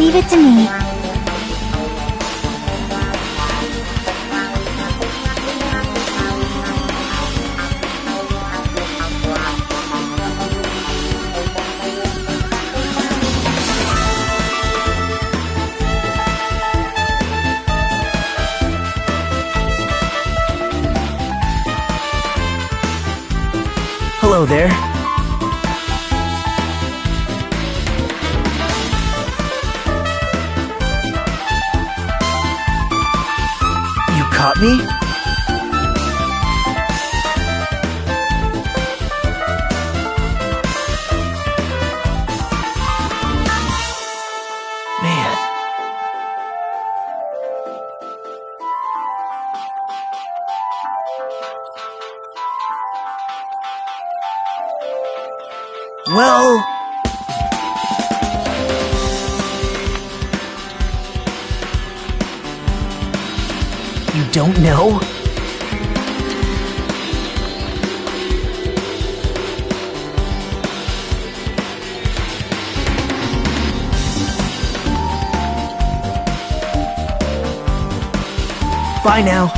Leave it to me. Hello there. You caught me? Man. Well... You don't know? Bye now.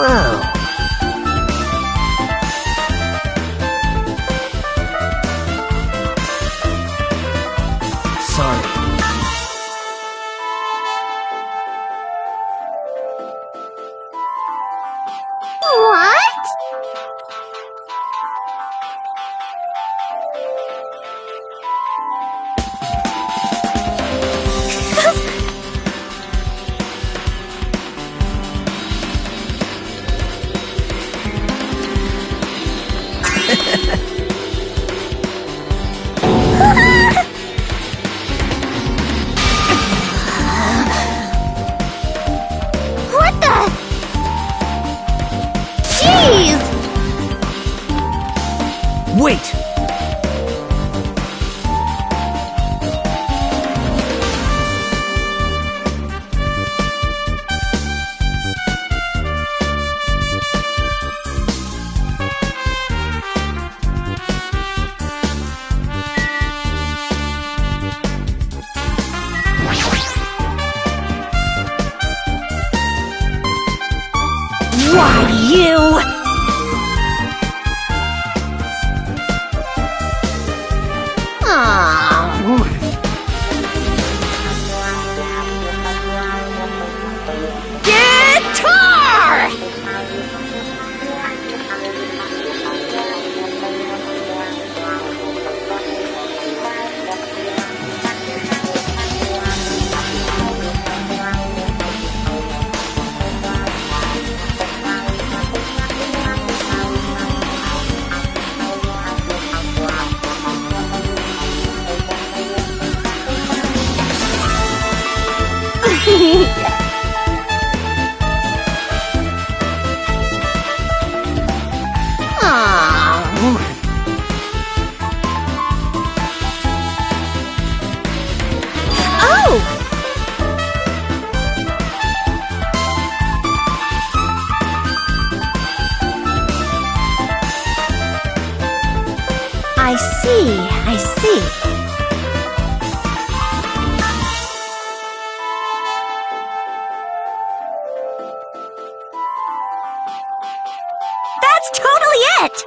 Wow. Sorry. What? What the? Jeez! Wait! Why, you? Guitar! Oh! I see, I see. That's totally it!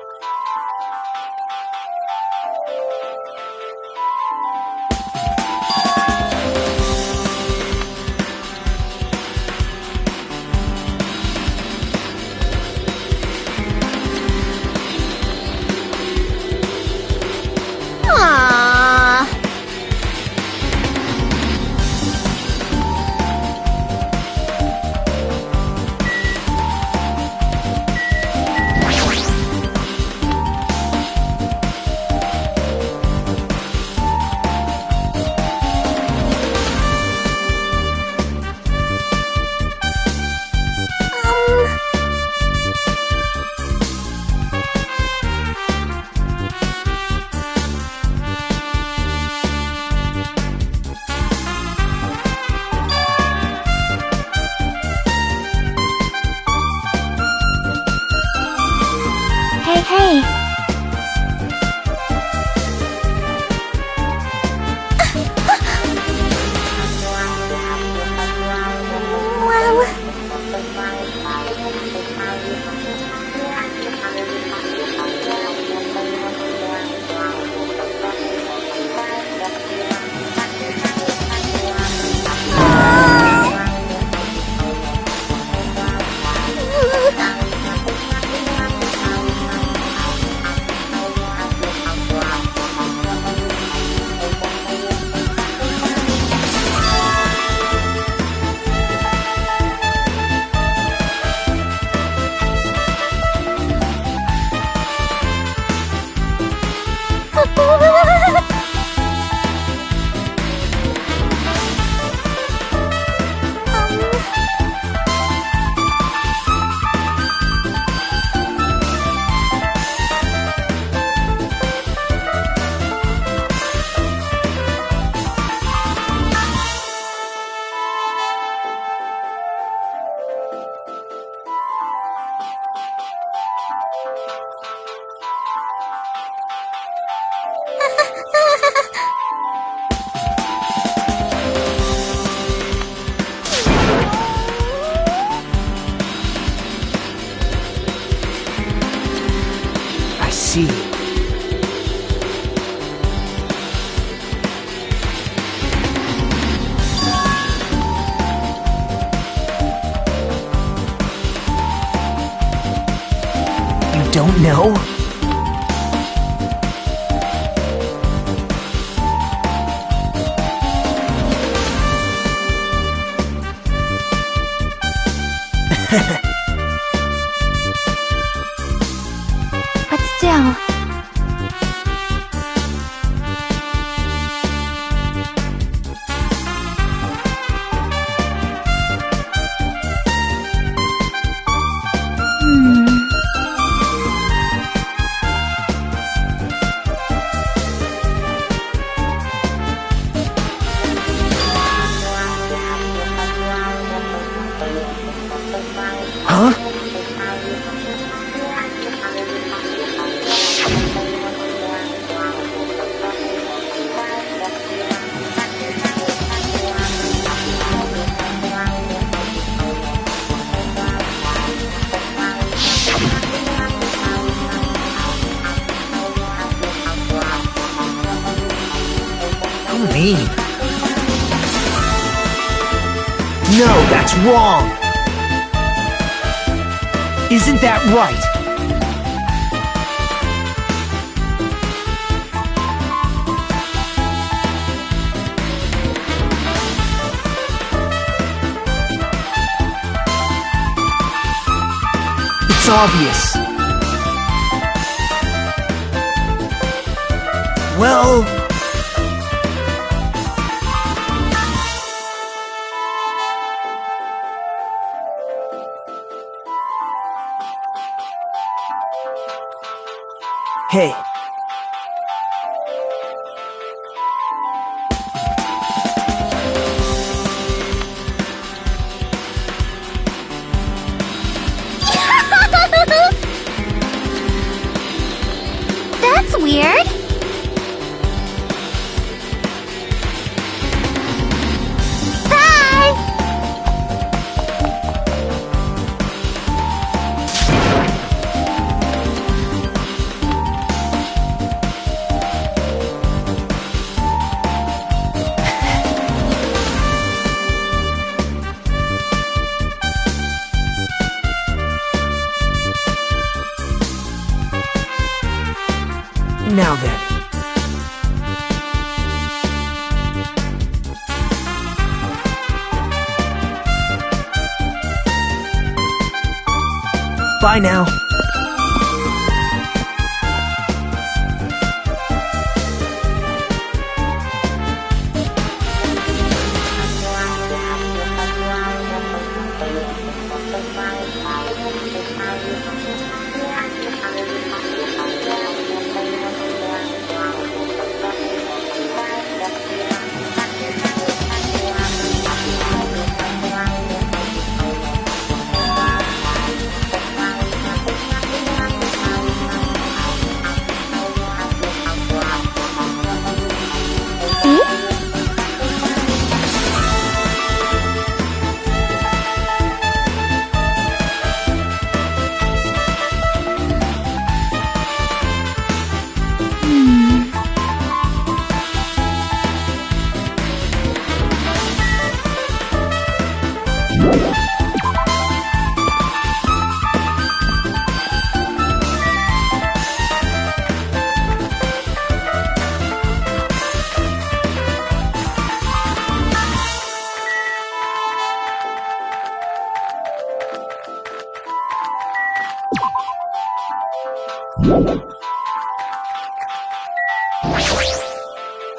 Aww. Hey. I see. You don't know? But still. Huh? How mean. No, that's wrong. Isn't that right? It's obvious. Well... Hey. That's weird. Bye now.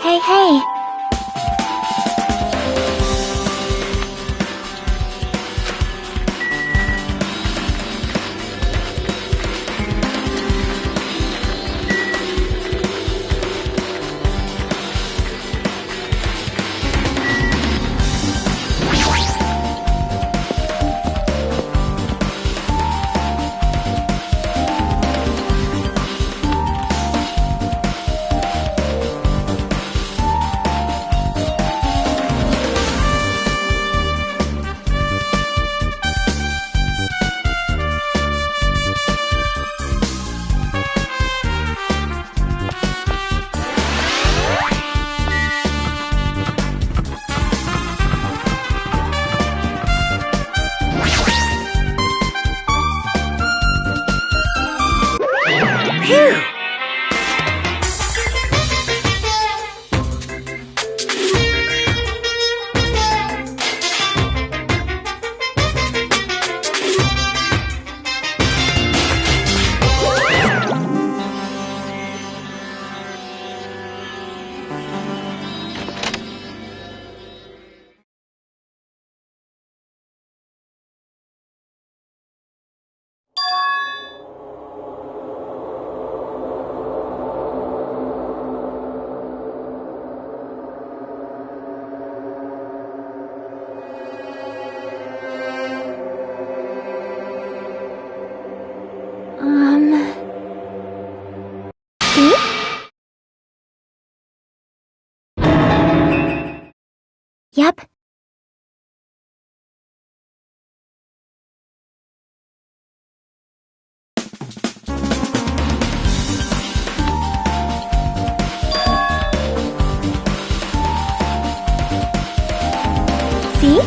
Hey, hey. Phew! See? Yep. See?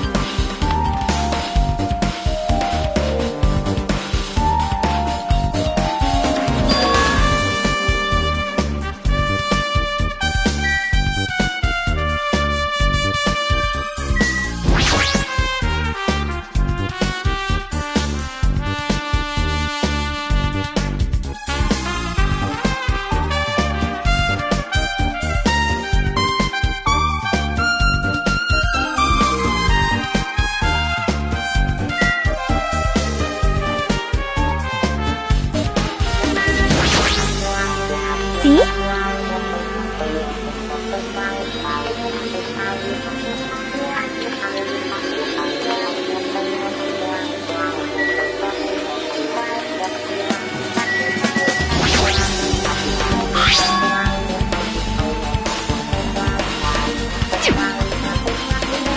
See?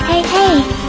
Hey, hey.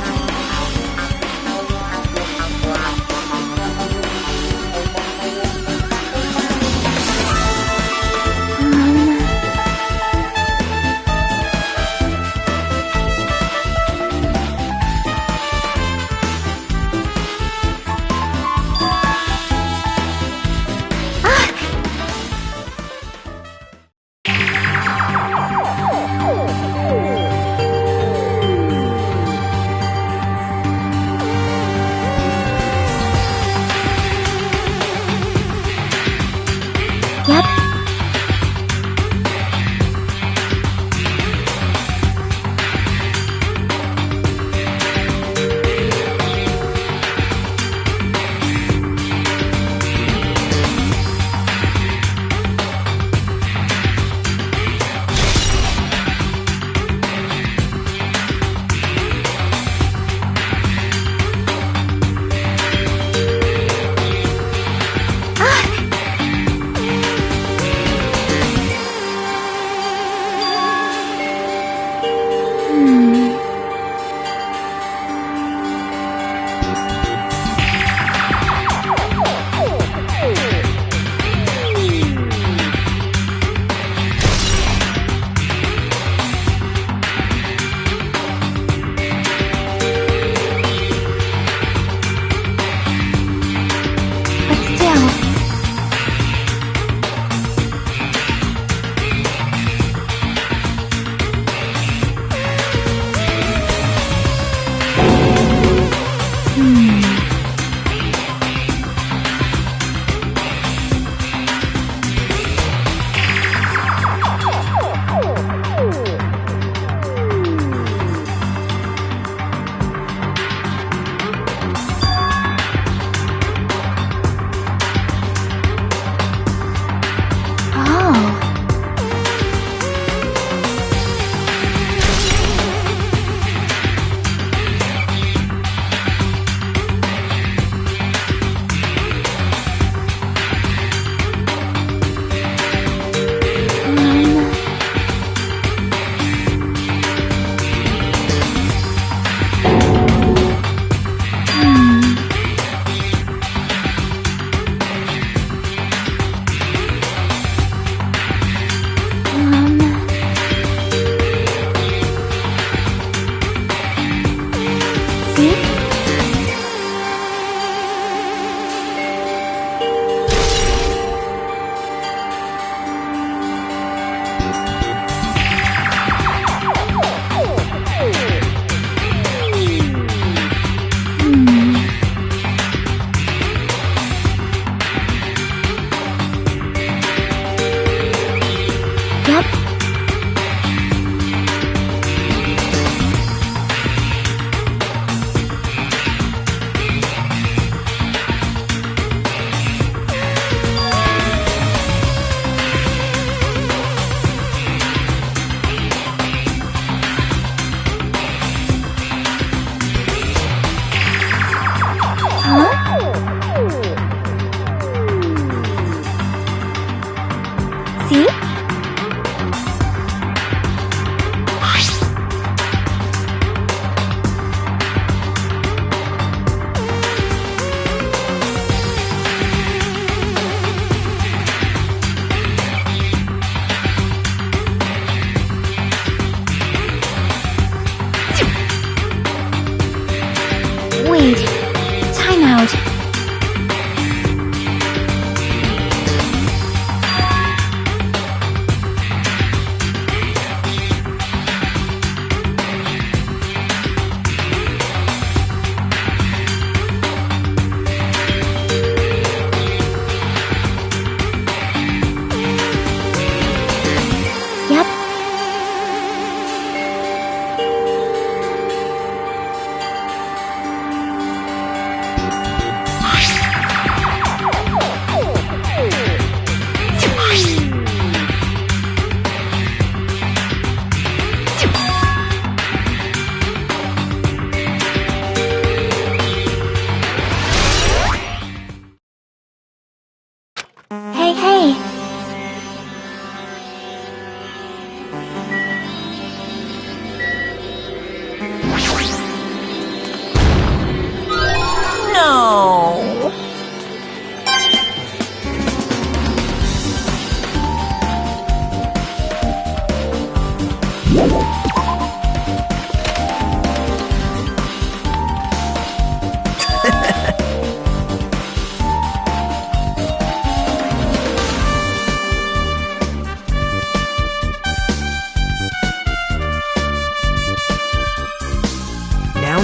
No!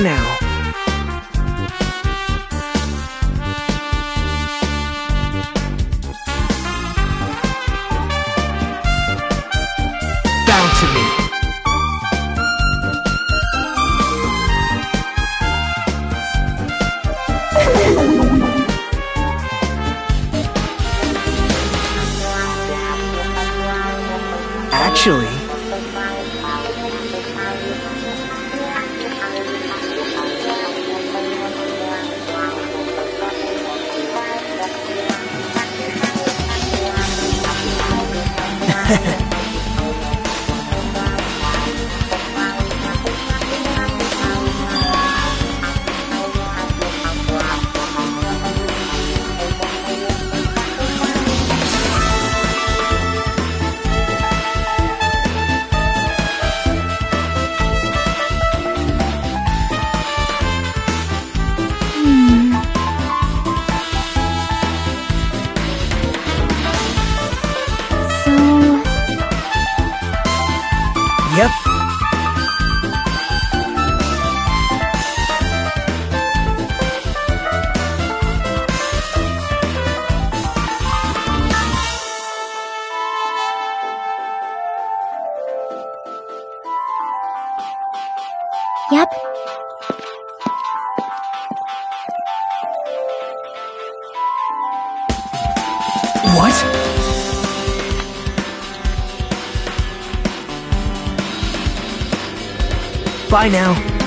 Now. Bow to me. Actually... Yep. Yep. What? Bye now.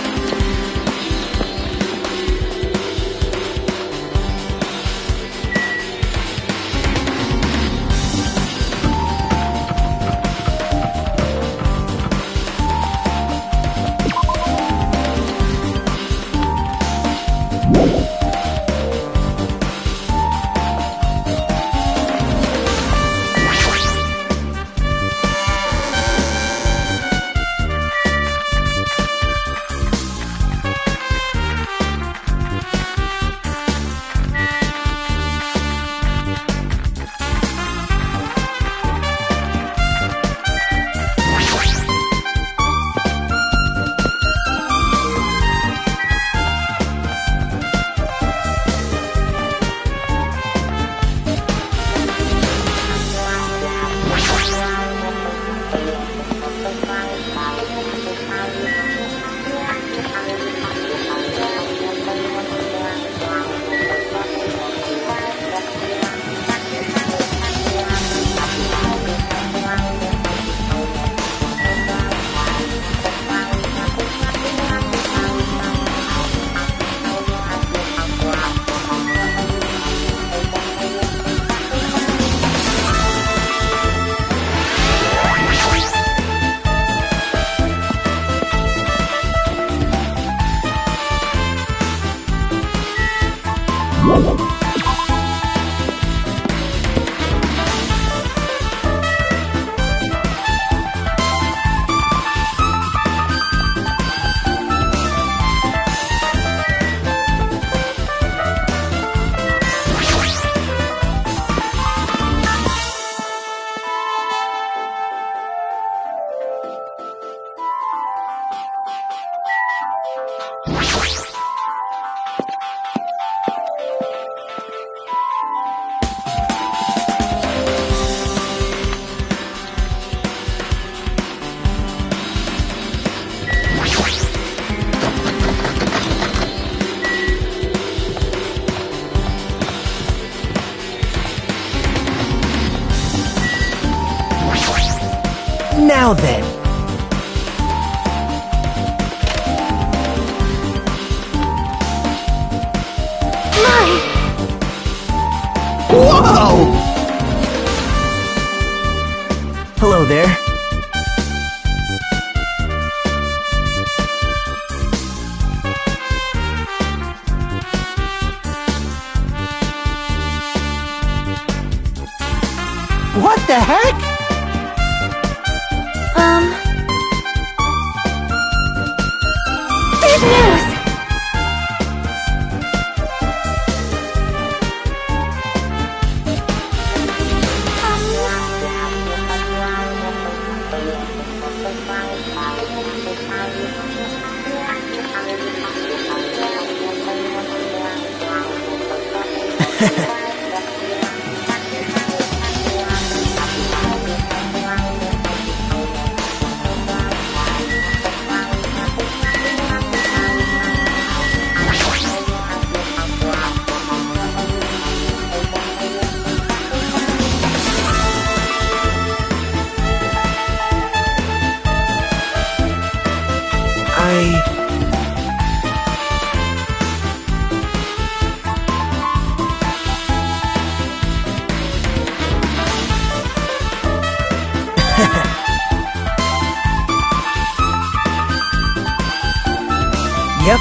Yep.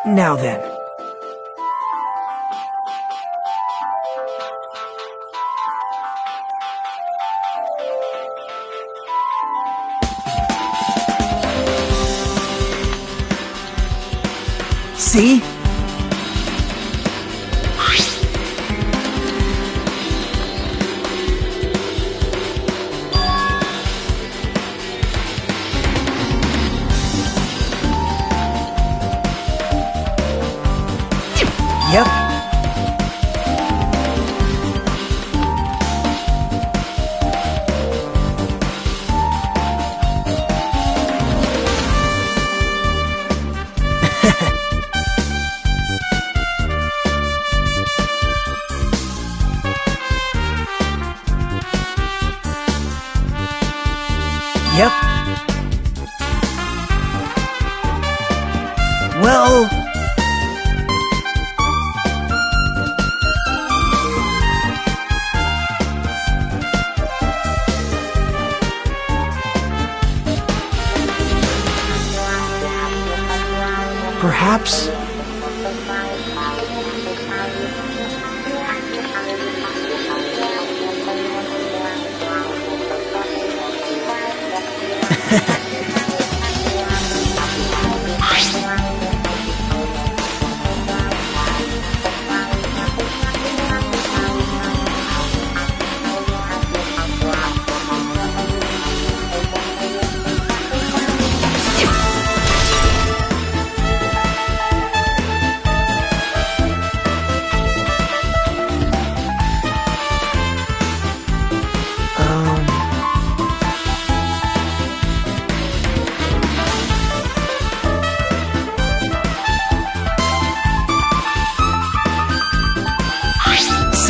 Now then. See? Yep. Yep. Well... perhaps...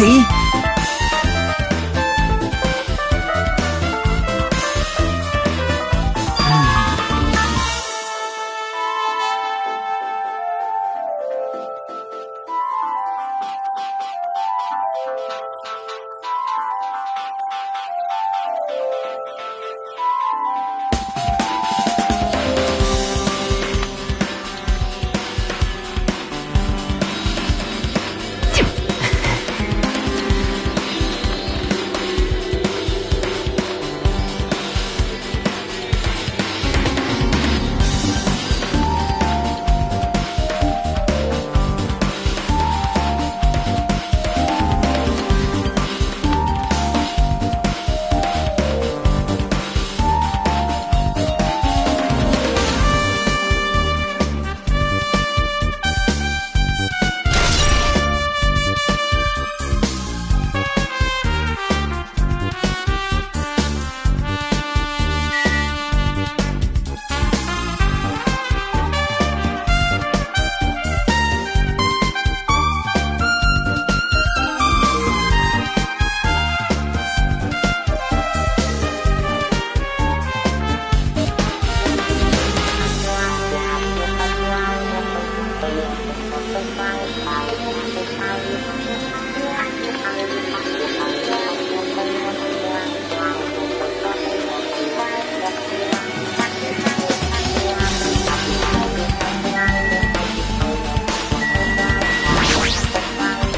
see?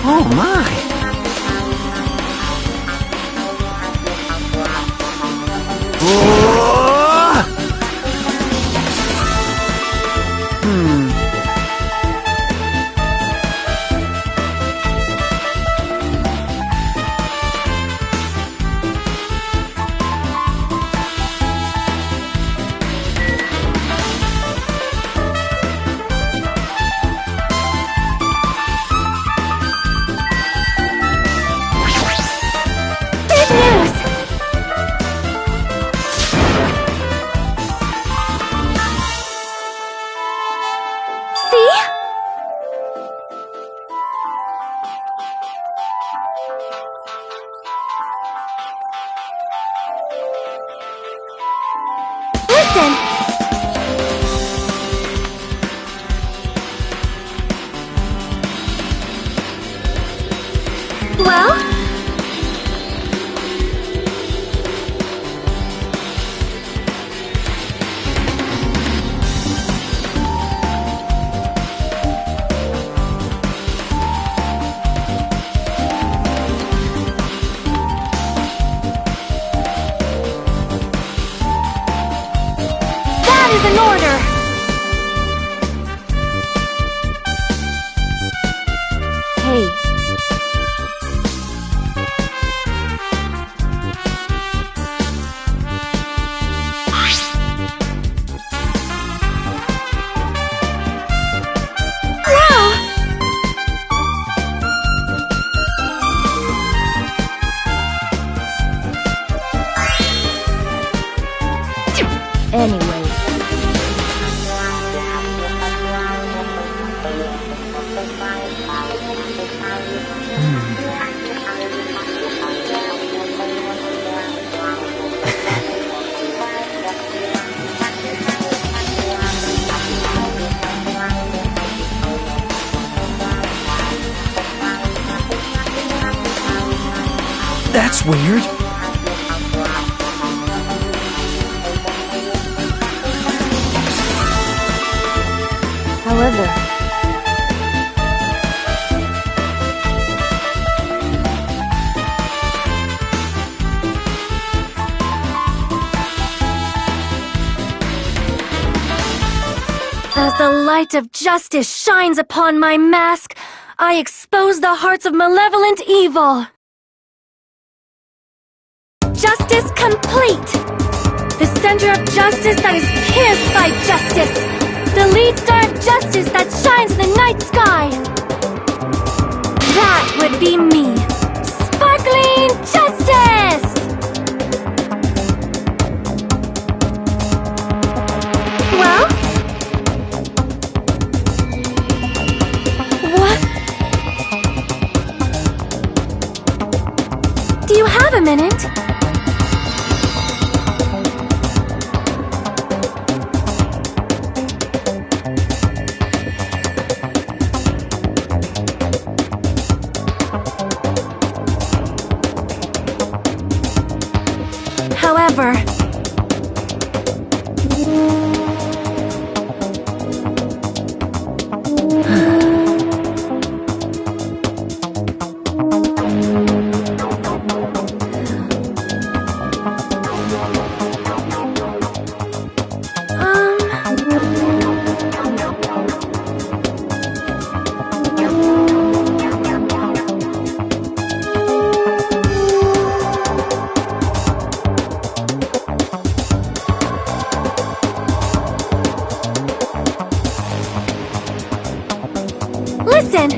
Oh my! Whoa! Well? That is an order! Hey. Anyway. That's weird. However, as the light of justice shines upon my mask, I expose the hearts of malevolent evil. Justice complete! The center of justice that is pierced by justice! The lead star of justice that shines in the night sky! That would be me! Sparkling justice! Well? What? Do you have a minute? However, listen!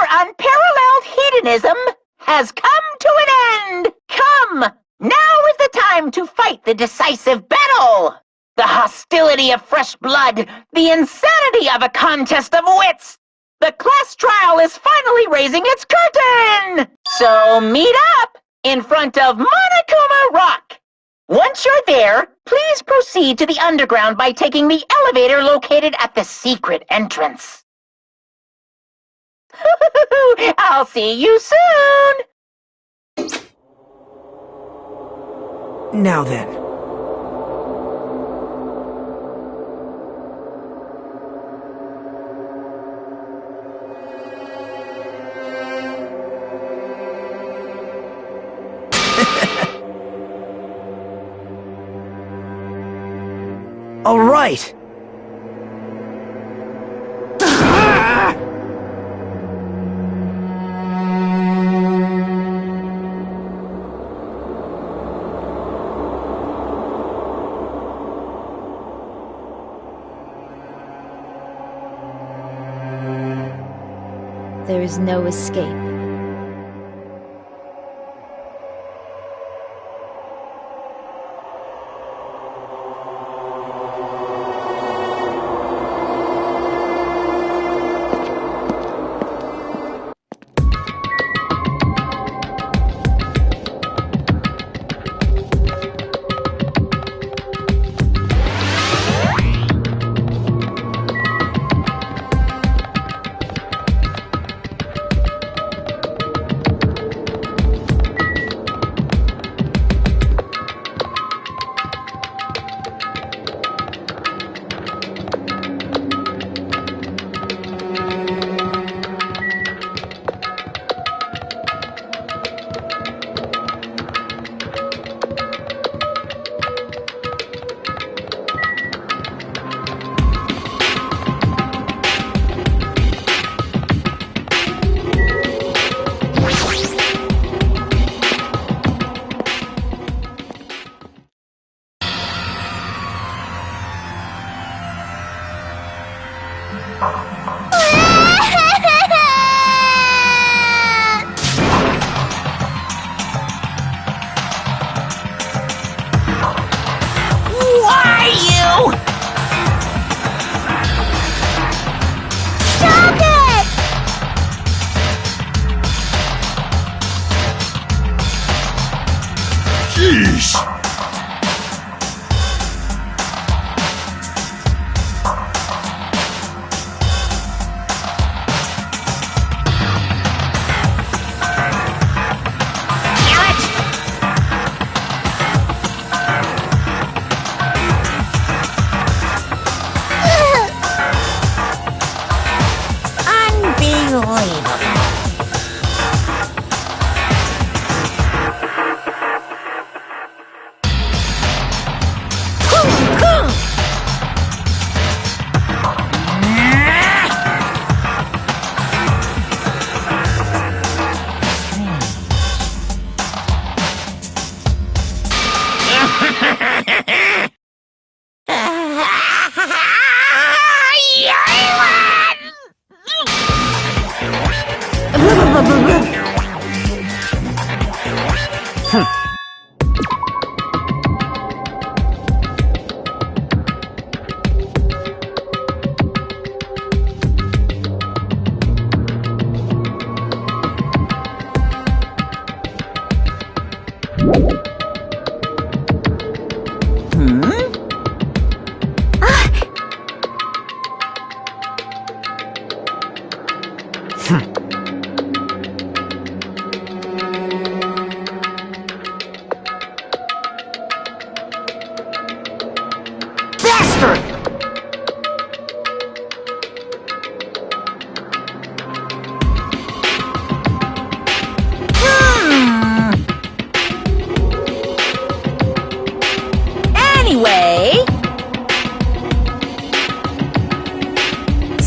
your unparalleled hedonism has come to an end! Come! Now is the time to fight the decisive battle! The hostility of fresh blood, the insanity of a contest of wits! The class trial is finally raising its curtain! So meet up in front of Monokuma Rock! Once you're there, please proceed to the underground by taking the elevator located at the secret entrance. I'll see you soon! Now then. All right. There is no escape.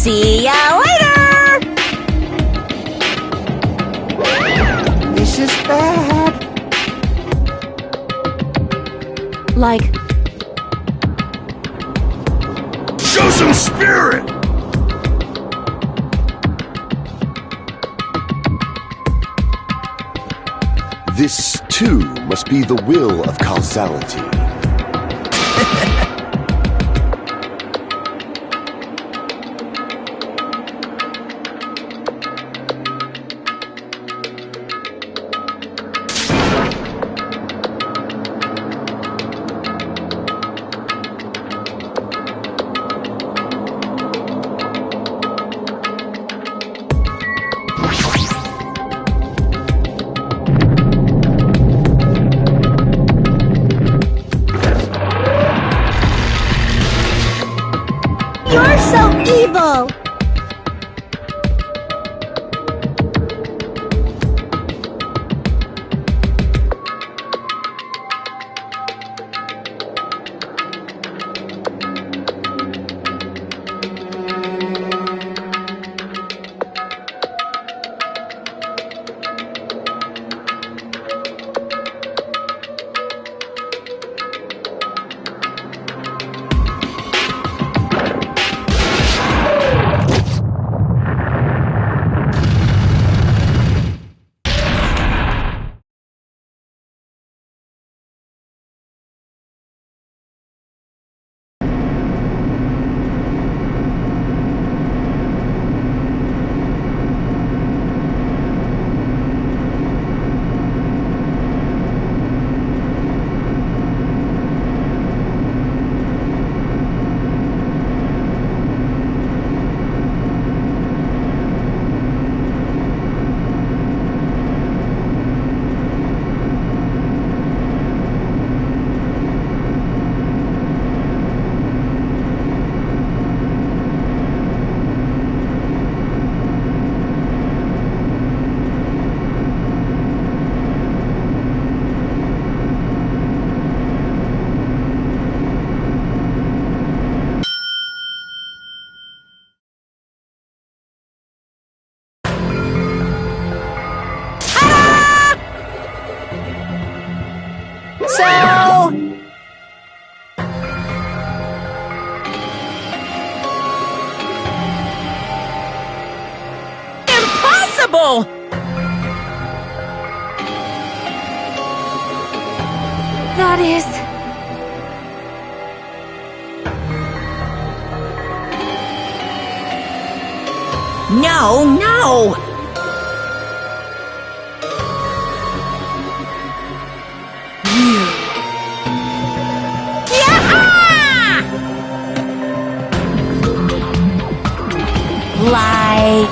See ya later! This is bad. Like, Show some spirit! This, too, must be the will of causality. You're so evil! Impossible! That is... No, no! Like...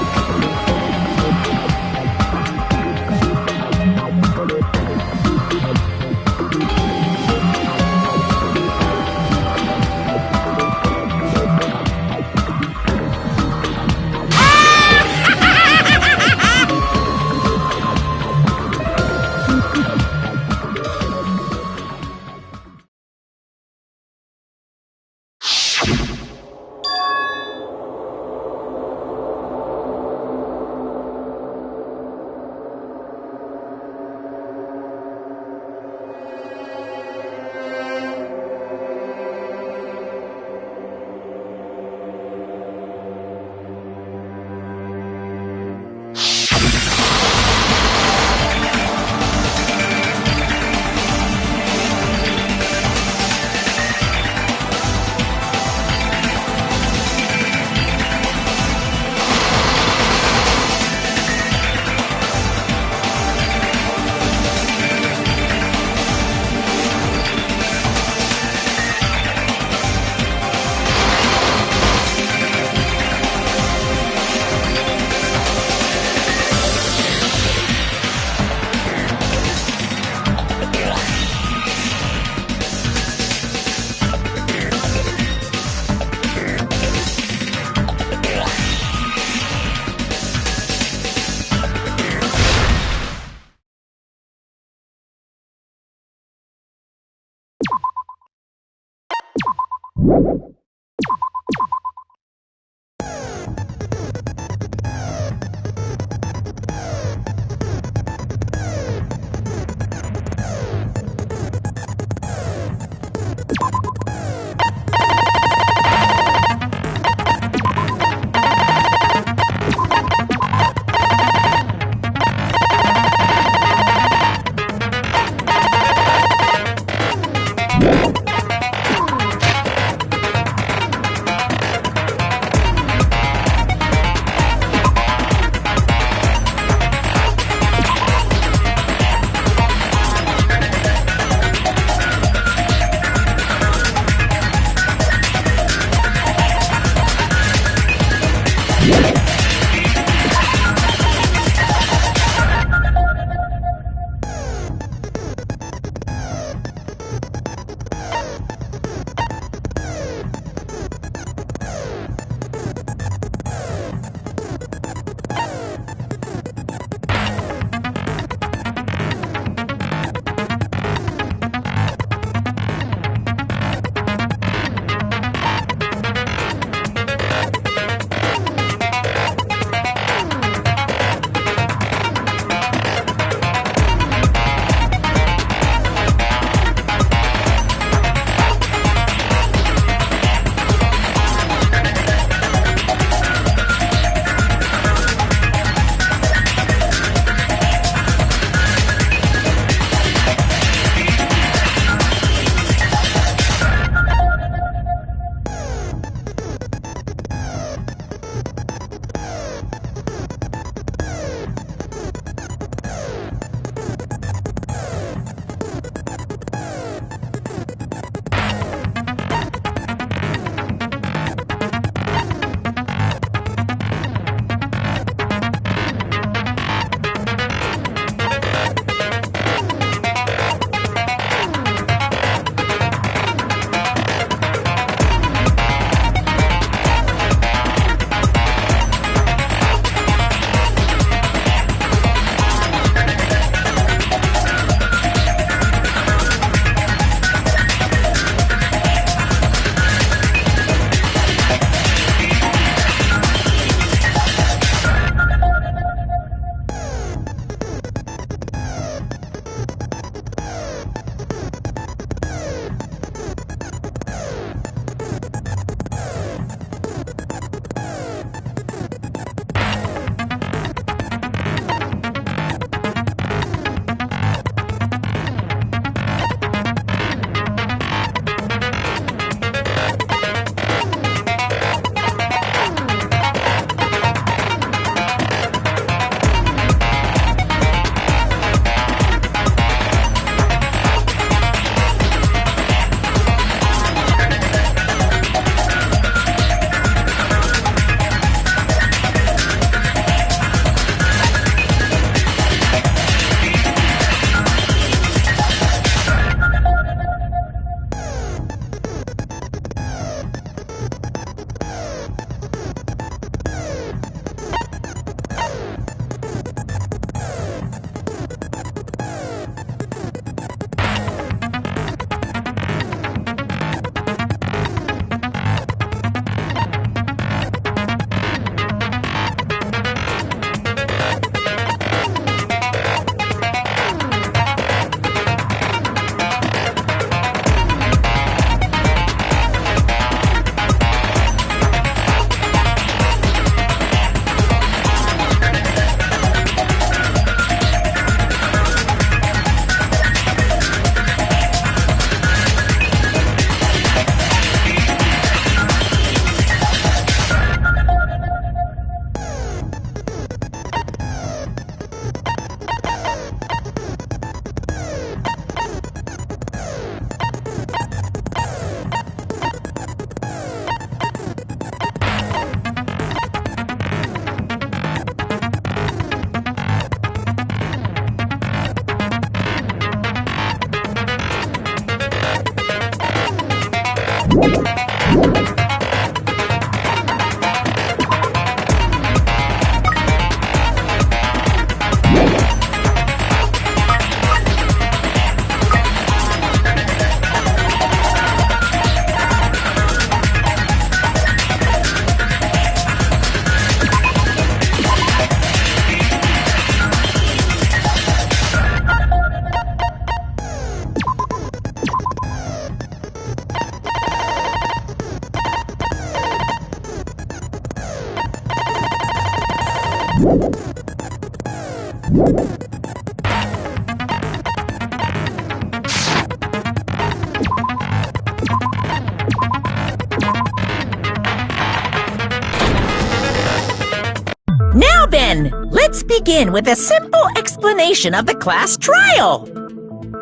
Now then, let's begin with a simple explanation of the class trial.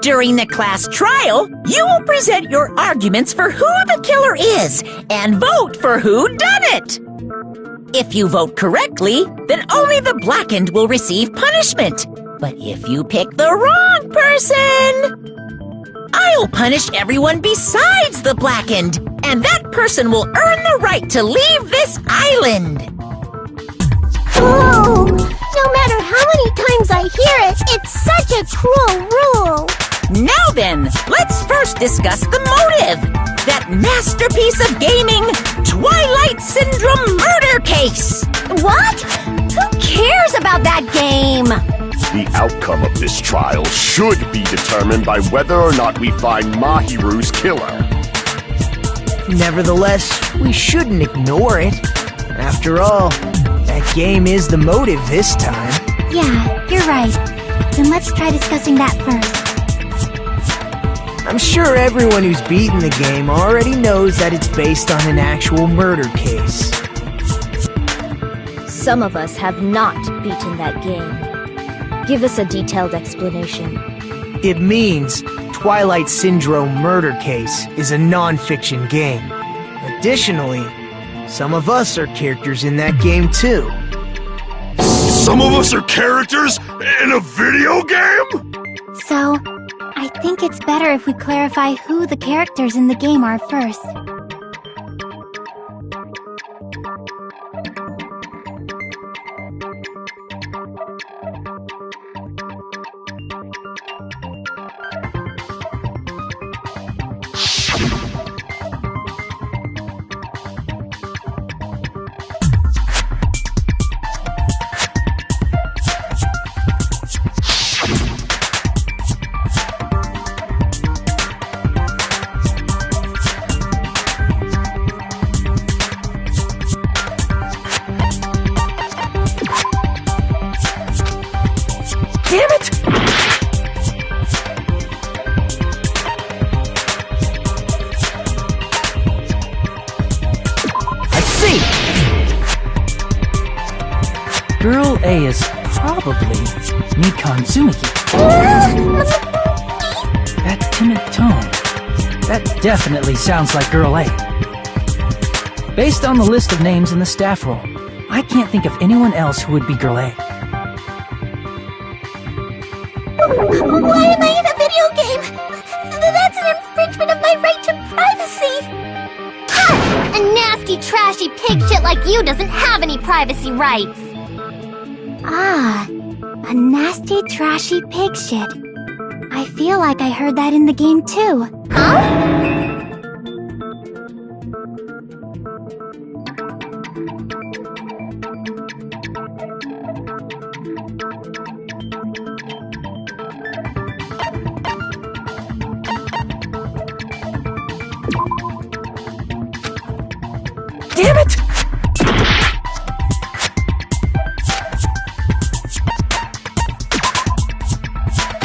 During the class trial, you will present your arguments for who the killer is and vote for who done it. If you vote correctly, then only the blackened will receive punishment. But if you pick the wrong person, I'll punish everyone besides the blackened, and that person will earn the right to leave this island. Oh, no matter how many times I hear it, it's such a cruel rule. Now then, let's first discuss the motive. That masterpiece of gaming, Twilight Syndrome murder case. What? Who cares about that game? The outcome of this trial should be determined by whether or not we find Mahiru's killer. Nevertheless, we shouldn't ignore it. After all, that game is the motive this time. Yeah, you're right. Then let's try discussing that first. I'm sure everyone who's beaten the game already knows that it's based on an actual murder case. Some of us have not beaten that game. Give us a detailed explanation. It means Twilight Syndrome Murder Case is a non-fiction game. Additionally, some of us are characters in that game too. Some of us are characters in a video game? So, I think it's better if we clarify who the characters in the game are first. Damn it! I see! Girl A is probably Mikan Tsumiki. That timid tone. That definitely sounds like Girl A. Based on the list of names in the staff roll, I can't think of anyone else who would be Girl A. Why am I in a video game? That's an infringement of my right to privacy! Ha! A nasty, trashy pig shit like you doesn't have any privacy rights! Ah, a nasty, trashy pig shit. I feel like I heard that in the game too. Huh? Damn it!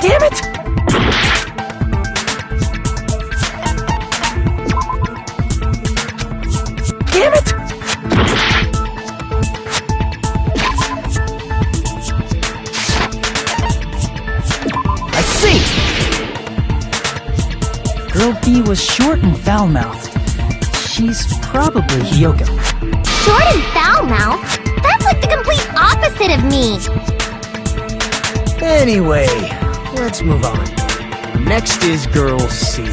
Damn it! Damn it! I see! Girl B was short and foul-mouthed. She's probably Hiyoko. Short and foul-mouthed? That's like the complete opposite of me! Anyway, let's move on. Next is Girl C.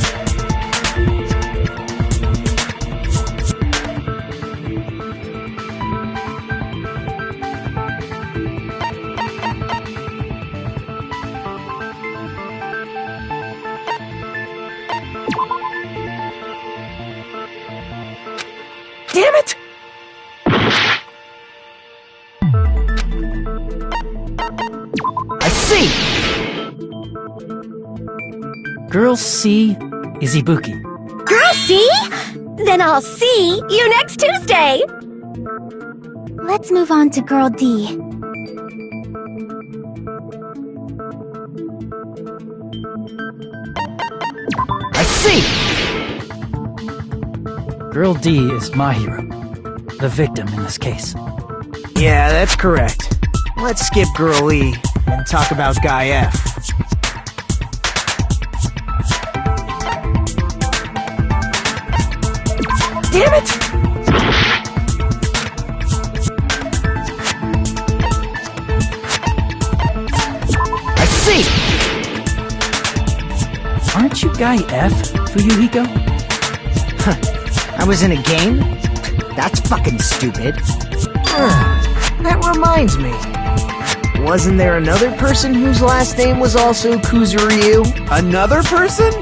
Girl C is Ibuki. Girl C? Then I'll see you next Tuesday! Let's move on to Girl D. I see! Girl D is Mahiru, the victim in this case. Yeah, that's correct. Let's skip Girl E and talk about Guy F. Damn it! I see! Aren't you Guy F, Fuyuhiko? I was in a game? That's fucking stupid. That reminds me. Wasn't there another person whose last name was also Kuzuryu? Another person?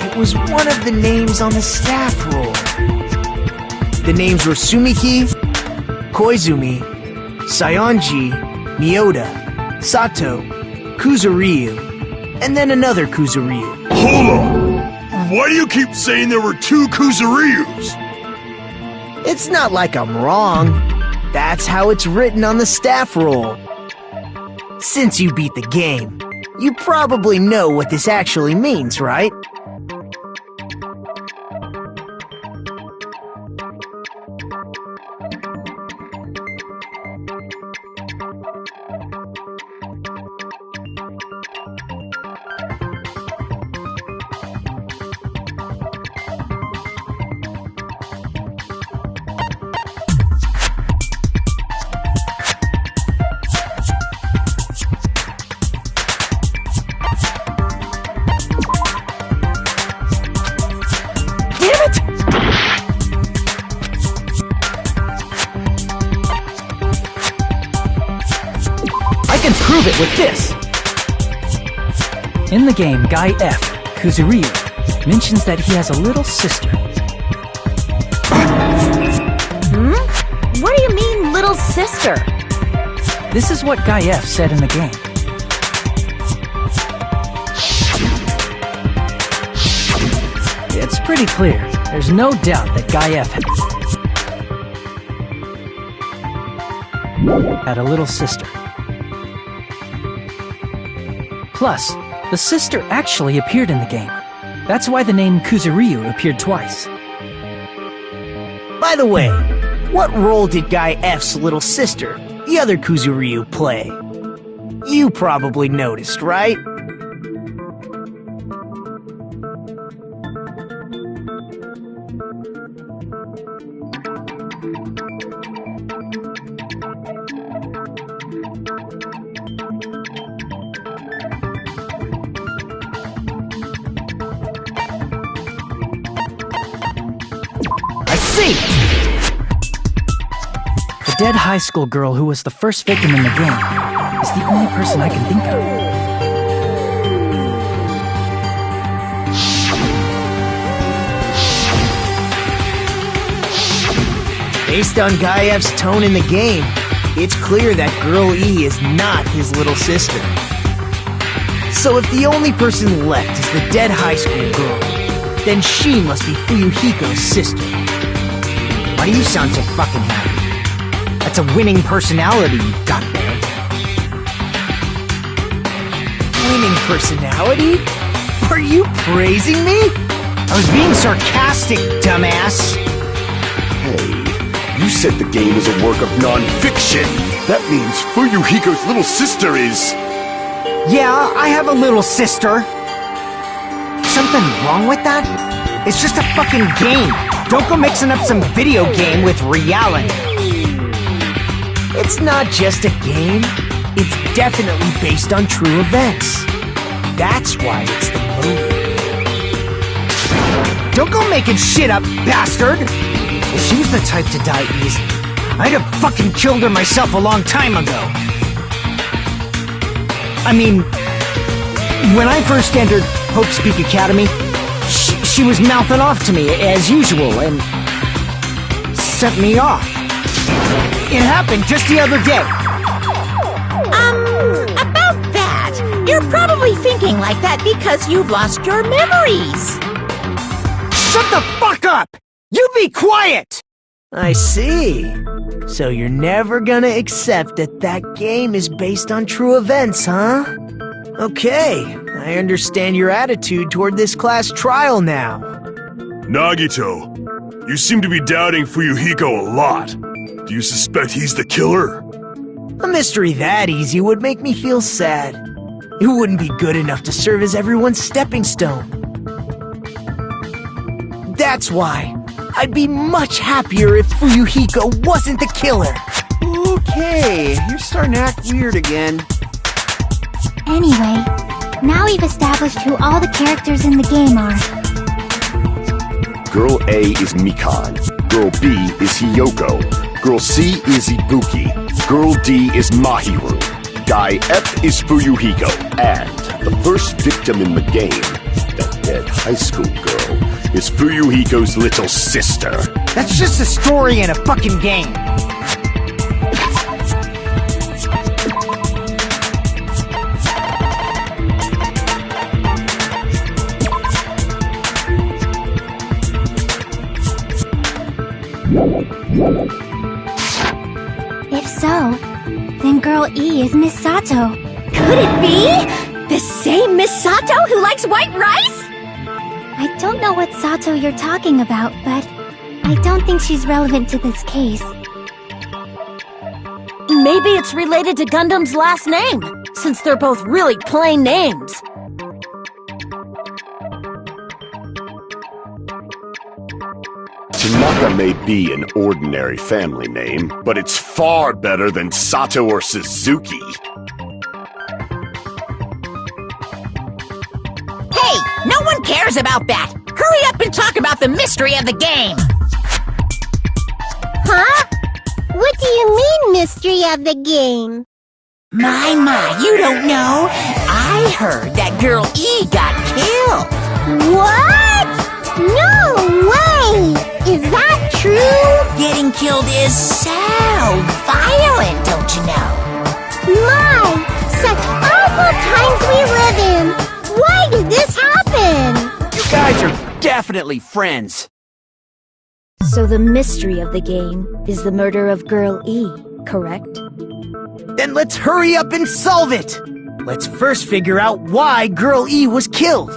It was one of the names on the staff roll. The names were Sumiki, Koizumi, Sayonji, Miyota, Sato, Kuzuryu, and then another Kuzuryu. Hold on! Why do you keep saying there were two Kuzuryus? It's not like I'm wrong. That's how it's written on the staff roll. Since you beat the game, you probably know what this actually means, right? I can prove it with this! In the game, Guy F, Kuzuryu, mentions that he has a little sister. What do you mean, little sister? This is what Guy F said in the game. It's pretty clear. There's no doubt that Guy F had a little sister. Plus, the sister actually appeared in the game. That's why the name Kuzuryu appeared twice. By the way, what role did Guy F's little sister, the other Kuzuryu, play? You probably noticed, right? I see! The dead high school girl who was the first victim in the game is the only person I can think of. Based on Guy F's tone in the game, it's clear that Girl E is not his little sister. So if the only person left is the dead high school girl, then she must be Fuyuhiko's sister. Why do you sound so fucking happy? That's a winning personality you've got there. Winning personality? Are you praising me? I was being sarcastic, dumbass. Hey, you said the game is a work of non-fiction. That means Fuyuhiko's little sister is... Yeah, I have a little sister. Something wrong with that? It's just a fucking game. Don't go mixing up some video game with reality. It's not just a game. It's definitely based on true events. That's why it's the movie. Don't go making shit up, bastard! If she was the type to die easy, I'd have fucking killed her myself a long time ago. I mean, when I first entered Hope's Peak Academy, she was mouthing off to me as usual and sent me off. It happened just the other day. About that, You're probably thinking like that because you've lost your memories. Shut the fuck up! You be quiet! I see. So you're never gonna accept that that game is based on true events, huh? Okay, I understand your attitude toward this class trial now. Nagito, you seem to be doubting Fuyuhiko a lot. Do you suspect he's the killer? A mystery that easy would make me feel sad. It wouldn't be good enough to serve as everyone's stepping stone. That's why I'd be much happier if Fuyuhiko wasn't the killer. Okay, you're starting to act weird again. Anyway, now we've established who all the characters in the game are. Girl A is Mikan. Girl B is Hiyoko. Girl C is Ibuki. Girl D is Mahiru. Guy F is Fuyuhiko. And the first victim in the game, that dead high school girl, is Fuyuhiko's little sister. That's just a story in a fucking game. If so, then Girl E is Miss Sato. Could it be? The same Miss Sato who likes white rice? I don't know what Sato you're talking about, but I don't think she's relevant to this case. Maybe it's related to Gundam's last name, since they're both really plain names. Tanaka may be an ordinary family name, but it's far better than Sato or Suzuki. Hey, no one cares about that. Hurry up and talk about the mystery of the game. Huh? What do you mean, mystery of the game? My, you don't know. I heard that Girl E got killed. What? No way! Is that true? Getting killed is so violent, don't you know? My, such awful times we live in! Why did this happen? You guys are definitely friends. So the mystery of the game is the murder of Girl E, correct? Then let's hurry up and solve it! Let's first figure out why Girl E was killed.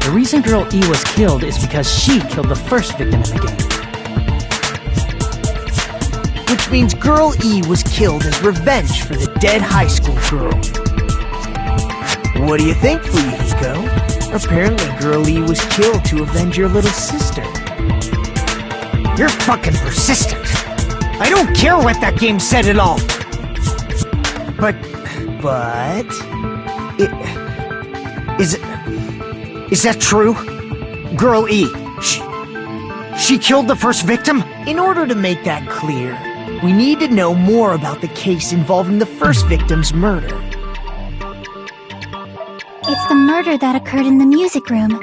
The reason Girl E was killed is because she killed the first victim in the game. Which means Girl E was killed as revenge for the dead high school girl. What do you think, Fuyuhiko? Apparently Girl E was killed to avenge your little sister. You're fucking persistent. I don't care what that game said at all. But... Is that true? Girl E, she killed the first victim? In order to make that clear, we need to know more about the case involving the first victim's murder. It's the murder that occurred in the music room.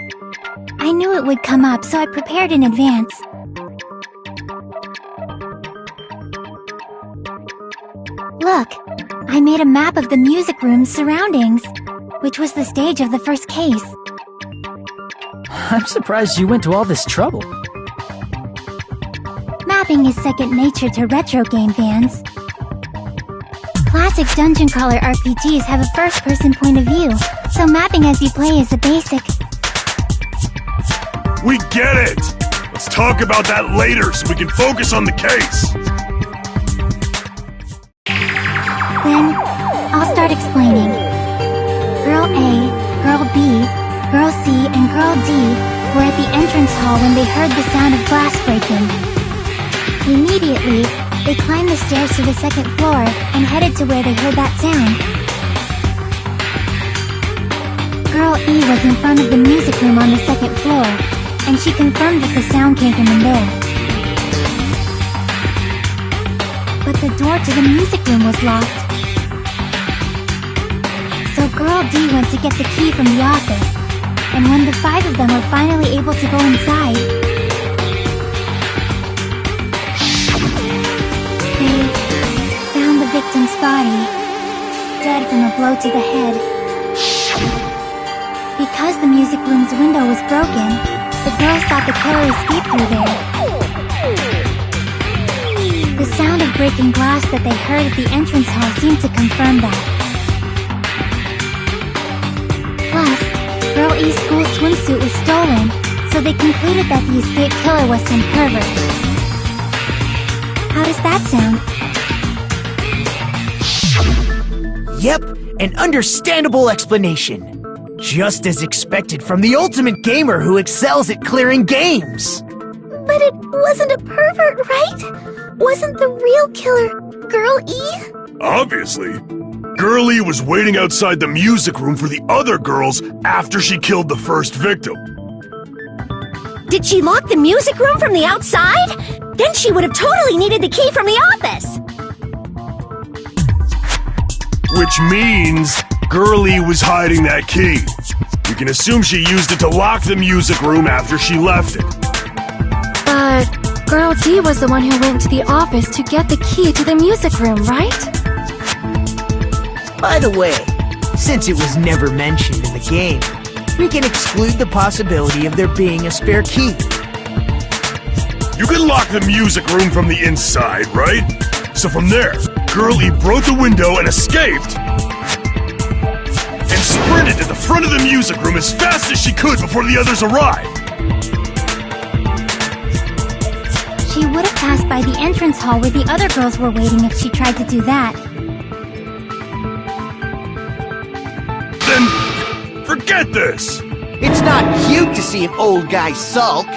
I knew it would come up, so I prepared in advance. Look, I made a map of the music room's surroundings, which was the stage of the first case. I'm surprised you went to all this trouble. Mapping is second nature to retro game fans. Classic dungeon crawler RPGs have a first-person point of view, so mapping as you play is a basic. We get it! Let's talk about that later so we can focus on the case. Then, I'll start explaining. Girl A, Girl B, Girl C, and Girl D were at the entrance hall when they heard the sound of glass breaking. Immediately, they climbed the stairs to the second floor and headed to where they heard that sound. Girl E was in front of the music room on the second floor, and she confirmed that the sound came from in there. But the door to the music room was locked. So Girl D went to get the key from the office, and when the 5 of them were finally able to go inside, they found the victim's body, dead from a blow to the head. Because the music room's window was broken, the girls thought the killer escaped through there. The sound of breaking glass that they heard at the entrance hall seemed to confirm that. Plus, Girl E's school swimsuit was stolen, so they concluded that the escaped killer was some pervert. How does that sound? Yep, an understandable explanation. Just as expected from the ultimate gamer who excels at clearing games. But it wasn't a pervert, right? Wasn't the real killer Girl E? Obviously. Girl E was waiting outside the music room for the other girls after she killed the first victim. Did she lock the music room from the outside? Then she would have totally needed the key from the office. Which means Girl E was hiding that key. You can assume she used it to lock the music room after she left it. But Girl D was the one who went to the office to get the key to the music room, right? By the way, since it was never mentioned in the game, we can exclude the possibility of there being a spare key. You can lock the music room from the inside, right? So from there, Girl E broke the window and escaped, and sprinted to the front of the music room as fast as she could before the others arrived. She would have passed by the entrance hall where the other girls were waiting if she tried to do that. Then, forget this! It's not cute to see an old guy sulk.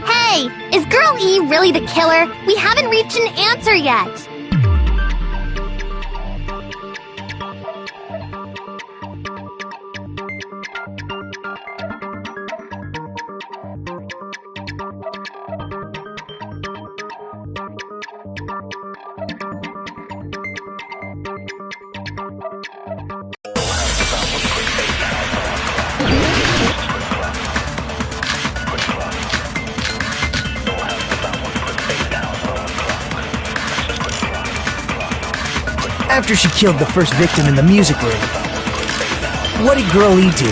Hey, is Girl E really the killer? We haven't reached an answer yet. After she killed the first victim in the music room, what did Girl E do?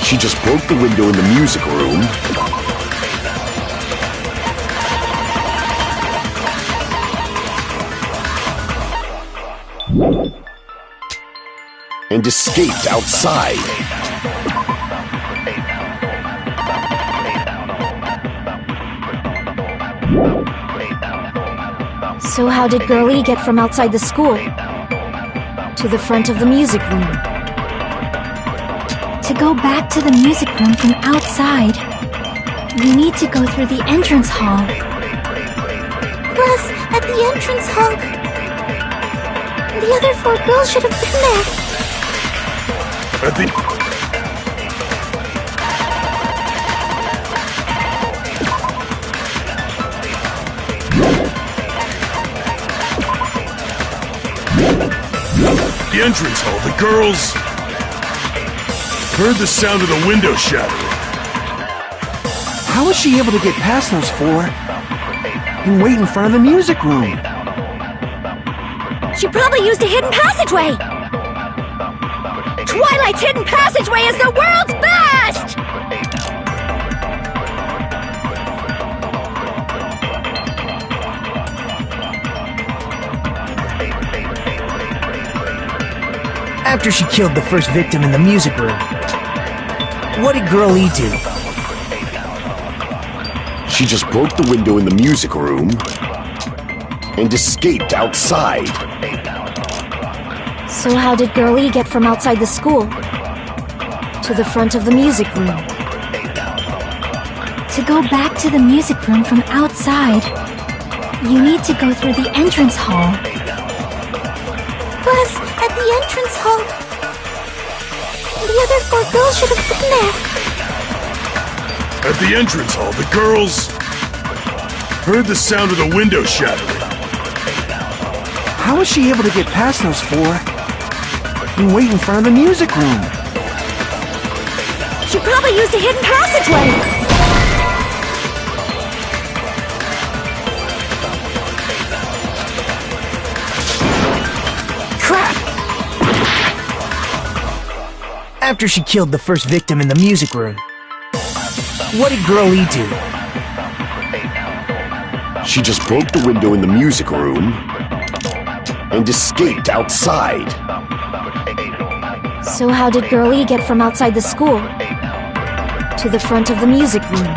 She just broke the window in the music room and escaped outside. So how did Girl E get from outside the school to the front of the music room? To go back to the music room from outside, we need to go through the entrance hall. Plus, at the entrance hall, the other 4 girls should have been there. I think... the entrance hall, the girls heard the sound of the window shattering. How was she able to get past those 4 and wait in front of the music room? She probably used a hidden passageway! Twilight's hidden passageway is the world's best! After she killed the first victim in the music room, what did Girl E do? She just broke the window in the music room and escaped outside. So how did Girl E get from outside the school To the front of the music room. To go back to the music room from outside, you need to go through the entrance hall. Plus, at the entrance hall, the other 4 girls should have been there. At the entrance hall, the girls heard the sound of the window shattering. How was she able to get past those 4 and wait in front of the music room? She probably used a hidden passageway! Crap! After she killed the first victim in the music room, what did Girl E do? She just broke the window in the music room and escaped outside. So how did Girl E get from outside the school to the front of the music room?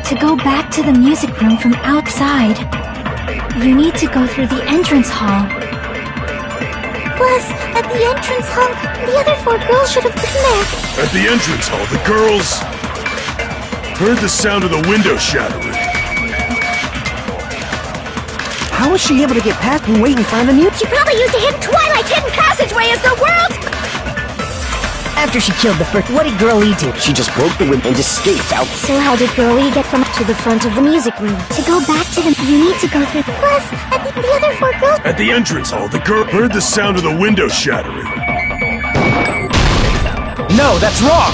To go back to the music room from outside, you need to go through the entrance hall. Plus, at the entrance hall, the other 4 girls should have been there. At the entrance hall, the girls heard the sound of the window shattering. How was she able to get past and wait in front of the music? She probably used a hidden passageway as the world. After she killed the first, what did Girl E do? She just broke the window and escaped out. So how did Girl E get from to the front of the music room? To go back to the... you need to go through... Plus, at the other 4 girls... At the entrance hall, the girl heard the sound of the window shattering. No, that's wrong!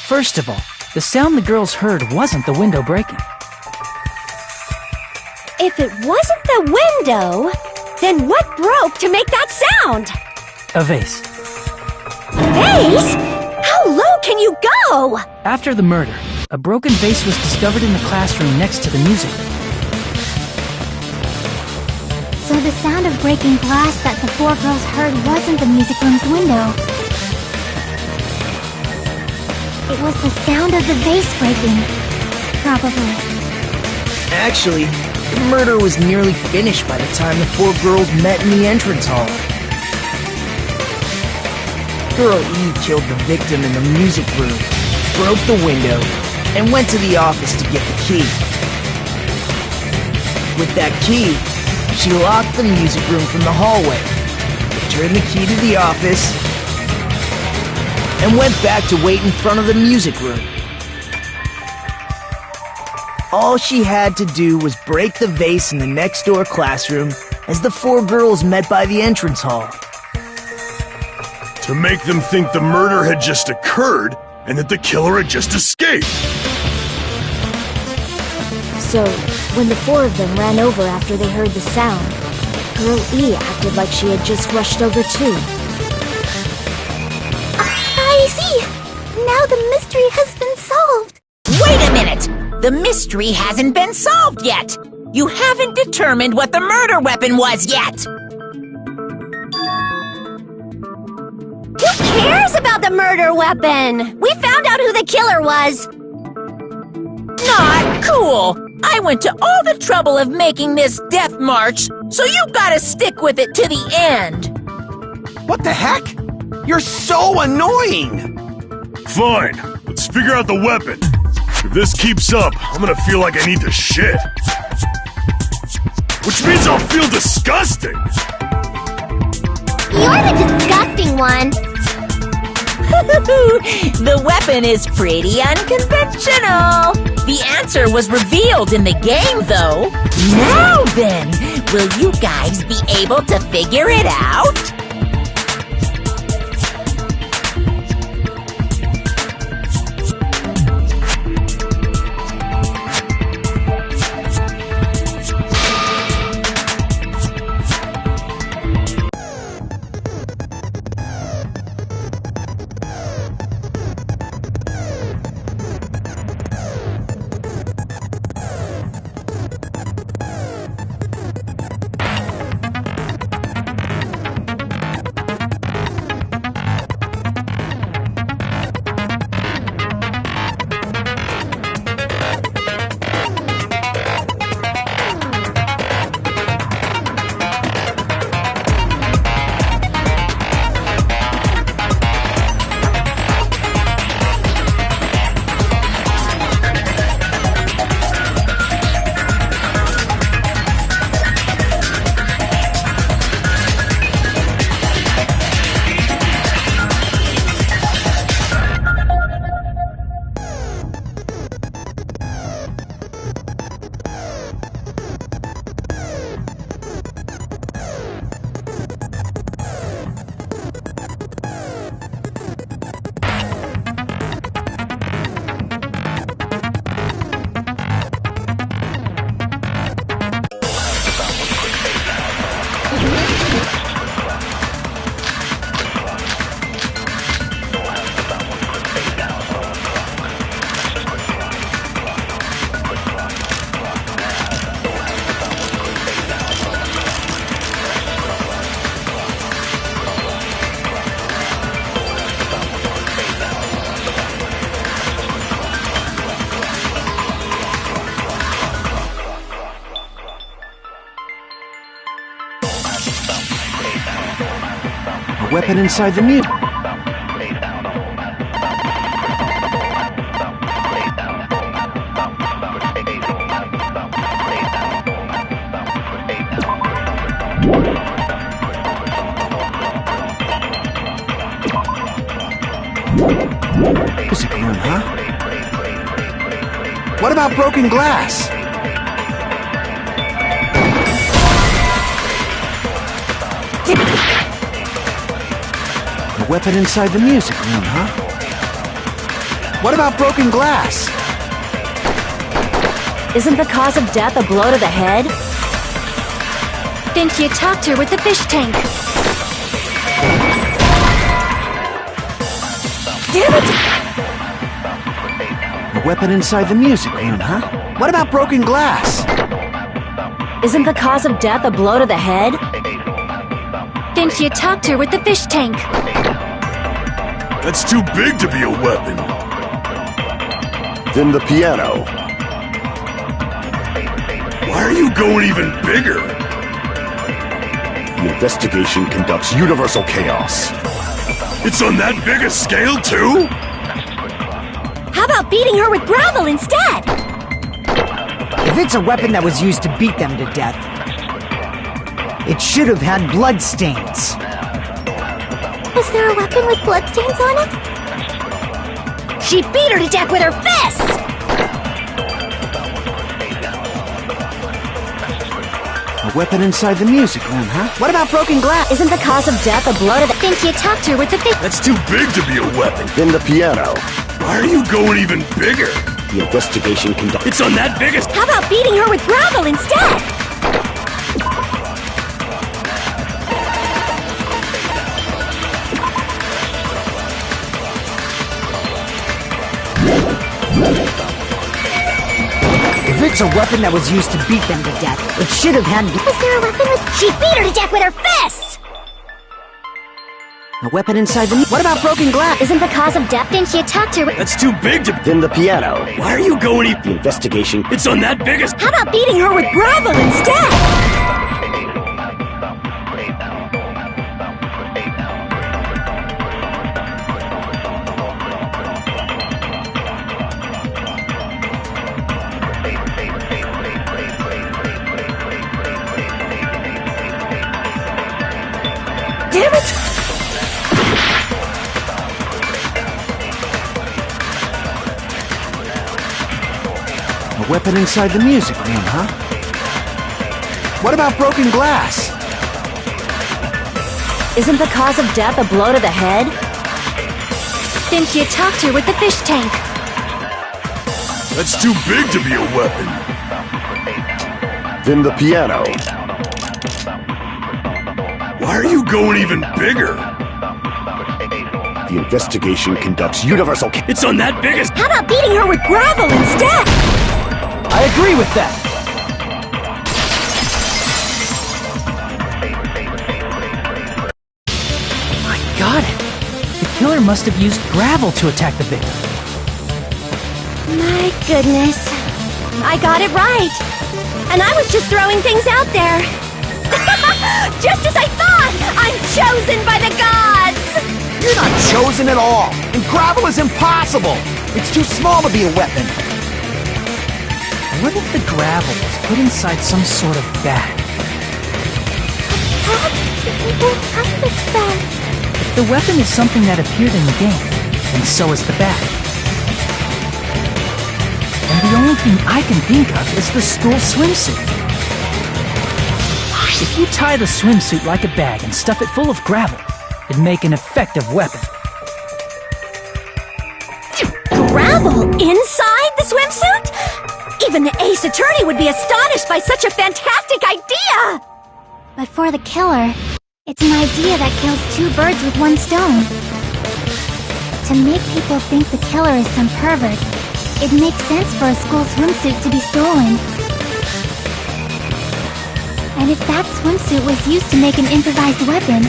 First of all, the sound the girls heard wasn't the window breaking. If it wasn't the window, then what broke to make that sound? A vase. Vase? How low can you go? After the murder, a broken vase was discovered in the classroom next to the music room. So the sound of breaking glass that the 4 girls heard wasn't the music room's window. It was the sound of the vase breaking. Probably. Actually, the murder was nearly finished by the time the 4 girls met in the entrance hall. Girl E killed the victim in the music room, broke the window, and went to the office to get the key. With that key, she locked the music room from the hallway, returned the key to the office, and went back to wait in front of the music room. All she had to do was break the vase in the next door classroom as the 4 girls met by the entrance hall. To make them think the murder had just occurred and that the killer had just escaped. So, when the 4 of them ran over after they heard the sound, Girl E acted like she had just rushed over too. I see. Now the mystery has been solved. Wait a minute! The mystery hasn't been solved yet! You haven't determined what the murder weapon was yet! Who cares about the murder weapon? We found out who the killer was. Not cool! I went to all the trouble of making this death march, so you gotta stick with it to the end! What the heck? You're so annoying! Fine, let's figure out the weapon. If this keeps up, I'm gonna feel like I need to shit. Which means I'll feel disgusting! You're the disgusting one. The weapon is pretty unconventional. The answer was revealed in the game, though. Now then, will you guys be able to figure it out? weapon inside the mute. Music room, huh? What about broken glass? A weapon inside the music room, huh? What about broken glass? Isn't the cause of death a blow to the head? Then she attacked her with the fish tank. Damn it! A weapon inside the music room, huh? What about broken glass? Isn't the cause of death a blow to the head? Then she attacked her with the fish tank. That's too big to be a weapon. Then the piano. Why are you going even bigger? The investigation conducts universal chaos. It's on that big a scale, too? How about beating her with gravel instead? If it's a weapon that was used to beat them to death, it should have had blood stains. Was there a weapon with bloodstains on it? She beat her to death with her fists! A weapon inside the music room, huh? What about broken glass? Isn't the cause of death a blow to the... Then she attacked her with the fish. That's too big to be a weapon. Then the piano. Why are you going even bigger? The investigation conducts... It's on that biggest... How about beating her with gravel instead? If it's a weapon that was used to beat them to death, it should have had... Was there a weapon with... She beat her to death with her fists! A weapon inside the... What about broken glass? Isn't the cause of death? Then she attacked her with... That's too big to... Then the piano. Why are you going The investigation... It's on that biggest... How about beating her with gravel instead? Damn it! A weapon inside the music room, huh? What about broken glass? Isn't the cause of death a blow to the head? Then she attacked her with the fish tank. That's too big to be a weapon. Then the piano. Why are you going even bigger? The investigation conducts universal... It's on that biggest... How about beating her with gravel instead? I agree with that. I got it. The killer must have used gravel to attack the victim. My goodness. I got it right. And I was just throwing things out there. Just as I thought! I'm chosen by the gods! You're not chosen at all! And gravel is impossible! It's too small to be a weapon! What if the gravel was put inside some sort of bag? If the weapon is something that appeared in the game, then so is the bag. And the only thing I can think of is the school swimsuit. If you tie the swimsuit like a bag and stuff it full of gravel, it'd make an effective weapon. Gravel inside the swimsuit? Even the ace attorney would be astonished by such a fantastic idea! But for the killer, it's an idea that kills two birds with one stone. To make people think the killer is some pervert, it makes sense for a school swimsuit to be stolen. And if that swimsuit was used to make an improvised weapon,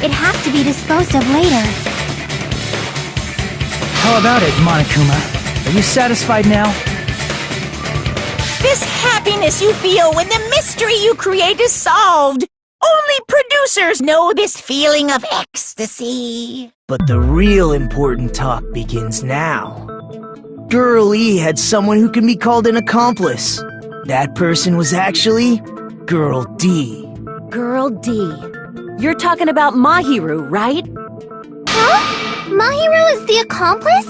it has to be disposed of later. How about it, Monokuma? Are you satisfied now? This happiness you feel when the mystery you create is solved. Only producers know this feeling of ecstasy. But the real important talk begins now. Girl E had someone who can be called an accomplice. That person was actually Girl D. Girl D. You're talking about Mahiru, right? Huh? Mahiru is the accomplice?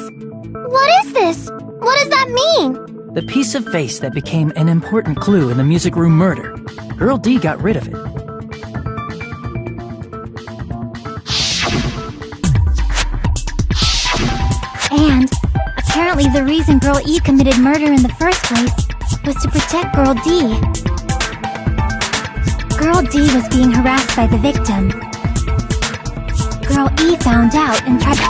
What is this? What does that mean? The piece of face that became an important clue in the music room murder. Girl D got rid of it. And apparently the reason Girl E committed murder in the first place was to protect Girl D. Girl D was being harassed by the victim. Girl E found out and tried to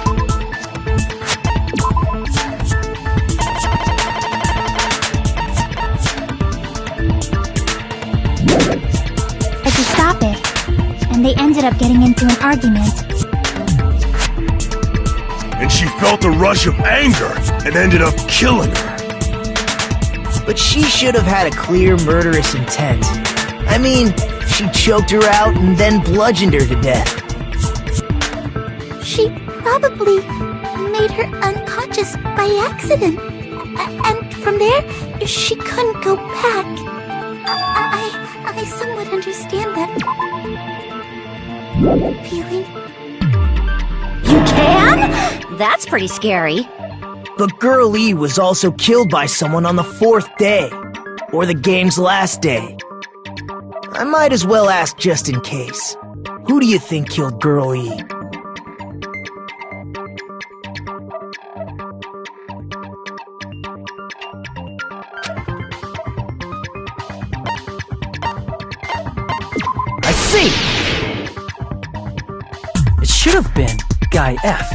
stop it, and they ended up getting into an argument. And she felt a rush of anger and ended up killing her. But she should have had a clear murderous intent. I mean, she choked her out and then bludgeoned her to death. She probably made her unconscious by accident. And from there, she couldn't go back. I somewhat understand that feeling. You can? That's pretty scary. But Girl E was also killed by someone on the 4th day, or the game's last day. I might as well ask just in case. Who do you think killed Girl E? I see! It should have been Guy F.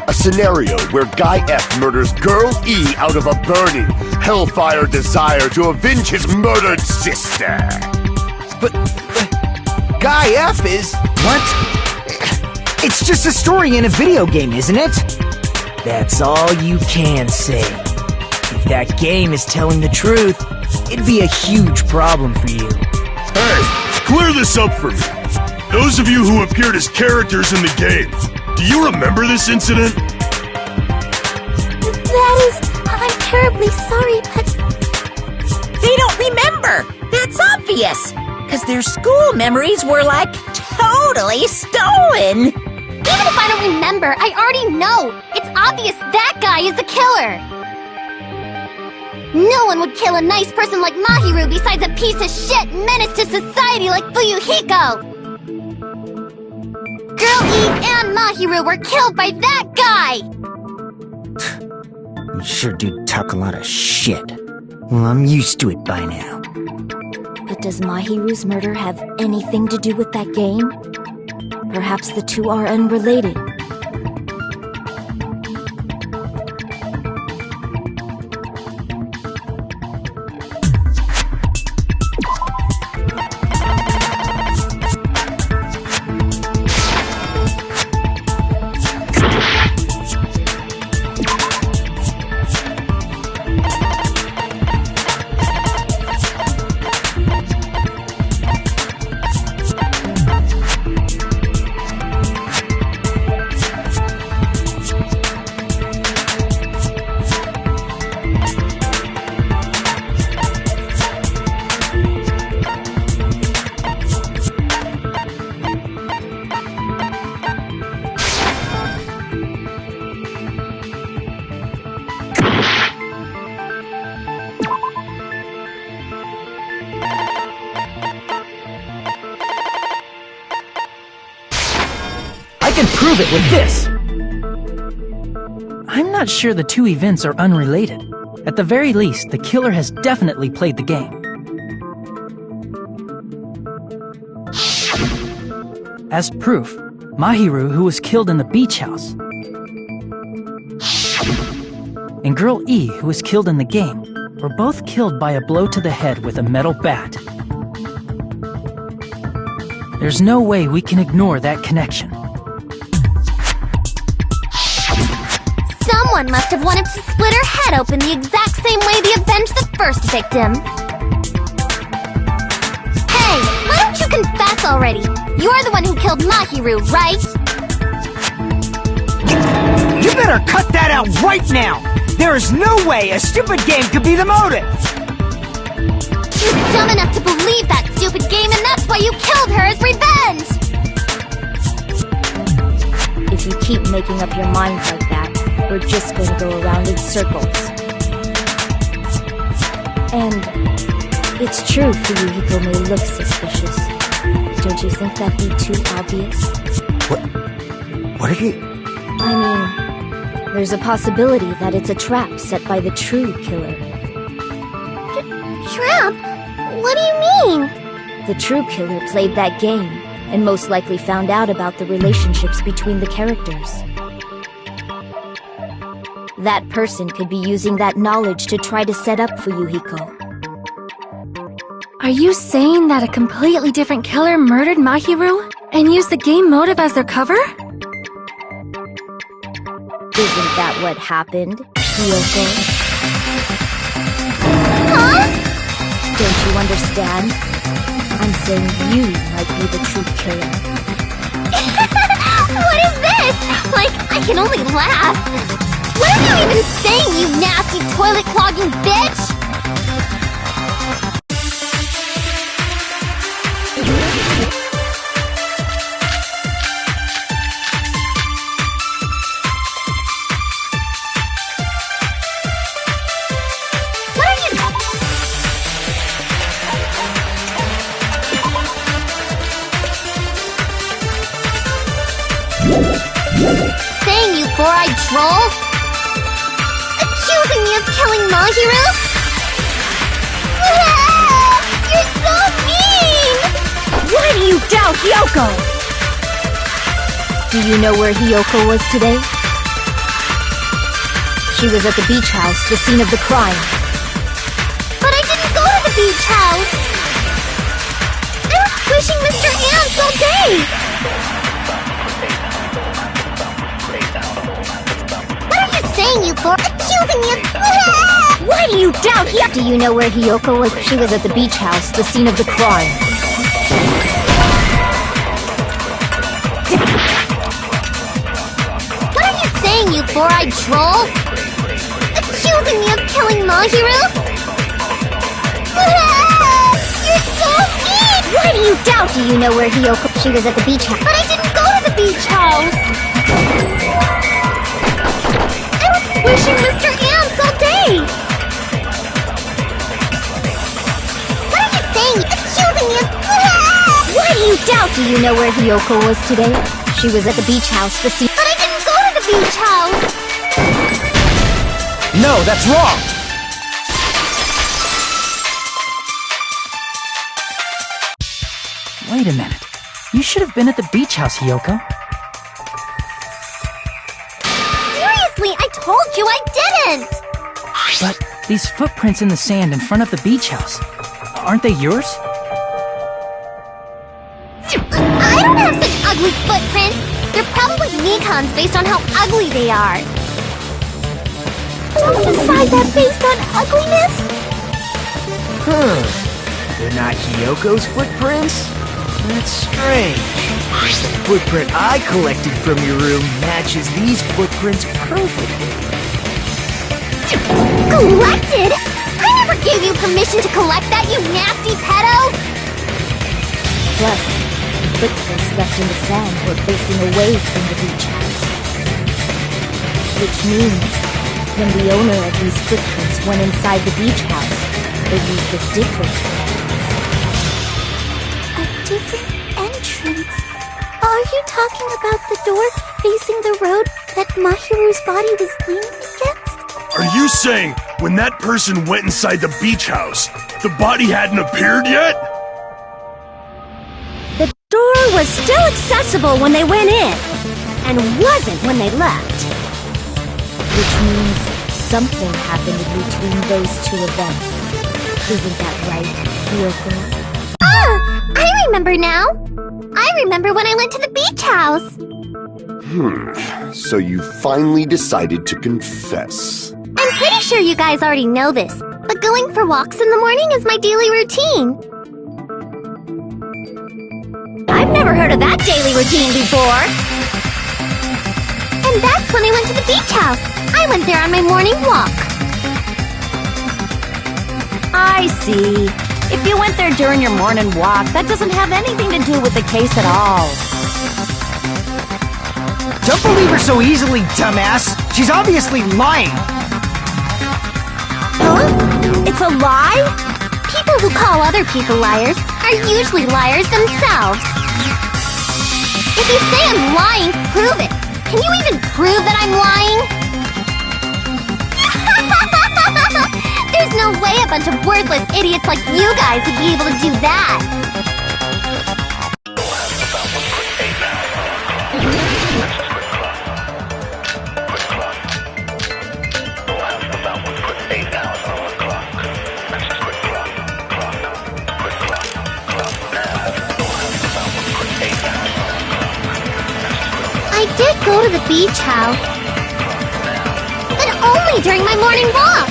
A scenario where Guy F murders Girl E out of a burning, hellfire desire to avenge his murdered sister. But Guy F is... What? It's just a story in a video game, isn't it? That's all you can say. If that game is telling the truth, it'd be a huge problem for you. Hey, clear this up for me. Those of you who appeared as characters in the game, do you remember this incident? That is... I'm terribly sorry, but... They don't remember. That's obvious. Because their school memories were, like, totally stolen. Even if I don't remember, I already know. It's obvious that guy is the killer. No one would kill a nice person like Mahiru besides a piece of shit menace to society like Fuyuhiko. Girl E and Mahiru were killed by that guy! You sure do talk a lot of shit. Well, I'm used to it by now. But does Mahiru's murder have anything to do with that game? Perhaps the two are unrelated. I can prove it with this! I'm not sure the two events are unrelated. At the very least, the killer has definitely played the game. As proof, Mahiru, who was killed in the beach house, and Girl E, who was killed in the game, were both killed by a blow to the head with a metal bat. There's no way we can ignore that connection. Someone must have wanted to split her head open the exact same way they avenged the first victim. Hey, why don't you confess already? You're the one who killed Mahiru, right? You better cut that out right now! There is no way a stupid game could be the motive! You're dumb enough to believe that stupid game, and that's why you killed her as revenge! If you keep making up your mind like that, we're just going to go around in circles. And it's true Fuyuhiko may look suspicious. Don't you think that'd be too obvious? What are you... I mean, there's a possibility that it's a trap set by the true killer. Trap? What do you mean? The true killer played that game, and most likely found out about the relationships between the characters. That person could be using that knowledge to try to set up Fuyuhiko. Are you saying that a completely different killer murdered Mahiru and used the game motive as their cover? Isn't that what happened, Hiyoko? Huh? Don't you understand? I'm saying you might be the true killer. What is this? Like, I can only laugh. What are you even saying, you nasty toilet-clogging bitch? Saying you four-eyed troll? Accusing me of killing Mahiru? You're so mean! Why do you doubt Hiyoko? Do you know where Hiyoko was today? She was at the beach house, the scene of the crime. But I didn't go to the beach house! I was squishing Mr. Ants all day! What are you saying, you four? Accusing me of... Why do you doubt Hiyoko? Do you know where Hiyoko was? She was at the beach house, the scene of the crime. What are you saying, you four-eyed troll? Accusing me of killing Mahiru? You're so mean! Why do you doubt? Do you know where Hiyoko? She was at the beach house. But I didn't go to the beach house! I was squishing Mr. Ants all day! What are you saying? Accusing me of... Why do you doubt? Do you know where Hiyoko was today? She was at the beach house, the scene... But I didn't go to the beach house! No, that's wrong! Wait a minute. You should have been at the beach house, Hiyoko. Seriously, I told you I didn't! But these footprints in the sand in front of the beach house, aren't they yours? I don't have such ugly footprints! They're probably Nikon's based on how ugly they are. Don't decide that based on ugliness! They're not Hiyoko's footprints? That's strange. The footprint I collected from your room matches these footprints perfectly. Collected? I never gave you permission to collect that, you nasty pedo! Plus, the footprints left in the sand were facing away from the beach house. Which means, when the owner of these footprints went inside the beach house, they used a different entrance. A different entrance? Are you talking about the door facing the road that Mahiru's body was leaning against? Are you saying when that person went inside the beach house, the body hadn't appeared yet? The door was still accessible when they went in, and wasn't when they left. Which means something happened in between those two events. Isn't that right, Hiyoko? Ah! I remember now! I remember when I went to the beach house! So you finally decided to confess. I'm pretty sure you guys already know this, but going for walks in the morning is my daily routine. I've never heard of that daily routine before. And that's when I went to the beach house. I went there on my morning walk. I see. If you went there during your morning walk, that doesn't have anything to do with the case at all. Don't believe her so easily, dumbass. She's obviously lying. Huh? It's a lie? People who call other people liars are usually liars themselves. If you say I'm lying, prove it. Can you even prove that I'm lying? There's no way a bunch of worthless idiots like you guys would be able to do that. I did go to the beach house, but only during my morning walk.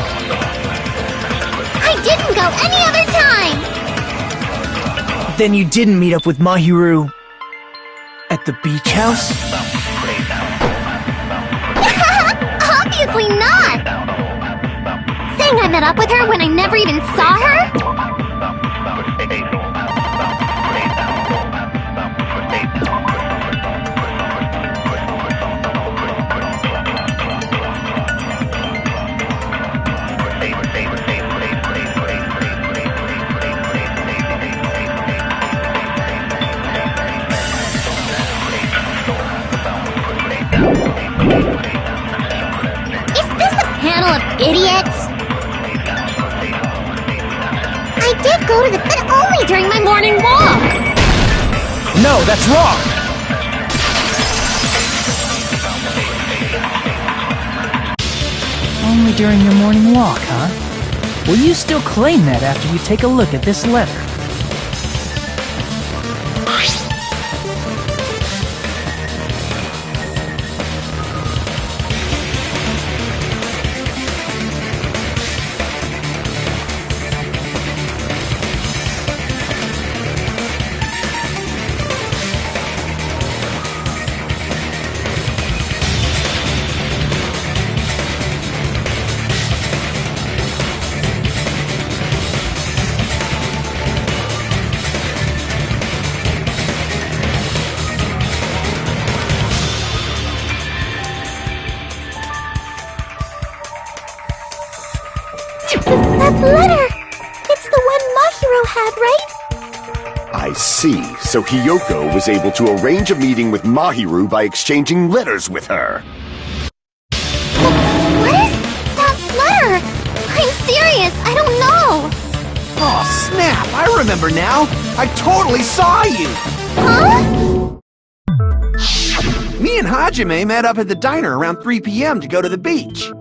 I didn't go any other time. Then you didn't meet up with Mahiru at the beach house? Obviously not. Saying I met up with her when I never even saw her? Idiots! I did go to the but only during my morning walk! No, that's wrong! Only during your morning walk, huh? Will you still claim that after you take a look at this letter? That letter! It's the one Mahiro had, right? I see. So Hiyoko was able to arrange a meeting with Mahiru by exchanging letters with her. What is that letter? I'm serious, I don't know. Oh, snap! I remember now! I totally saw you! Huh? Me and Hajime met up at the diner around 3 p.m. to go to the beach.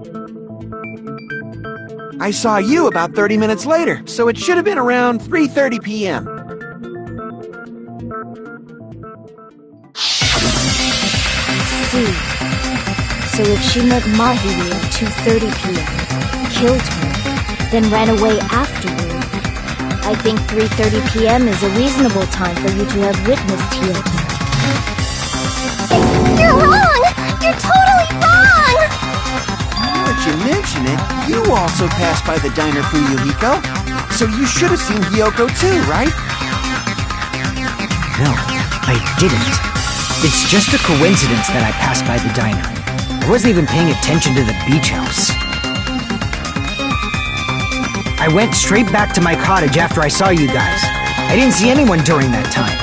I saw you about 30 minutes later, so it should have been around 3:30 p.m. See. So if she met Mahiru at 2:30 p.m., killed her, then ran away afterward, I think 3:30 p.m. is a reasonable time for you to have witnessed Hiyoko. You're wrong! You're totally wrong! Now that you mention it, you also passed by the diner for Yuhiko, so you should have seen Hiyoko too, right? No, I didn't. It's just a coincidence that I passed by the diner. I wasn't even paying attention to the beach house. I went straight back to my cottage after I saw you guys. I didn't see anyone during that time.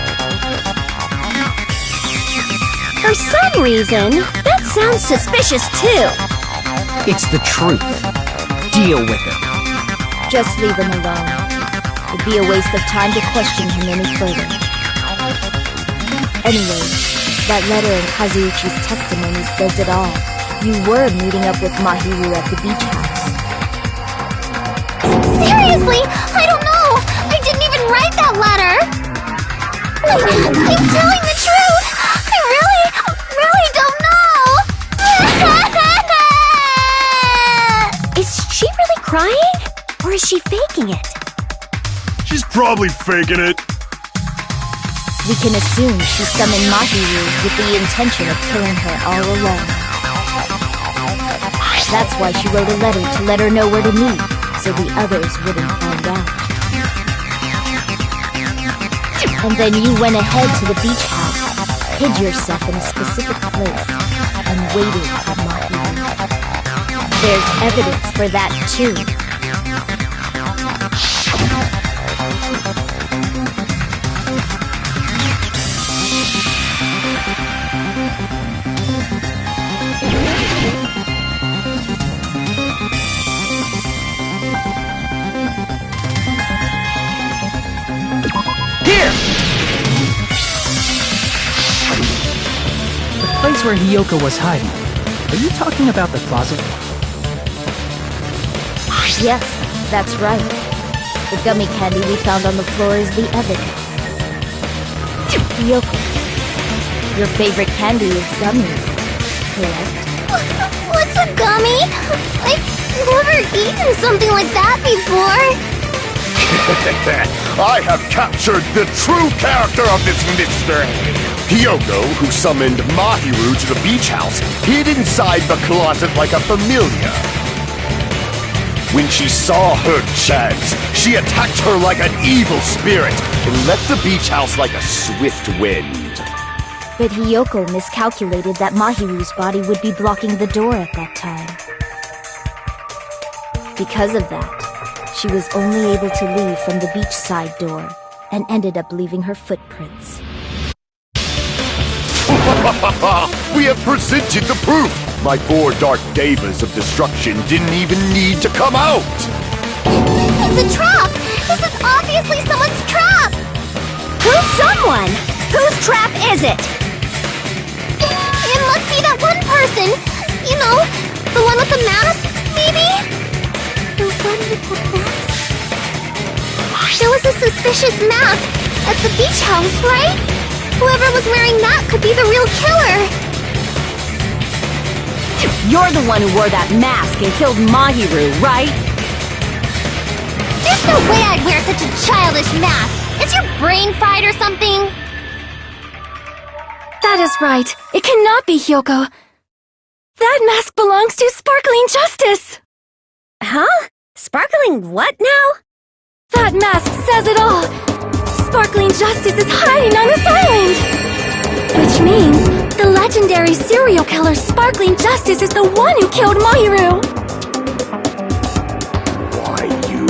For some reason, that sounds suspicious too. It's the truth. Deal with it. Just leave him alone. It'd be a waste of time to question him any further. Anyway, that letter in Kazuichi's testimony says it all. You were meeting up with Mahiru at the beach house. Seriously? I don't know! I didn't even write that letter! I'm telling the truth! I really don't know! faking it? She's probably faking it. We can assume she summoned Mahiru with the intention of killing her all along. That's why she wrote a letter to let her know where to meet, so the others wouldn't find out. And then you went ahead to the beach house, hid yourself in a specific place, and waited for Mahiru. There's evidence for that too. The place where Hiyoko was hiding. Are you talking about the closet? Yes, that's right. The gummy candy we found on the floor is the evidence. Hiyoko, your favorite candy is gummies, correct? What's a gummy? I've never eaten something like that before. I have captured the true character of this mystery. Hiyoko, who summoned Mahiru to the beach house, hid inside the closet like a familiar. When she saw her chance, she attacked her like an evil spirit and left the beach house like a swift wind. But Hiyoko miscalculated that Mahiru's body would be blocking the door at that time. Because of that, she was only able to leave from the beachside door and ended up leaving her footprints. We have presented the proof! My 4 dark devas of destruction didn't even need to come out! It's a trap! This is obviously someone's trap! Who's someone? Whose trap is it? It must be that one person! You know, the one with the mask, maybe? The one with the mask? There was a suspicious mask at the beach house, right? Whoever was wearing that could be the real killer! You're the one who wore that mask and killed Mahiru, right? There's no way I'd wear such a childish mask! Is your brain fried or something? That is right. It cannot be Hiyoko. That mask belongs to Sparkling Justice! Huh? Sparkling what now? That mask says it all! Sparkling Justice is hiding on this island! Which means the legendary serial killer Sparkling Justice is the one who killed Mahiru! Why, you?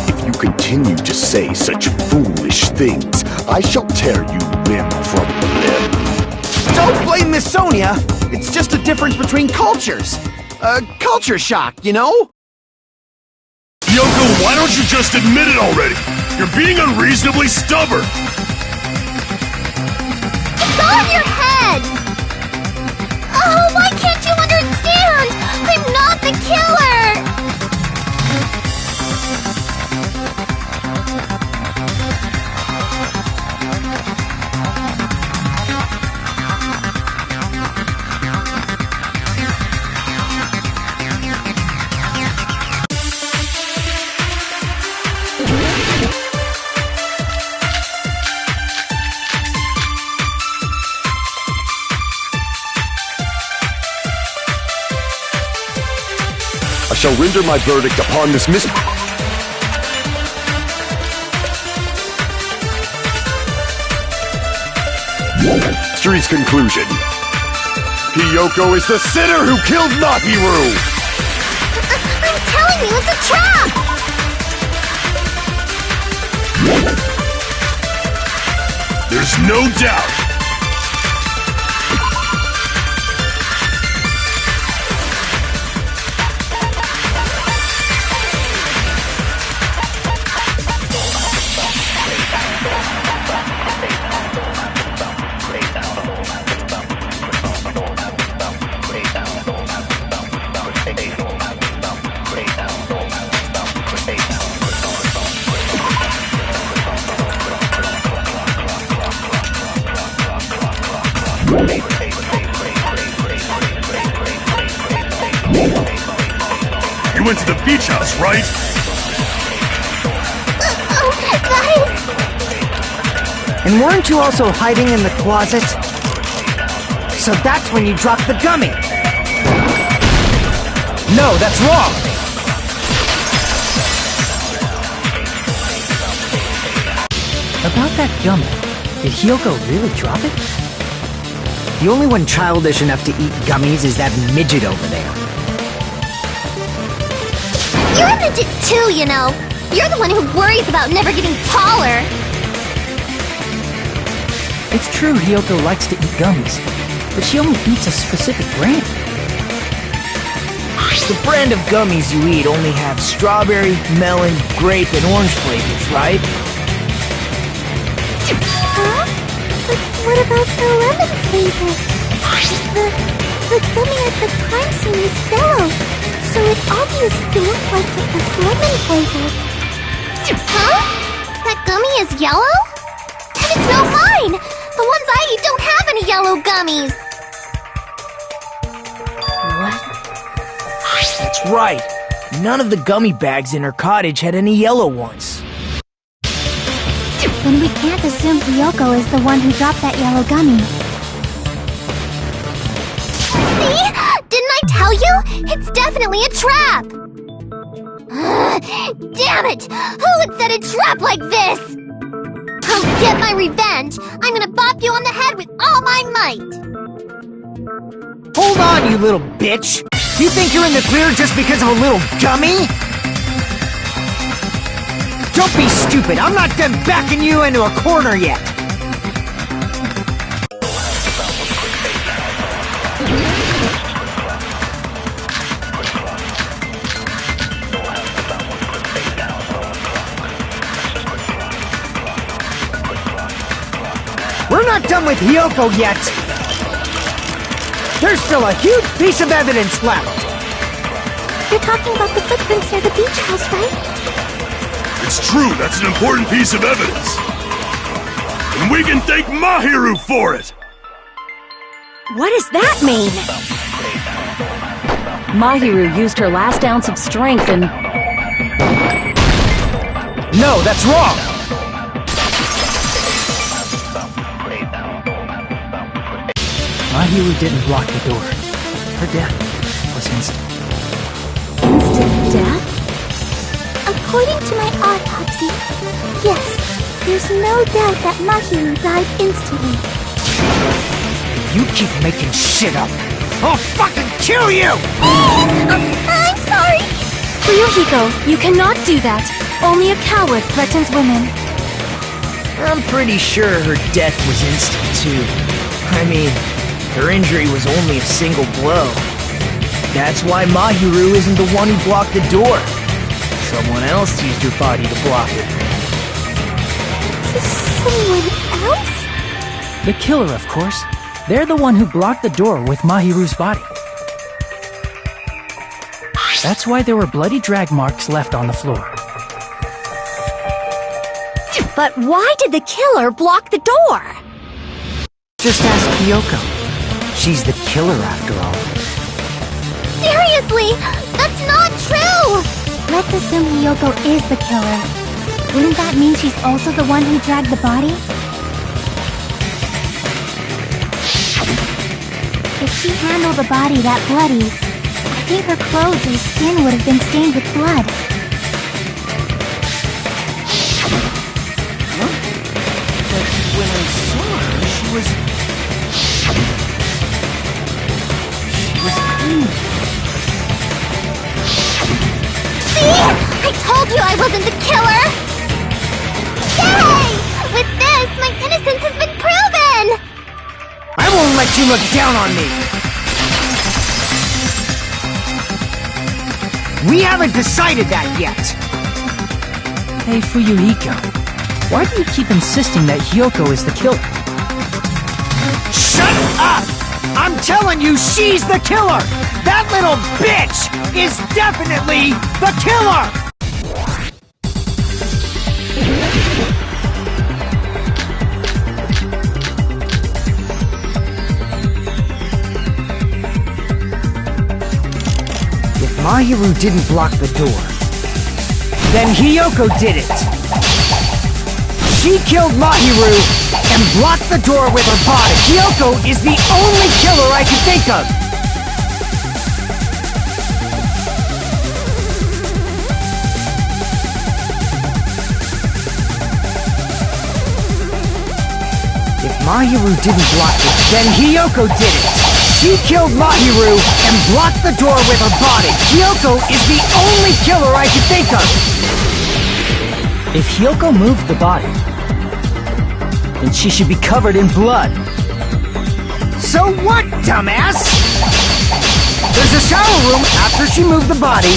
If you continue to say such foolish things, I shall tear you limb from limb. Don't blame Miss Sonia! It's just a difference between cultures. Culture shock, you know? Yoko, why don't you just admit it already? You're being unreasonably stubborn! It's all in your head! Oh, why can't you understand? I'm not the killer! I shall render my verdict upon this mystery's conclusion. Hiyoko is the sinner who killed Mahiru! I'm telling you, it's a trap! There's no doubt! You went to the beach house, right? And weren't you also hiding in the closet? So that's when you dropped the gummy! No, that's wrong! About that gummy, did Hyoko really drop it? The only one childish enough to eat gummies is that midget over there. You're a midget too, you know. You're the one who worries about never getting taller. It's true Hyoko likes to eat gummies, but she only eats a specific brand. The brand of gummies you eat only have strawberry, melon, grape, and orange flavors, right? Huh? But what about the lemon flavor? The gummy at the crime scene is yellow, so it obviously looks like it was lemon flavored. Huh? That gummy is yellow? And it's not mine! The ones I eat don't have any yellow gummies! That's right. None of the gummy bags in her cottage had any yellow ones. Then we can't assume Hyoko is the one who dropped that yellow gummy. See? Didn't I tell you? It's definitely a trap! Damn it! Who would set a trap like this? I'll get my revenge! I'm gonna bop you on the head with all my might! Hold on, you little bitch! You think you're in the clear just because of a little gummy? Don't be stupid! I'm not done backing you into a corner yet! We're not done with Hyoko yet! There's still a huge piece of evidence left! You're talking about the footprints near the beach house, right? It's true, that's an important piece of evidence. And we can thank Mahiru for it! What does that mean? Mahiru used her last ounce of strength and... No, that's wrong! Mahiru didn't block the door. Her death was instant. Instant death? According to my autopsy, yes, there's no doubt that Mahiru died instantly. You keep making shit up! I'll fucking kill you! I'm sorry! Ryuhiko, you cannot do that. Only a coward threatens women. I'm pretty sure her death was instant, too. I mean, her injury was only a single blow. That's why Mahiru isn't the one who blocked the door. Someone else used her body to block it. Someone else? The killer, of course. They're the one who blocked the door with Mahiru's body. That's why there were bloody drag marks left on the floor. But why did the killer block the door? Just ask Hyoko. She's the killer after all. Seriously! That's not true! Let's assume Hyoko is the killer. Wouldn't that mean she's also the one who dragged the body? If she handled a body that bloody, I think her clothes or skin would have been stained with blood. But when I saw her, she was clean. See? I told you I wasn't the killer! Yay! With this, my innocence has been proven! I won't let you look down on me! We haven't decided that yet! Hey, Fuyuhiko, why do you keep insisting that Hyoko is the killer? Shut up! I'm telling you, she's the killer! That little bitch is definitely the killer! If Mahiru didn't block the door, then Hyoko did it! She killed Mahiru and blocked the door with her body. Kyoko is the only killer I can think of. If Mahiru didn't block it, then Hiyoko did it. She killed Mahiru and blocked the door with her body. Hiyoko is the only killer I can think of. If Hiyoko moved the body, then she should be covered in blood. So what, dumbass? There's a shower room after she moved the body.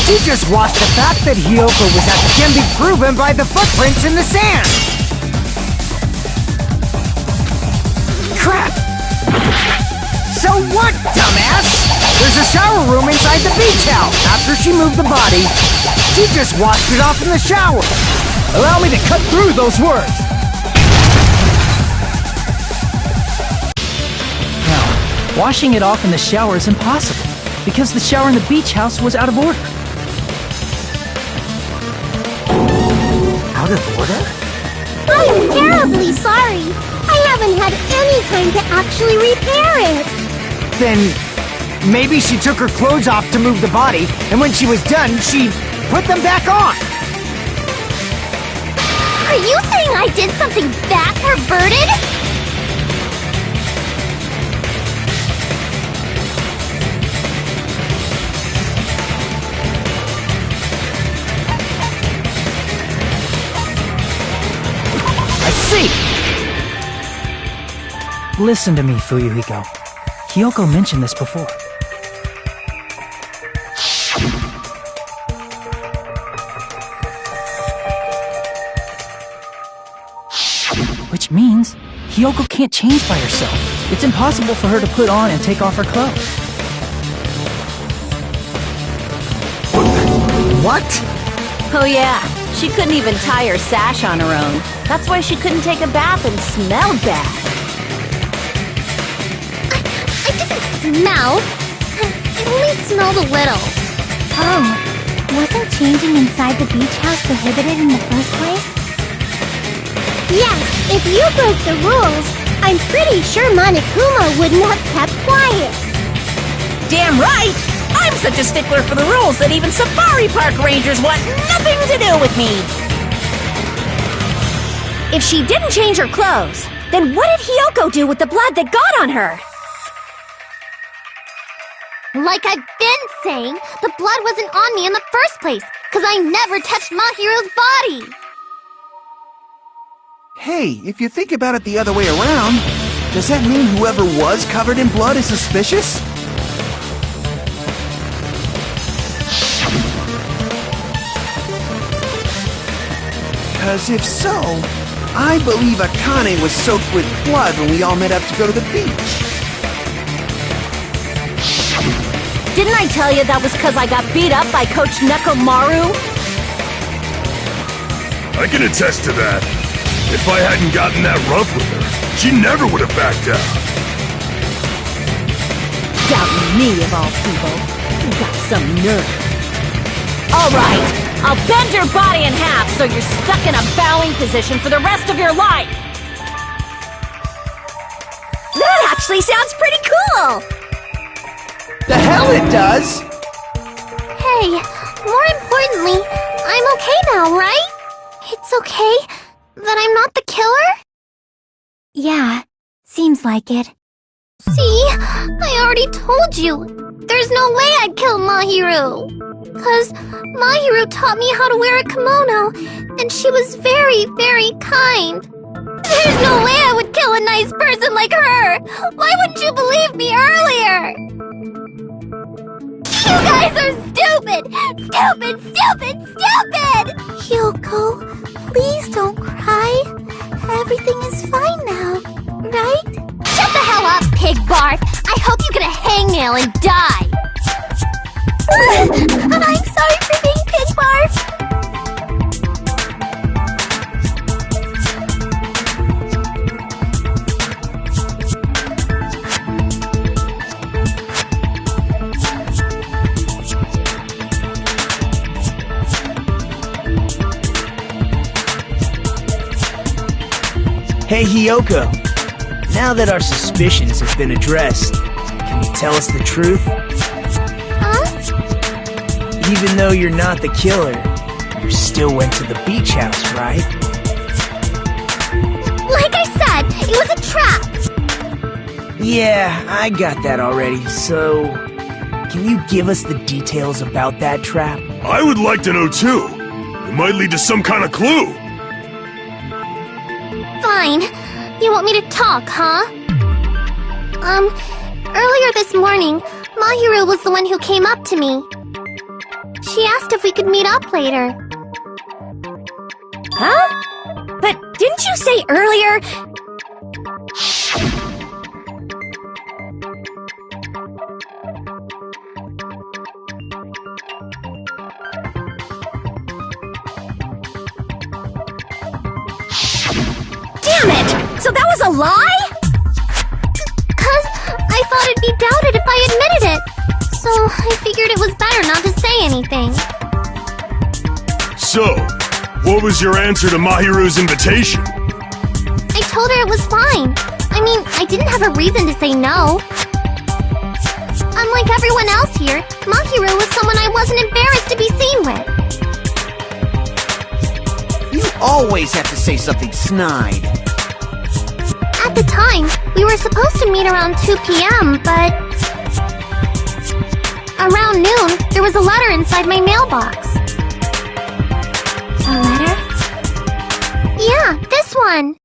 She just washed the fact that Hiyoko was at the can be proven by the footprints in the sand. Crap! So what, dumbass? There's a shower room inside the beach house. After she moved the body, she just washed it off in the shower. Allow me to cut through those words. Now, washing it off in the shower is impossible, because the shower in the beach house was out of order. Out of order? I'm terribly sorry. I haven't had any time to actually repair it. Then maybe she took her clothes off to move the body, and when she was done, she put them back on. Are you saying I did something that perverted? I see! Listen to me, Fuyuhiko. Hiyoko mentioned this before. Which means Hiyoko can't change by herself. It's impossible for her to put on and take off her clothes. What? Oh yeah, she couldn't even tie her sash on her own. That's why she couldn't take a bath and smelled bad. I didn't smell. I only smelled a little. Oh, wasn't changing inside the beach house prohibited in the first place? Yes, if you broke the rules, I'm pretty sure Monokuma wouldn't have kept quiet. Damn right! I'm such a stickler for the rules that even safari park rangers want nothing to do with me! If she didn't change her clothes, then what did Hiyoko do with the blood that got on her? Like I've been saying, the blood wasn't on me in the first place, because I never touched Mahiro's body! Hey, if you think about it the other way around, does that mean whoever was covered in blood is suspicious? Because if so, I believe Akane was soaked with blood when we all met up to go to the beach. Didn't I tell you that was because I got beat up by Coach Nekomaru? I can attest to that. If I hadn't gotten that rough with her, she never would have backed down. Doubting me, of all people. You got some nerve. All right, I'll bend your body in half so you're stuck in a bowing position for the rest of your life. That actually sounds pretty cool. The hell it does! Hey, more importantly, I'm okay now, right? It's okay that I'm not the killer? Yeah, seems like it. See? I already told you. There's no way I'd kill Mahiru. 'Cause Mahiru taught me how to wear a kimono, and she was very, very kind. There's no way I would kill a nice person like her! Why wouldn't you believe me earlier? You guys are stupid! Stupid, stupid, stupid! Hyoko, please don't cry. Everything is fine now, right? Shut the hell up, pig barf! I hope you get a hangnail and die! I'm sorry for being pig barf! Hey, Hiyoko. Now that our suspicions have been addressed, can you tell us the truth? Huh? Even though you're not the killer, you still went to the beach house, right? Like I said, it was a trap! Yeah, I got that already, so... Can you give us the details about that trap? I would like to know too. It might lead to some kind of clue. Fine. You want me to talk, huh? Earlier this morning, Mahiru was the one who came up to me. She asked if we could meet up later. Huh? But didn't you say earlier... Damn it! So that was a lie? 'Cause I thought it'd be doubted if I admitted it. So I figured it was better not to say anything. So, what was your answer to Mahiru's invitation? I told her it was fine. I mean, I didn't have a reason to say no. Unlike everyone else here, Mahiru was someone I wasn't embarrassed to be seen with. You always have to say something snide. At the time, we were supposed to meet around 2 p.m., but... Around noon, there was a letter inside my mailbox. A letter? Yeah, this one.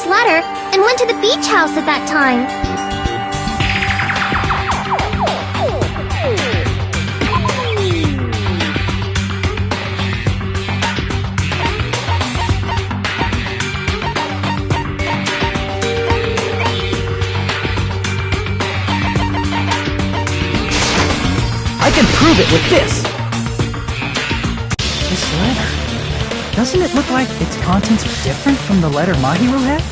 Letter and went to the beach house at that time. I can prove it with this! This letter... Doesn't it look like its contents are different from the letter Mahiru had?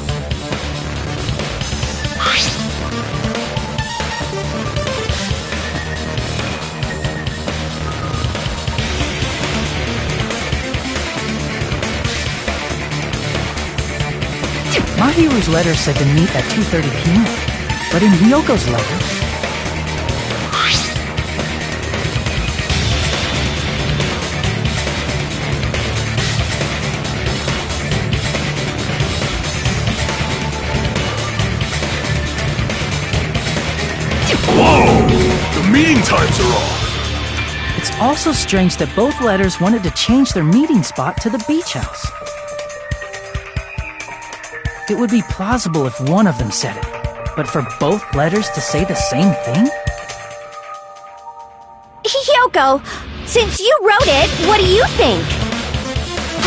Mahiru's letter said to meet at 2:30 p.m., but in Hiyoko's letter... Whoa! The meeting times are off! It's also strange that both letters wanted to change their meeting spot to the beach house. It would be plausible if one of them said it, but for both letters to say the same thing? Hiyoko, since you wrote it, what do you think?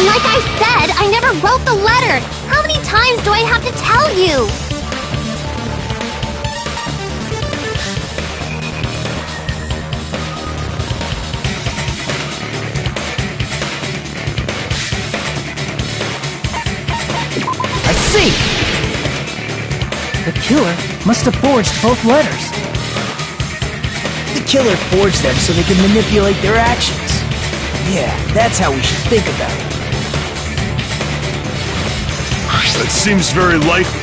Like I said, I never wrote the letter. How many times do I have to tell you? See! The killer must have forged both letters. The killer forged them so they can manipulate their actions. Yeah, that's how we should think about it. That seems very likely.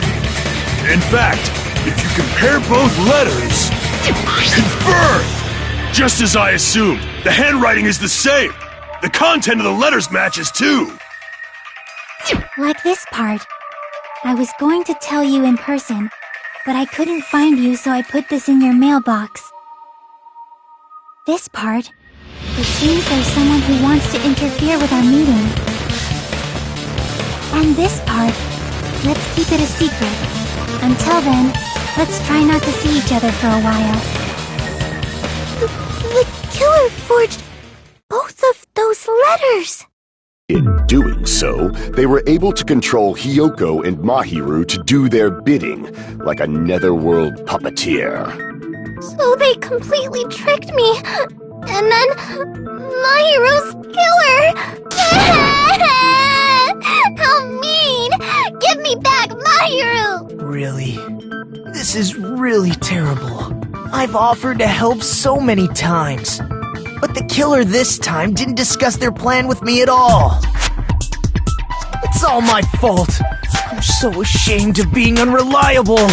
In fact, if you compare both letters... Confirmed! Just as I assumed, the handwriting is the same. The content of the letters matches too. Like this part. I was going to tell you in person, but I couldn't find you, so I put this in your mailbox. This part. It seems there's someone who wants to interfere with our meeting. And this part, let's keep it a secret. Until then, let's try not to see each other for a while. The killer forged both of those letters! In doing so, they were able to control Hiyoko and Mahiru to do their bidding, like a netherworld puppeteer. So they completely tricked me. And then Mahiru's killer! How mean! Give me back Mahiru! Really? This is really terrible. I've offered to help so many times. But the killer this time didn't discuss their plan with me at all. It's all my fault. I'm so ashamed of being unreliable.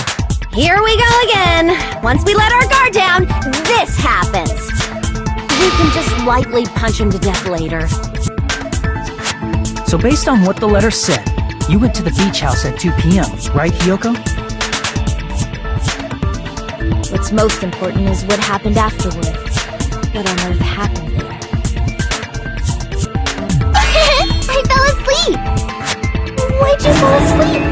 Here we go again. Once we let our guard down, this happens. We can just lightly punch him to death later. So based on what the letter said, you went to the beach house at 2 p.m., right, Hiyoko? What's most important is what happened afterward. What on earth happened there? I fell asleep! Why'd you fall asleep?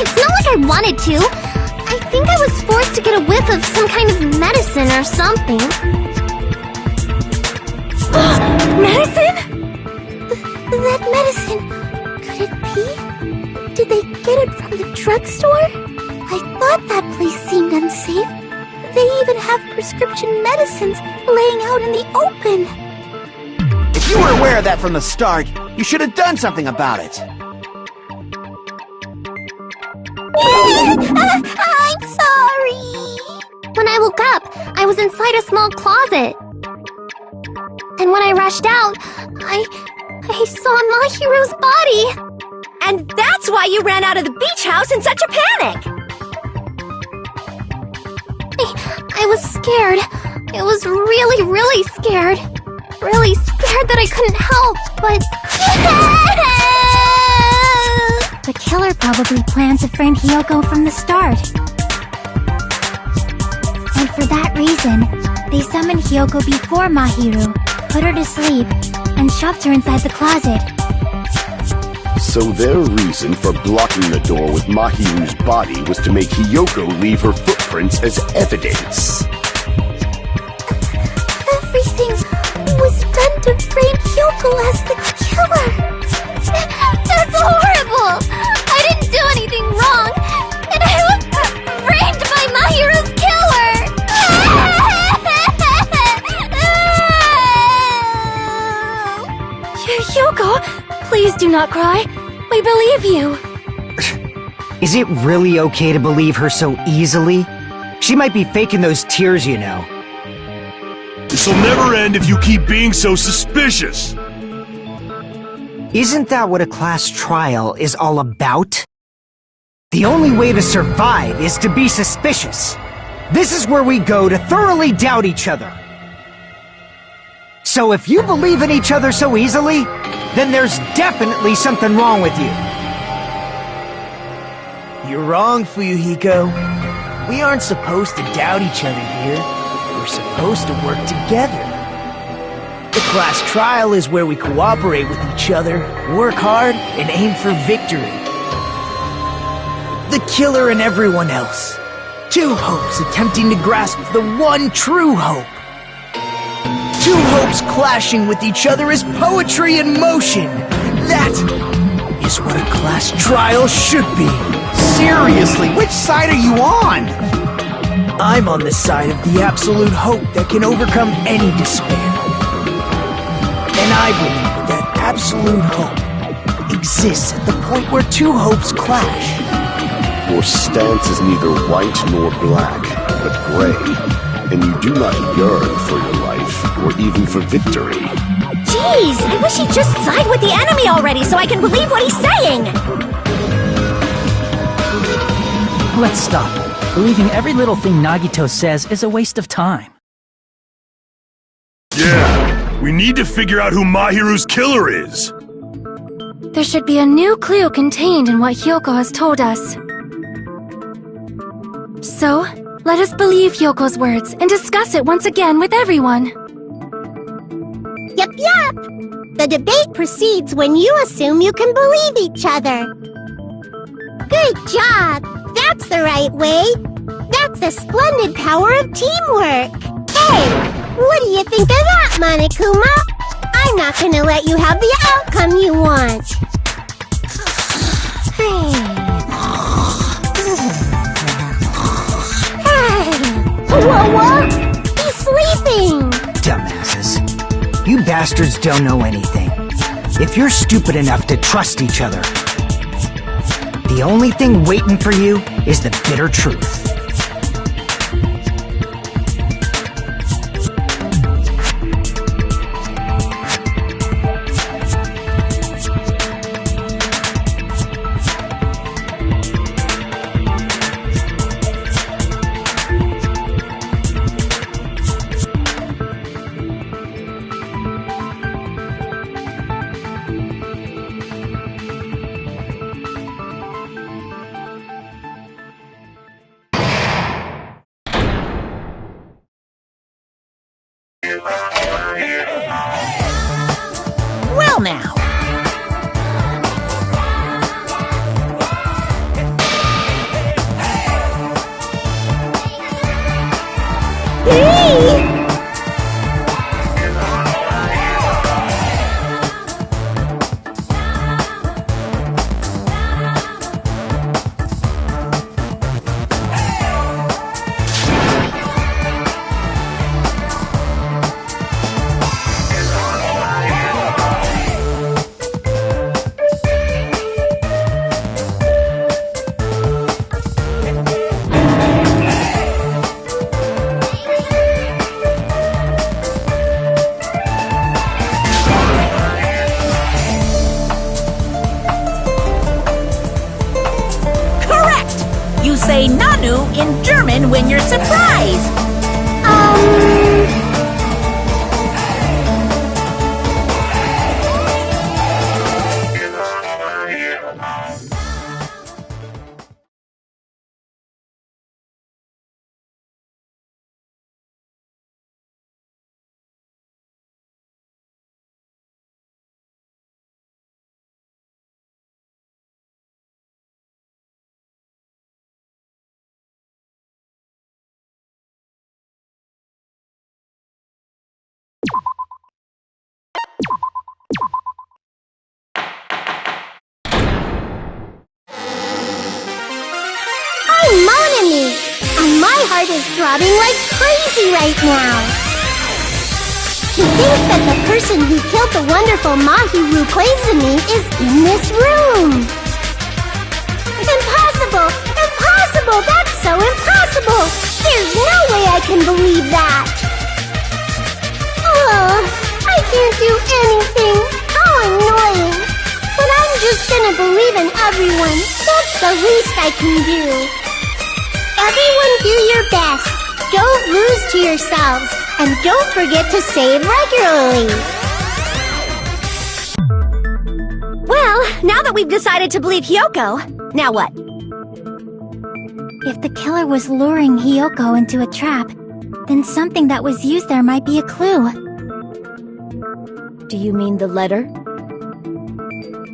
It's not like I wanted to. I think I was forced to get a whiff of some kind of medicine or something. Medicine? That medicine... Could it be? Did they get it from the drugstore? I thought that place seemed unsafe. They even have prescription medicines laying out in the open. If you were aware of that from the start, you should have done something about it. I'm sorry. When I woke up, I was inside a small closet. And when I rushed out, I saw Mahiru's body. And that's why you ran out of the beach house in such a panic! I was scared. I was really, really scared. Really scared that I couldn't help, but... The killer probably planned to frame Hiyoko from the start. And for that reason, they summoned Hiyoko before Mahiru, put her to sleep, and shoved her inside the closet. So their reason for blocking the door with Mahiru's body was to make Hiyoko leave her footprints as evidence. Everything was done to frame Hiyoko as the killer. That's horrible! I didn't do anything wrong, and I was framed by Mahiru's killer! Hiyoko, please do not cry. We believe you. Is it really okay to believe her so easily? She might be faking those tears, you know. This'll never end if you keep being so suspicious. Isn't that what a class trial is all about? The only way to survive is to be suspicious. This is where we go to thoroughly doubt each other. So if you believe in each other so easily, then there's definitely something wrong with you. You're wrong, Fuyuhiko. We aren't supposed to doubt each other here. We're supposed to work together. The class trial is where we cooperate with each other, work hard, and aim for victory. The killer and everyone else. Two hopes attempting to grasp the one true hope. Two hopes clashing with each other is poetry in motion. That is what a class trial should be. Seriously, which side are you on? I'm on the side of the absolute hope that can overcome any despair. And I believe that absolute hope exists at the point where two hopes clash. Your stance is neither white nor black, but gray. And you do not yearn for your life, or even for victory. Jeez, I wish he'd just side with the enemy already so I can believe what he's saying! Let's stop. Believing every little thing Nagito says is a waste of time. Yeah, we need to figure out who Mahiru's killer is. There should be a new clue contained in what Hiyoko has told us. So, let us believe Hyoko's words and discuss it once again with everyone. The debate proceeds when you assume you can believe each other. Good job! That's the right way! That's the splendid power of teamwork! Hey! What do you think of that, Monokuma? I'm not gonna let you have the outcome you want! Whoa! He's sleeping! Dumbasses. You bastards don't know anything. If you're stupid enough to trust each other, the only thing waiting for you is the bitter truth. Well now. Hey! You say Nanu in German when you're surprised. Monami! And my heart is throbbing like crazy right now! To think that the person who killed the wonderful Mahiru Koizumi is in this room! Impossible! Impossible! That's so impossible! There's no way I can believe that! Oh, I can't do anything! How annoying! But I'm just gonna believe in everyone. That's the least I can do. Everyone do your best. Don't lose to yourselves. And don't forget to save regularly. Well, now that we've decided to believe Hyoko, now what? If the killer was luring Hyoko into a trap, then something that was used there might be a clue. Do you mean the letter?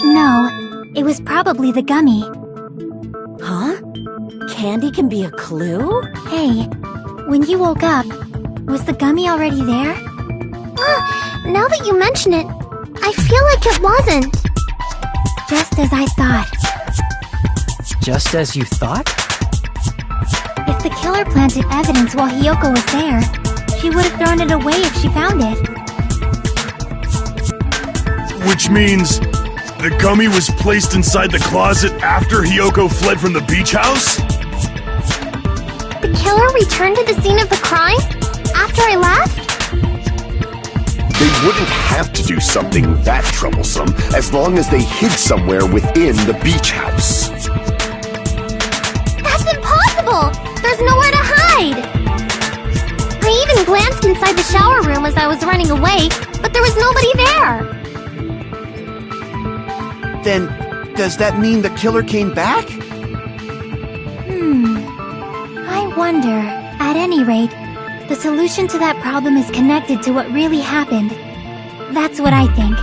No, it was probably the gummy. Huh? Candy can be a clue? Hey, when you woke up, was the gummy already there? Now that you mention it, I feel like it wasn't. Just as I thought. Just as you thought? If the killer planted evidence while Hyoko was there, she would have thrown it away if she found it. Which means the gummy was placed inside the closet after Hyoko fled from the beach house? The killer returned to the scene of the crime? After I left? They wouldn't have to do something that troublesome as long as they hid somewhere within the beach house. That's impossible! There's nowhere to hide! I even glanced inside the shower room as I was running away, but there was nobody there! Then, does that mean the killer came back? I wonder. At any rate, the solution to that problem is connected to what really happened. That's what I think.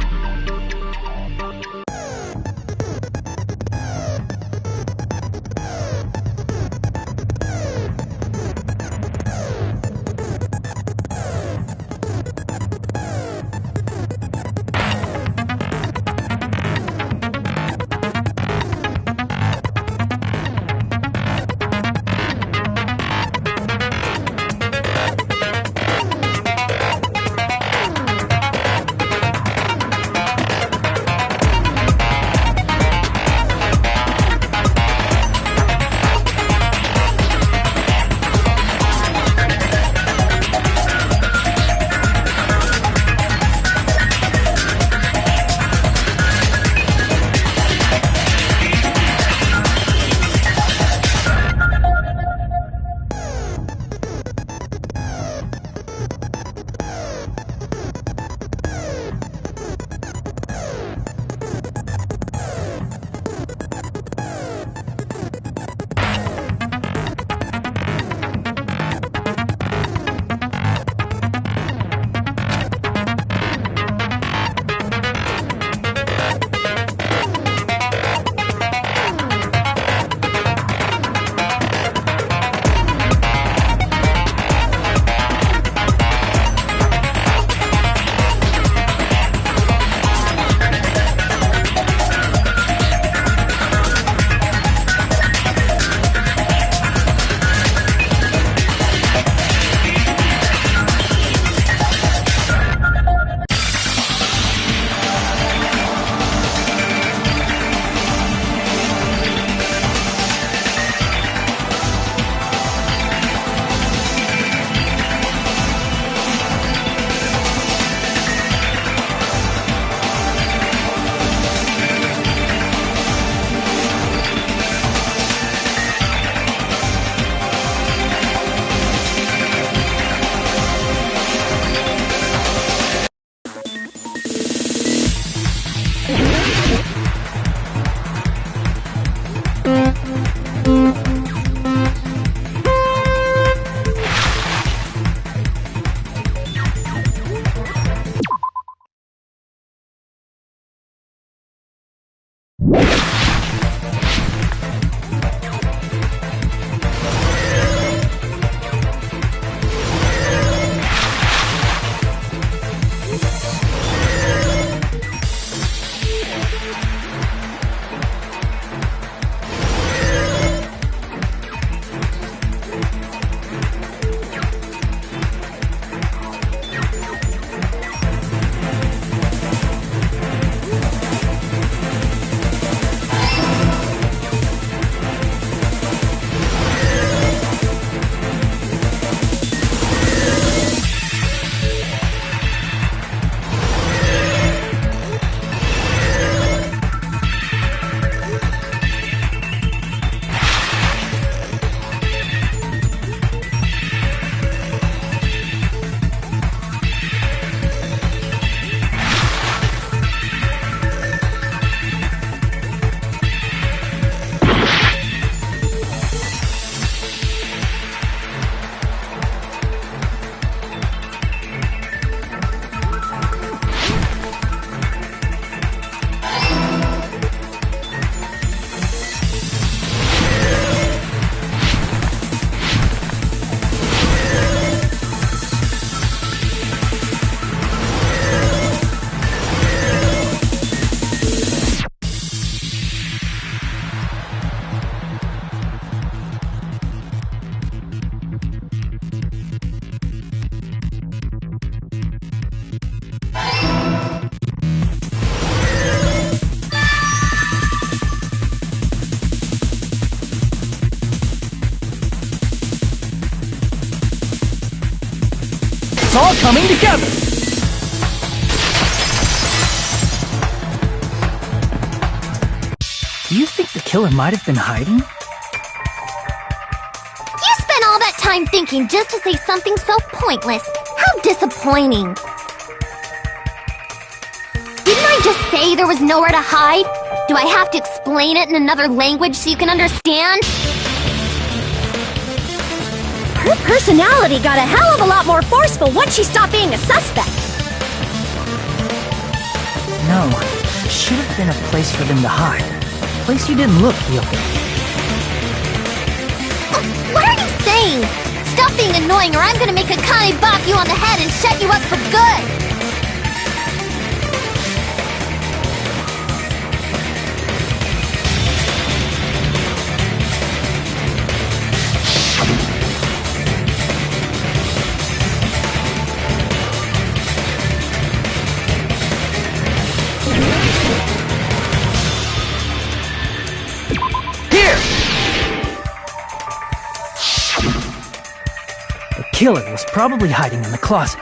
It's all coming together! Do you think the killer might have been hiding? You spent all that time thinking just to say something so pointless. How disappointing. Didn't I just say there was nowhere to hide? Do I have to explain it in another language so you can understand? Her personality got a hell of a lot more forceful once she stopped being a suspect. No, there should have been a place for them to hide. A place you didn't look, Yoko. What are you saying? Stop being annoying or I'm gonna make Akane bop you on the head and shut you up for good! The killer was probably hiding in the closet.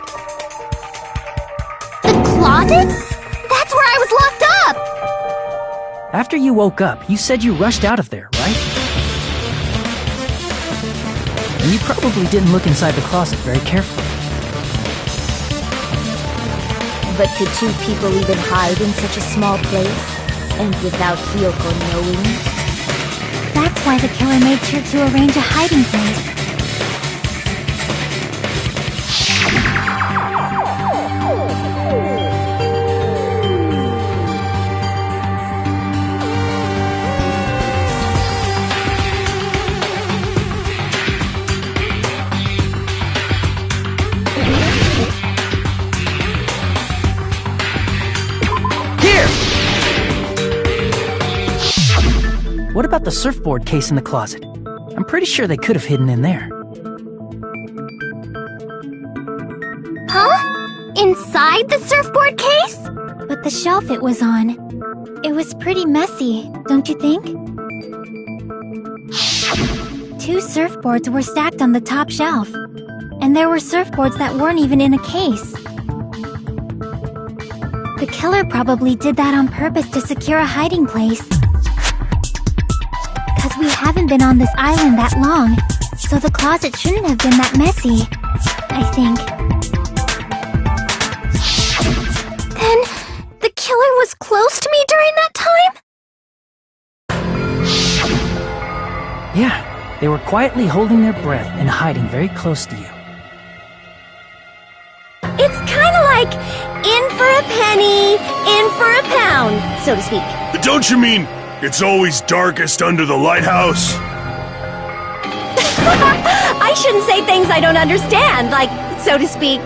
The closet? That's where I was locked up! After you woke up, you said you rushed out of there, right? And you probably didn't look inside the closet very carefully. But could two people even hide in such a small place? And without Hiyoko knowing? That's why the killer made sure to arrange a hiding place. What about the surfboard case in the closet? I'm pretty sure they could have hidden in there. Huh? Inside the surfboard case? But the shelf it was on, it was pretty messy, don't you think? 2 surfboards were stacked on the top shelf. And there were surfboards that weren't even in a case. The killer probably did that on purpose to secure a hiding place. Because we haven't been on this island that long, so the closet shouldn't have been that messy, I think. Then, the killer was close to me during that time? Yeah, they were quietly holding their breath and hiding very close to you. It's kind of like in for a penny, in for a pound, so to speak. Don't you mean it's always darkest under the lighthouse? I shouldn't say things I don't understand, like, so to speak.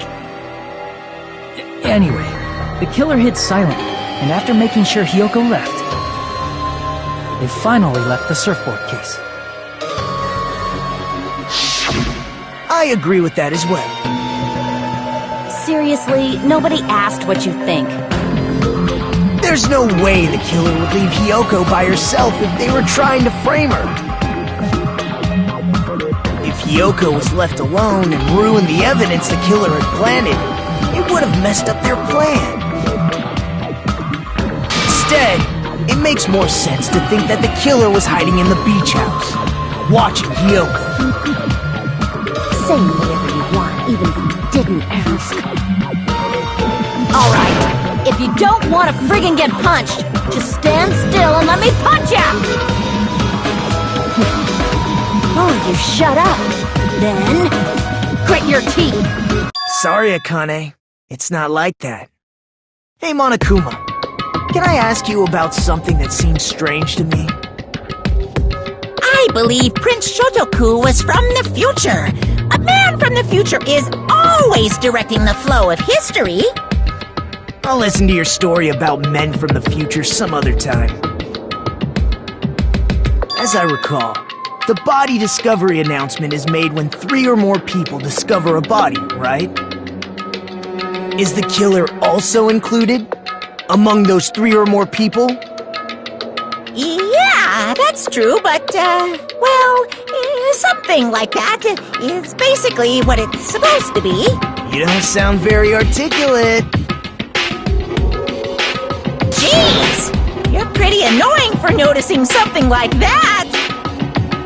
Anyway, the killer hid silently, and after making sure Hiyoko left, they finally left the surfboard case. I agree with that as well. Seriously, nobody asked what you think. There's no way the killer would leave Hiyoko by herself if they were trying to frame her. If Hiyoko was left alone and ruined the evidence the killer had planted, it would have messed up their plan. Instead, it makes more sense to think that the killer was hiding in the beach house, watching Hiyoko. Say whatever you want, even if you didn't ask. Alright, if you don't want to friggin' get punched, just stand still and let me punch ya! Oh, you shut up. Then, grit your teeth. Sorry, Akane. It's not like that. Hey, Monokuma. Can I ask you about something that seems strange to me? I believe Prince Shotoku was from the future. A man from the future is always directing the flow of history. I'll listen to your story about men from the future some other time. As I recall, the body discovery announcement is made when 3 or more people discover a body, right? Is the killer also included among those 3 or more people? Yeah, that's true, but, well, something like that is basically what it's supposed to be. You don't sound very articulate. Jeez! You're pretty annoying for noticing something like that!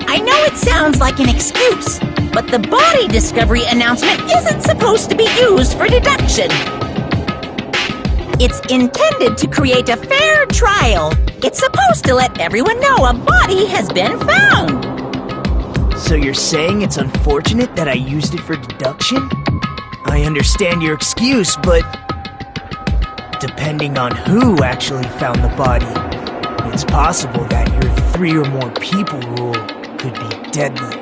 I know it sounds like an excuse, but the body discovery announcement isn't supposed to be used for deduction. It's intended to create a fair trial. It's supposed to let everyone know a body has been found. So you're saying it's unfortunate that I used it for deduction? I understand your excuse, but depending on who actually found the body, it's possible that your 3 or more people rule could be deadly.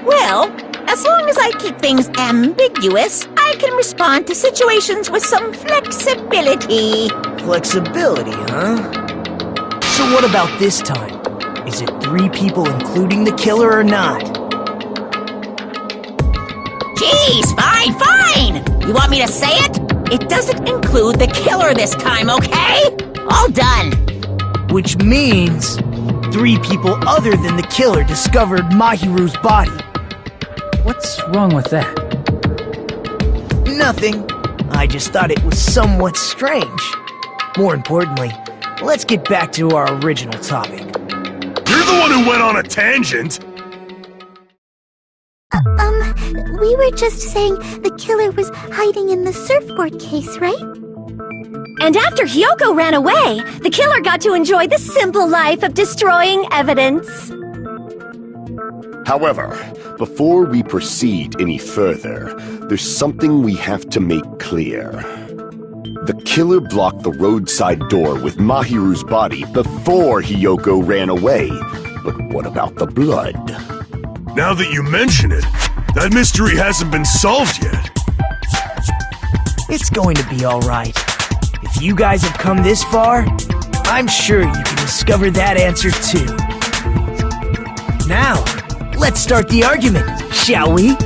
Well, as long as I keep things ambiguous, I can respond to situations with some flexibility. Flexibility, huh? So what about this time? Is it 3 people including the killer or not? Jeez, fine! You want me to say it? It doesn't include the killer this time, okay? All done. Which means 3 people other than the killer discovered Mahiru's body. What's wrong with that? Nothing. I just thought it was somewhat strange. More importantly, let's get back to our original topic. You're the one who went on a tangent! We were just saying the killer was hiding in the surfboard case, right? And after Hyoko ran away, the killer got to enjoy the simple life of destroying evidence. However, before we proceed any further, there's something we have to make clear. The killer blocked the roadside door with Mahiru's body before Hyoko ran away. But what about the blood? Now that you mention it, that mystery hasn't been solved yet. It's going to be alright. If you guys have come this far, I'm sure you can discover that answer too. Now, let's start the argument, shall we?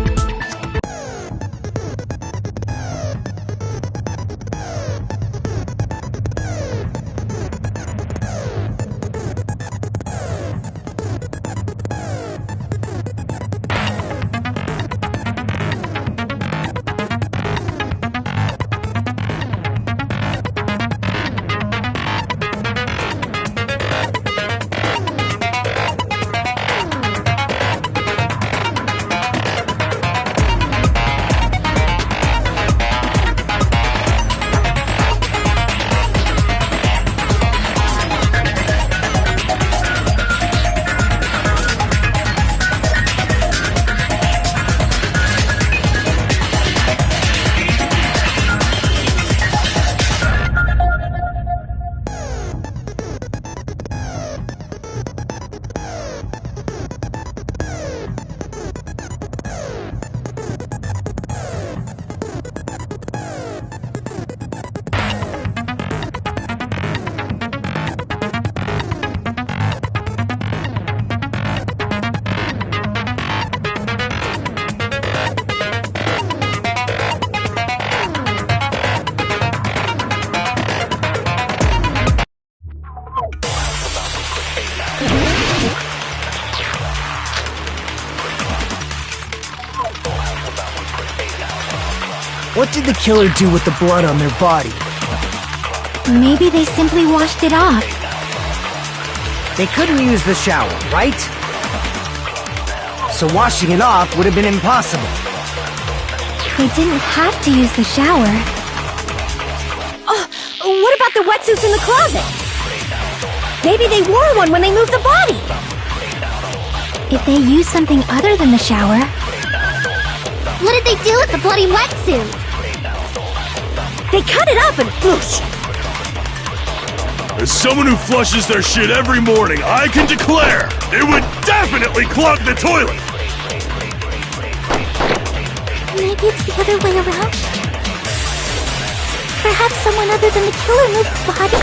What did the killer do with the blood on their body? Maybe they simply washed it off. They couldn't use the shower, right? So washing it off would have been impossible. They didn't have to use the shower. Oh, what about the wetsuits in the closet? Maybe they wore one when they moved the body. If they used something other than the shower... What did they do with the bloody wetsuit? They cut it up and whoosh. As someone who flushes their shit every morning, I can declare it would definitely clog the toilet! Maybe it's the other way around? Perhaps someone other than the killer moved the body?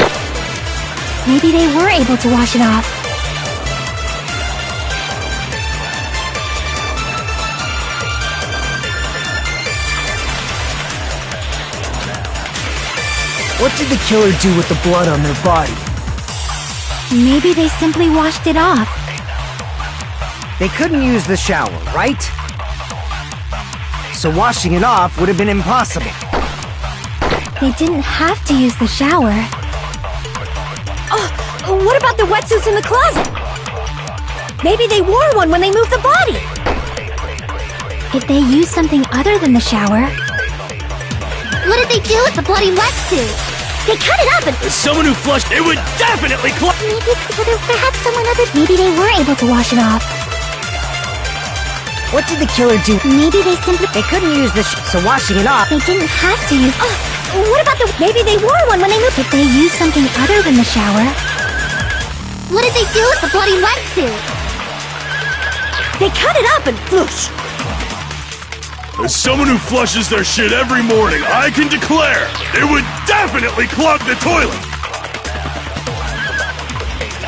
Maybe they were able to wash it off. What did the killer do with the blood on their body? Maybe they simply washed it off. They couldn't use the shower, right? so washing it off would have been impossible. They didn't have to use the shower. Oh, what about the wetsuits in the closet? Maybe they wore one when they moved the body. Did they use something other than the shower? What did they do with the bloody wetsuit? They cut it up and... As someone who flushed, it would definitely Maybe it's other, perhaps someone other. Maybe they were able to wash it off. What did the killer do? Maybe they simply. They couldn't use the so washing it off. They didn't have to use. What about the... Maybe they wore one when they moved... Did they use something other than the shower? What did they do with the bloody wetsuit? They cut it up and... Whoosh! As someone who flushes their shit every morning, I can declare it would definitely clog the toilet!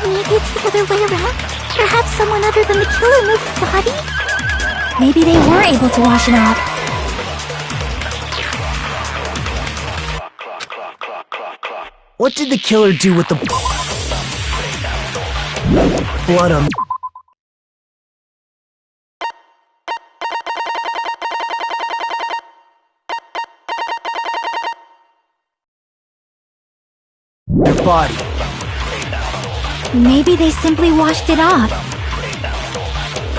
Maybe it's the other way around. Perhaps someone other than the killer moved the body? Maybe they were able to wash it off. What did the killer do with the blood on their body? Maybe they simply washed it off.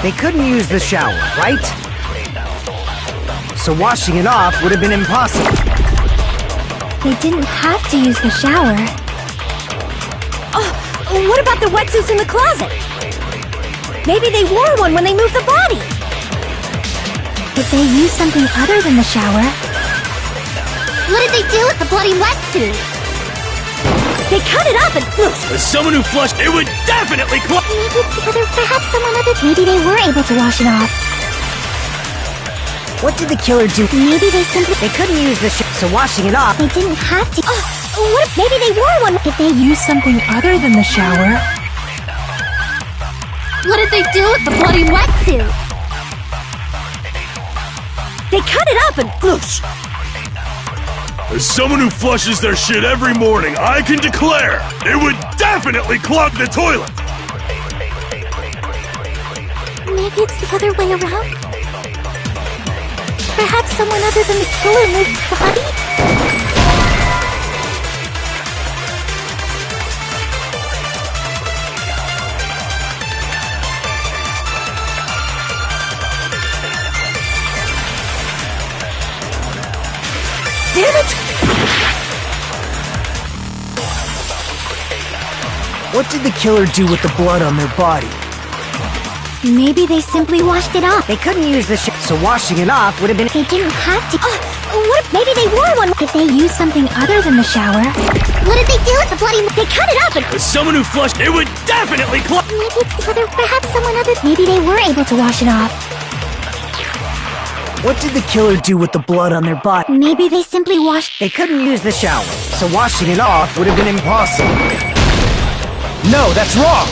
They couldn't use the shower, right? So washing it off would have been impossible. They didn't have to use the shower. What about the wetsuits in the closet? Maybe they wore one when they moved the body. Did they use something other than the shower? What did they do with the bloody wetsuit? They cut it up and... Whoosh! As someone who flushed, it would definitely clog... Maybe it's the other, perhaps someone other. Maybe they were able to wash it off. What did the killer do? Maybe they simply. They couldn't use the so washing it off. They didn't have to. What if maybe they wore one? Did they use something other than the shower? What did they do with the bloody wetsuit? They cut it up and... Whoosh! As someone who flushes their shit every morning, I can declare it would definitely clog the toilet! Maybe it's the other way around. Perhaps someone other than the killer moved the body? Damn it! What did the killer do with the blood on their body? Maybe they simply washed it off. They couldn't use the so washing it off would have been... They didn't have to. What if maybe they wore one? Did they use something other than the shower? What did they do with the bloody... They cut it up and... As someone who flushed, it would definitely clog... Maybe it's the other, perhaps someone other. Maybe they were able to wash it off. What did the killer do with the blood on their body? Maybe they simply washed. They couldn't use the shower, so washing it off would have been impossible. No, that's wrong!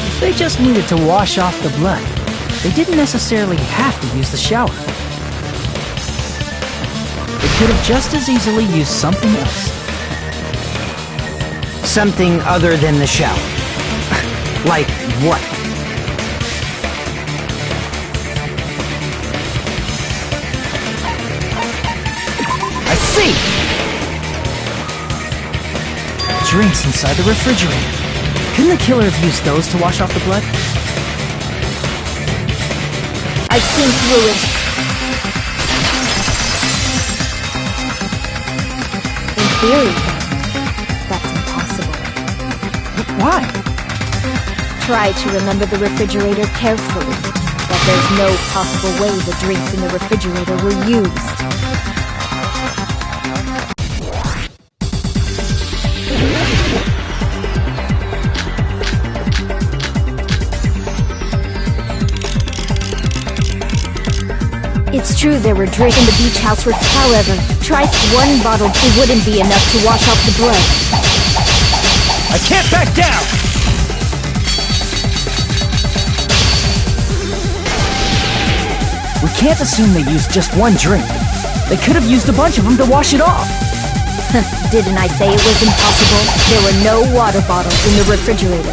If they just needed to wash off the blood, they didn't necessarily have to use the shower. They could have just as easily used something else. Something other than the shower. Like what? I see! Drinks inside the refrigerator. Couldn't the killer have used those to wash off the blood? I've seen through it. In theory, that's impossible. Why? Try to remember the refrigerator carefully, that there's no possible way the drinks in the refrigerator were used. It's true there were drinks in the beach house were, however, try one bottle, it wouldn't be enough to wash off the blood. I can't back down! We can't assume they used just one drink. They could have used a bunch of them to wash it off. Didn't I say it was impossible? There were no water bottles in the refrigerator.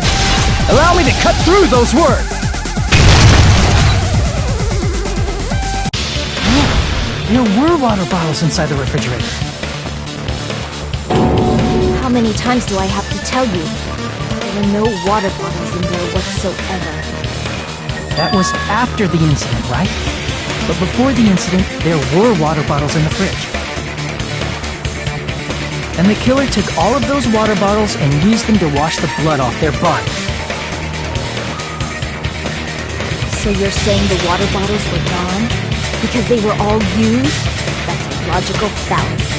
Allow me to cut through those words! Oh, there were water bottles inside the refrigerator. How many times do I have to tell you? There were no water bottles in there whatsoever. That was after the incident, right? But before the incident, there were water bottles in the fridge. And the killer took all of those water bottles and used them to wash the blood off their body. So you're saying the water bottles were gone? Because they were all used? That's a logical fallacy.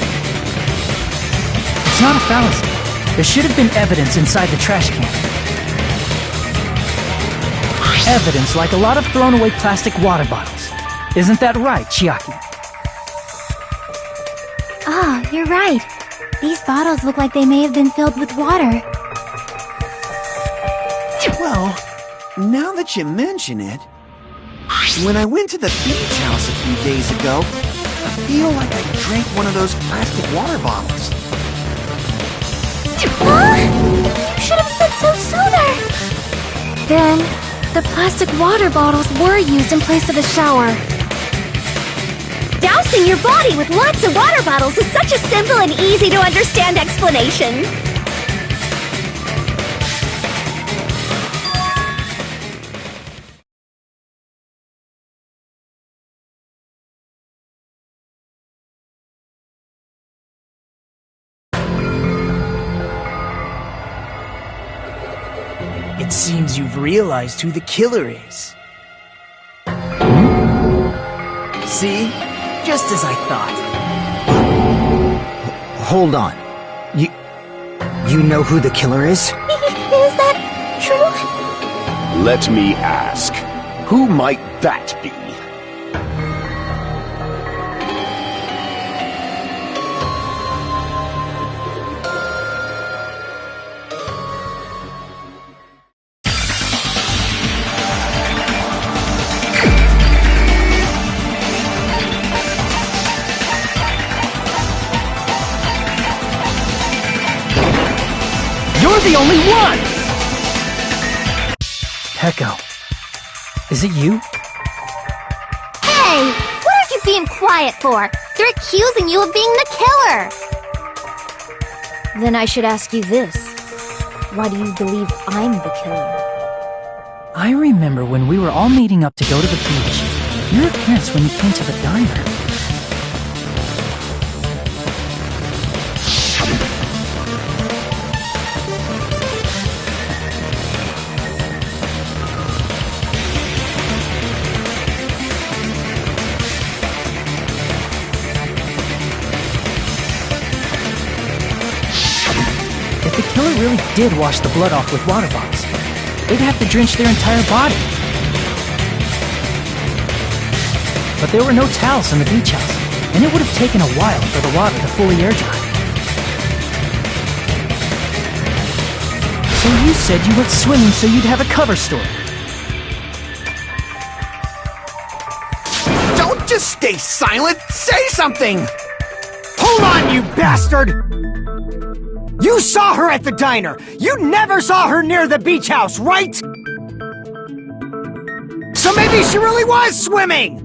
It's not a fallacy. There should have been evidence inside the trash can. Evidence like a lot of thrown-away plastic water bottles. Isn't that right, Chiaki? Oh, you're right. These bottles look like they may have been filled with water. Well, now that you mention it, when I went to the beach house a few days ago, I feel like I drank one of those plastic water bottles. Huh? You should have said so sooner! Then, the plastic water bottles were used in place of a shower. Dousing your body with lots of water bottles is such a simple and easy to understand explanation. It seems you've realized who the killer is. See? Just as I thought. Hold on. You know who the killer is? Is that true? Let me ask. Who might that be? You're the only one! Peko. Is it you? Hey! What are you being quiet for? They're accusing you of being the killer! Then I should ask you this. Why do you believe I'm the killer? I remember when we were all meeting up to go to the beach. Your appearance when you came to the diner. If the killer really did wash the blood off with water bottles, they'd have to drench their entire body. But there were no towels in the beach house, and it would have taken a while for the water to fully air dry. So you said you went swimming so you'd have a cover story. Don't just stay silent! Say something! Hold on, you bastard! You saw her at the diner! You never saw her near the beach house, right? So maybe she really was swimming!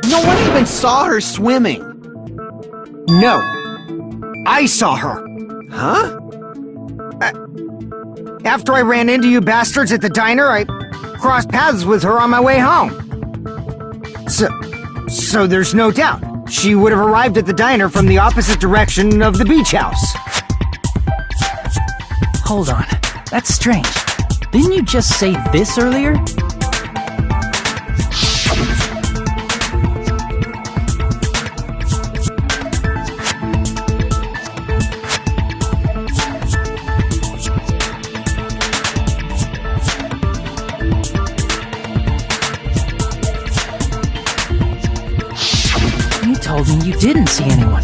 No one even saw her swimming. No. I saw her. Huh? After I ran into you bastards at the diner, I crossed paths with her on my way home. So there's no doubt. She would have arrived at the diner from the opposite direction of the beach house. Hold on. That's strange. Didn't you just say this earlier? You told me you didn't see anyone.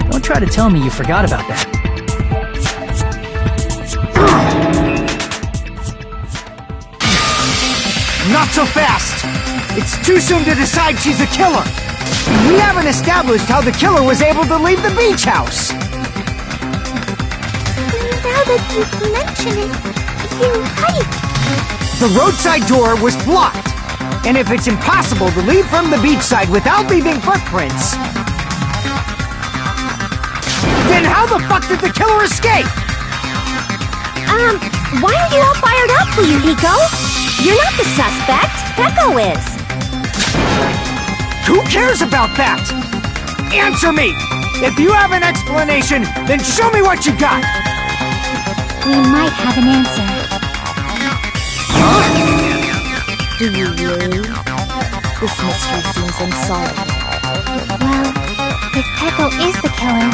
Don't try to tell me you forgot about that. Not so fast! It's too soon to decide she's a killer! We haven't established how the killer was able to leave the beach house! Now that you mention it, fucking height? The roadside door was blocked. And if it's impossible to leave from the beachside without leaving footprints, then how the fuck did the killer escape? Why are you all fired up, Fuyuhiko? You're not the suspect. Peko is. Who cares about that? Answer me! If you have an explanation, then show me what you got! We might have an answer. Do you really? This mystery seems unsolvable. Well, if Peko is the killer,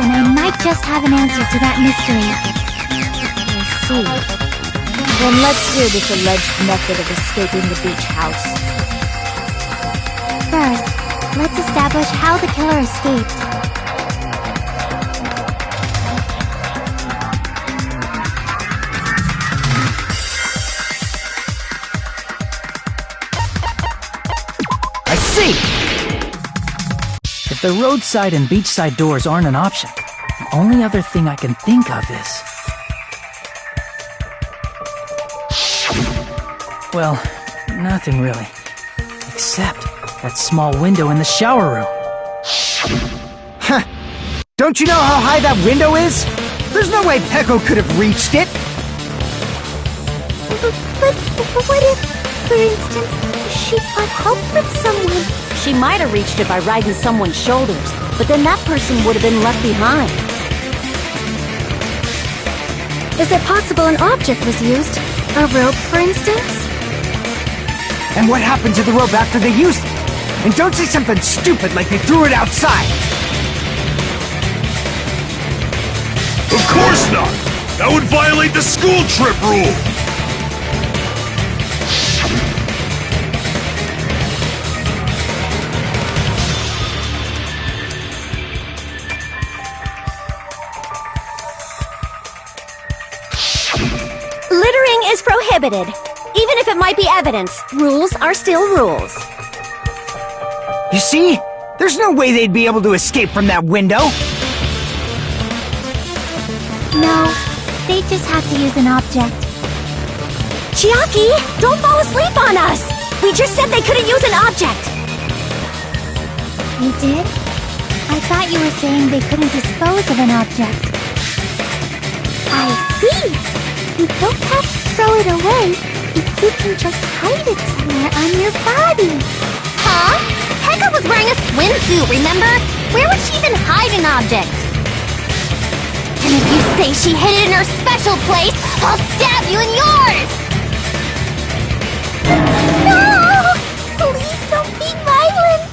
then I might just have an answer to that mystery. I see. Then let's hear this alleged method of escaping the beach house. First, let's establish how the killer escaped. I see! If the roadside and beachside doors aren't an option, the only other thing I can think of is... Well, nothing really. Except that small window in the shower room. Huh. Don't you know how high that window is? There's no way Peko could have reached it! But what if, for instance, she got help from someone? She might have reached it by riding someone's shoulders, but then that person would have been left behind. Is it possible an object was used? A rope, for instance? And what happened to the rope after they used it? And don't say something stupid like they threw it outside! Of course not! That would violate the school trip rule! Littering is prohibited. Even if it might be evidence, rules are still rules. You see? There's no way they'd be able to escape from that window! No, they just have to use an object. Chiaki, don't fall asleep on us! We just said they couldn't use an object! You did? I thought you were saying they couldn't dispose of an object. I see! You don't have to throw it away if you can just hide it somewhere on your body. Huh? Pekka was wearing a swimsuit, remember? Where would she even hide an object? And if you say she hid it in her special place, I'll stab you in yours! No! Please don't be violent!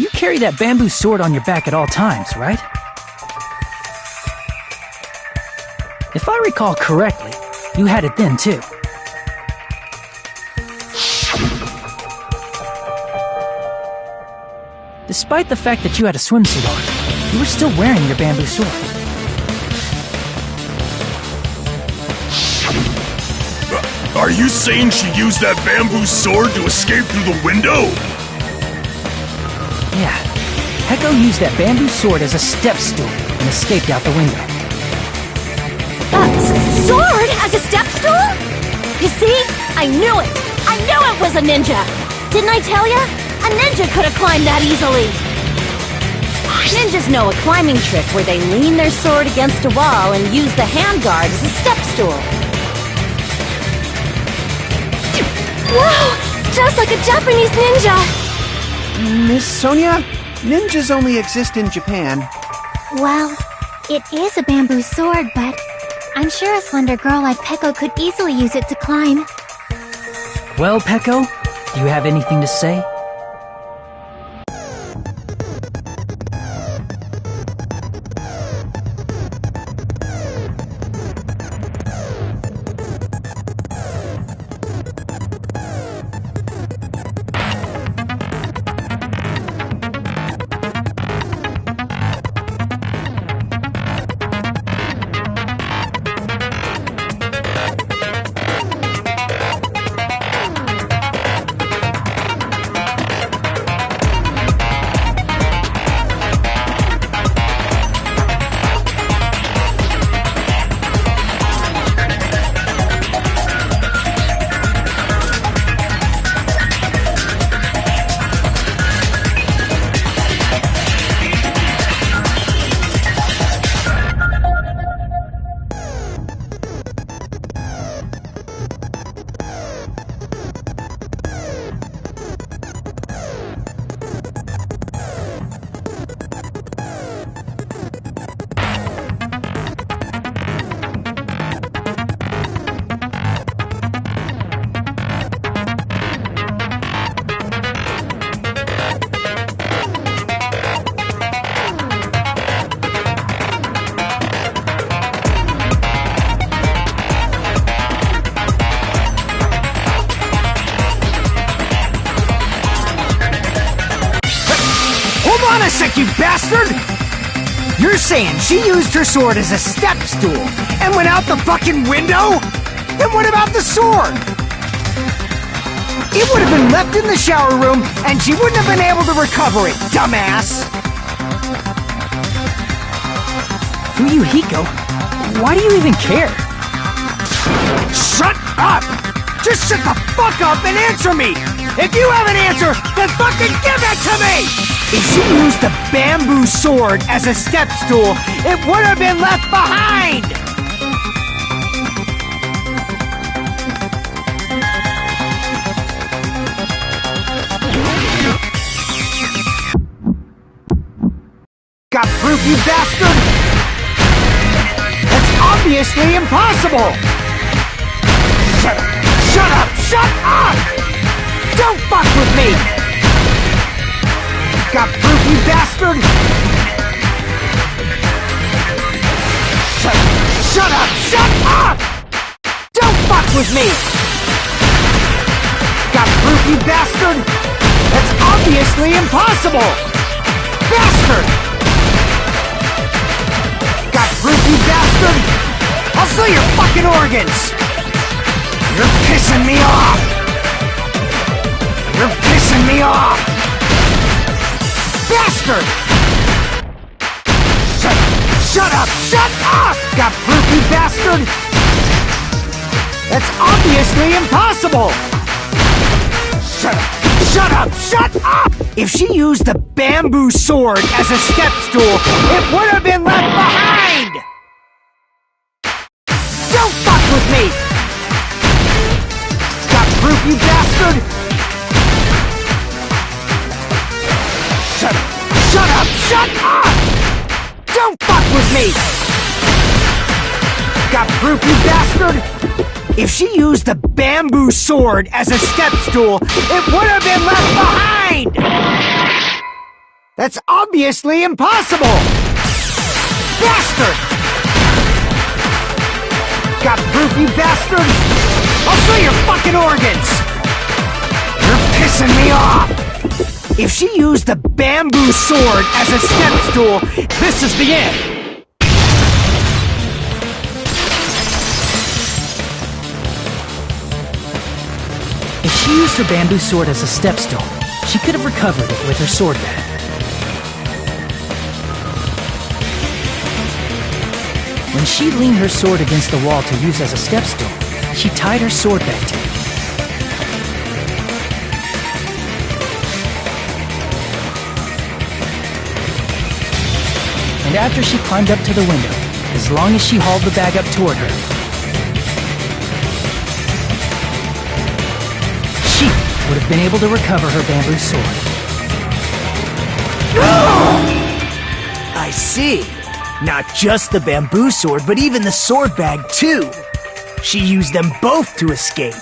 You carry that bamboo sword on your back at all times, right? If I recall correctly, you had it then too. Despite the fact that you had a swimsuit on, you were still wearing your bamboo sword. Are you saying she used that bamboo sword to escape through the window? Yeah, Peko used that bamboo sword as a step stool and escaped out the window. Sword as a step stool? You see? I knew it! I knew it was a ninja! Didn't I tell ya? A ninja could have climbed that easily! Ninjas know a climbing trick where they lean their sword against a wall and use the handguard as a step stool. Wow! Just like a Japanese ninja! Miss Sonia, ninjas only exist in Japan. Well, it is a bamboo sword, but I'm sure a slender girl like Peko could easily use it to climb. Well, Peko, do you have anything to say? Hold on a sec, you bastard! You're saying she used her sword as a step stool and went out the fucking window? Then what about the sword? It would have been left in the shower room and she wouldn't have been able to recover it, dumbass! Fuyuhiko, why do you even care? Shut up! Just shut the fuck up and answer me! If you have an answer, then fucking give it to me! If she used the bamboo sword as a step stool, it would have been left behind! Got proof, you bastard? That's obviously impossible! Shut up! Shut up! Shut up! Don't fuck with me! Got proof, you bastard? Shut up! Shut up! Don't fuck with me! Got proof, you bastard? That's obviously impossible! Bastard! Got proof, you bastard? I'll sell your fucking organs! You're pissing me off! You're pissing me off! Bastard! Shut up! Shut up! Got proof, you bastard? That's obviously impossible! Shut up! Shut up! Shut up! If she used the bamboo sword as a step stool, it would have been left behind! Don't fuck with me! Got proof, you bastard? Shut up! Shut up! Shut up! Don't fuck with me! Got proof, you bastard? If she used the bamboo sword as a step stool, it would have been left behind! That's obviously impossible! Bastard! Got proof, you bastard? I'll show your fucking organs! You're pissing me off! If she used the bamboo sword as a step stool, this is the end! If she used her bamboo sword as a step stool, she could have recovered it with her sword bag. When she leaned her sword against the wall to use as a step stool, she tied her sword back to it. And after she climbed up to the window, as long as she hauled the bag up toward her, she would have been able to recover her bamboo sword. I see. Not just the bamboo sword, but even the sword bag, too. She used them both to escape.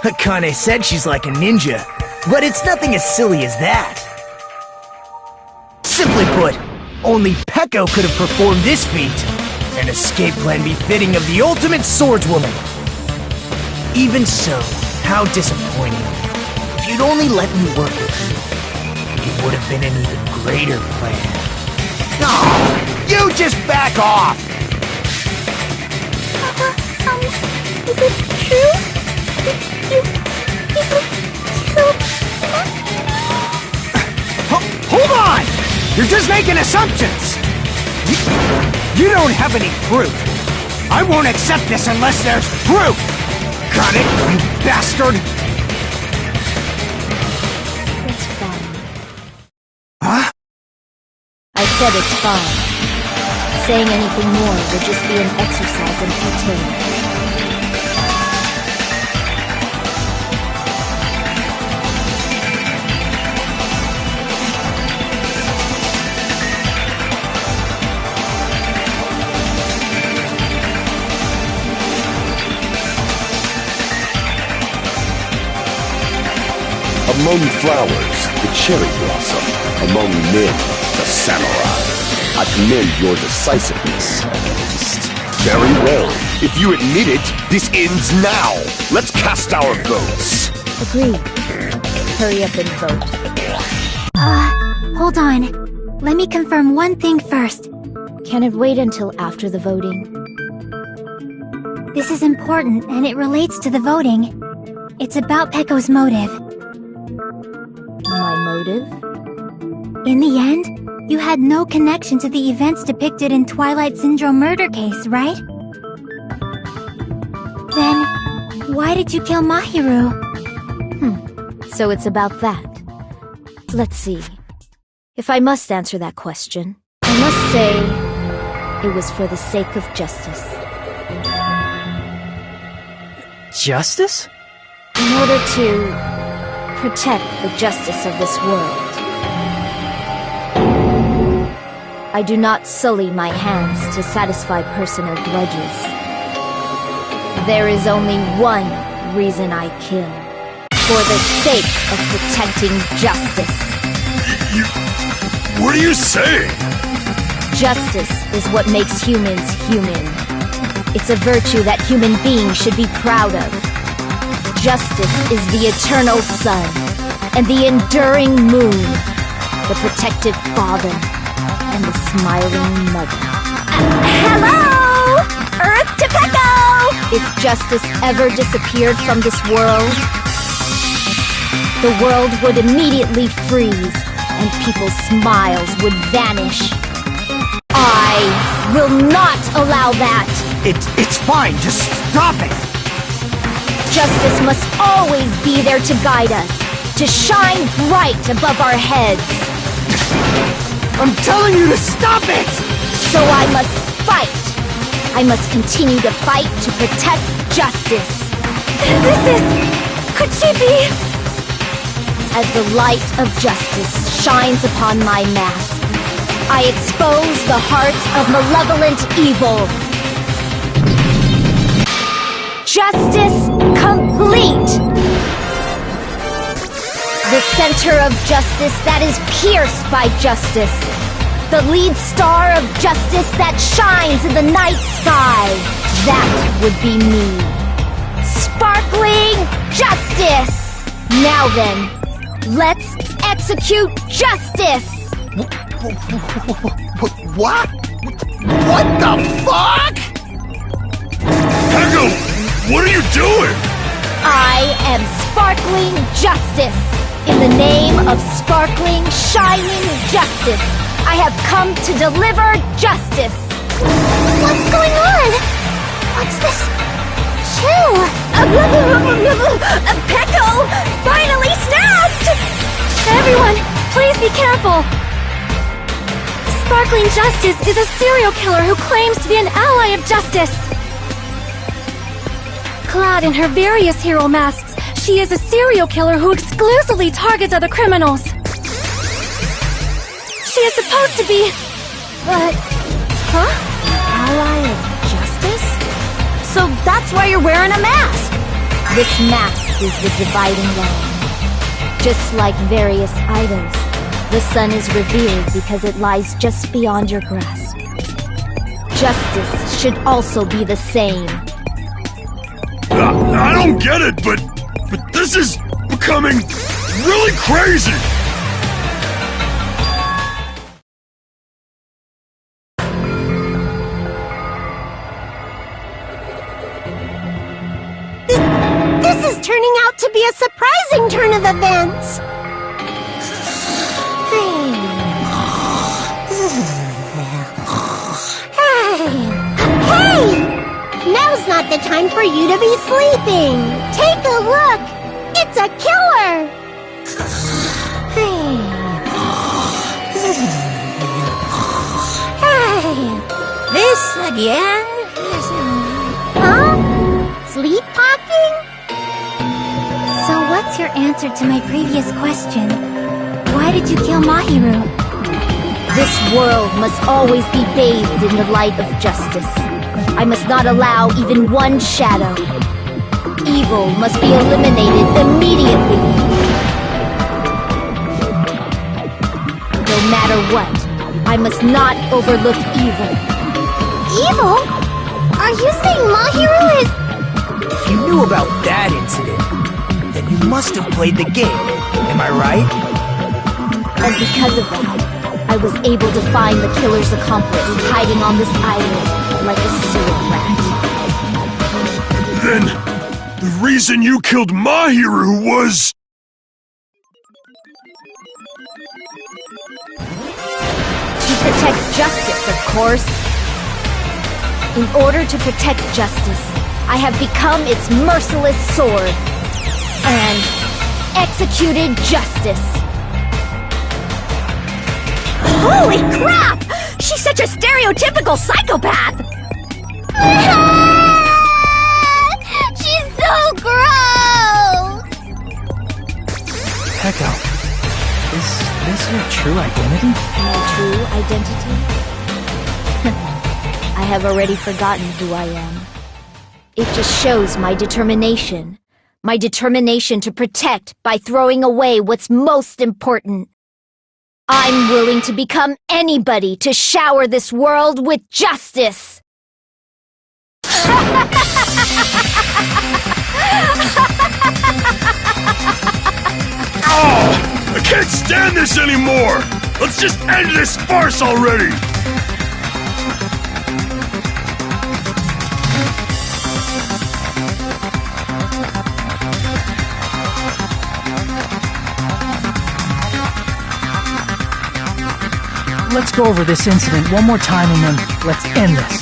Akane said she's like a ninja, but it's nothing as silly as that. Simply put, only Peko could have performed this feat. An escape plan befitting of the ultimate swordswoman. Even so, how disappointing. If you'd only let me work with you, it would have been an even greater plan. Oh, you just back off! Is it true? You killed Hold on! You're just making assumptions! You don't have any proof. I won't accept this unless there's proof! Got it, you bastard? It's fine. Huh? I said it's fine. Saying anything more would just be an exercise in futility. Among flowers, the cherry blossom. Among men, the samurai. I commend your decisiveness, Beast. Very well. If you admit it, this ends now. Let's cast our votes. Agreed. Hurry up and vote. hold on. Let me confirm one thing first. Can it wait until after the voting? This is important, and it relates to the voting. It's about Peko's motive. My motive? In the end, you had no connection to the events depicted in Twilight Syndrome murder case, right? Then, why did you kill Mahiru? So it's about that. Let's see. If I must answer that question, I must say it was for the sake of justice. Justice? In order to protect the justice of this world. I do not sully my hands to satisfy personal grudges. There is only one reason I kill. For the sake of protecting justice. What are you saying? Justice is what makes humans human. It's a virtue that human beings should be proud of. Justice is the eternal sun and the enduring moon, the protective father and the smiling mother. Hello! Earth to Peko! If justice ever disappeared from this world, the world would immediately freeze and people's smiles would vanish. I will not allow that! It's fine, just stop it! Justice must always be there to guide us, to shine bright above our heads. I'm telling you to stop it! So I must fight! I must continue to fight to protect justice. Could she be? As the light of justice shines upon my mask, I expose the hearts of malevolent evil. Justice complete! The center of justice that is pierced by justice. The lead star of justice that shines in the night sky. That would be me. Sparkling justice! Now then, let's execute justice! What? What the fuck? Echo, what are you doing? I am sparkling justice. In the name of sparkling, shining justice, I have come to deliver justice. What's going on? What's this? Chill. Pecco! Finally snapped! Everyone, please be careful. Sparkling Justice is a serial killer who claims to be an ally of justice. Clad in her various hero masks, she is a serial killer who exclusively targets other criminals. She is supposed to be... Huh? Ally of justice? So that's why you're wearing a mask! This mask is the dividing line. Just like various idols, the sun is revered because it lies just beyond your grasp. Justice should also be the same. I don't get it, but this is becoming really crazy! This is turning out to be a surprising turn of events. Hey! Now's not the time for you to be sleeping. Take a look. It's a killer. This again? Huh? Sleepwalking? So what's your answer to my previous question? Why did you kill Mahiru? This world must always be bathed in the light of justice. I must not allow even one shadow. Evil must be eliminated immediately. No matter what, I must not overlook evil. Evil? Are you saying Mahiru is... If you knew about that incident, then you must have played the game. Am I right? And because of that, I was able to find the killer's accomplice hiding on this island like a sewer rat. Then, the reason you killed Mahiru was... To protect justice, of course. In order to protect justice, I have become its merciless sword and executed justice. Holy crap! She's such a stereotypical psychopath! She's so gross! Pecco, is this your true identity? My true identity? I have already forgotten who I am. It just shows my determination. My determination to protect by throwing away what's most important. I'm willing to become anybody to shower this world with justice! Oh! I can't stand this anymore! Let's just end this farce already! Let's go over this incident one more time and then let's end this.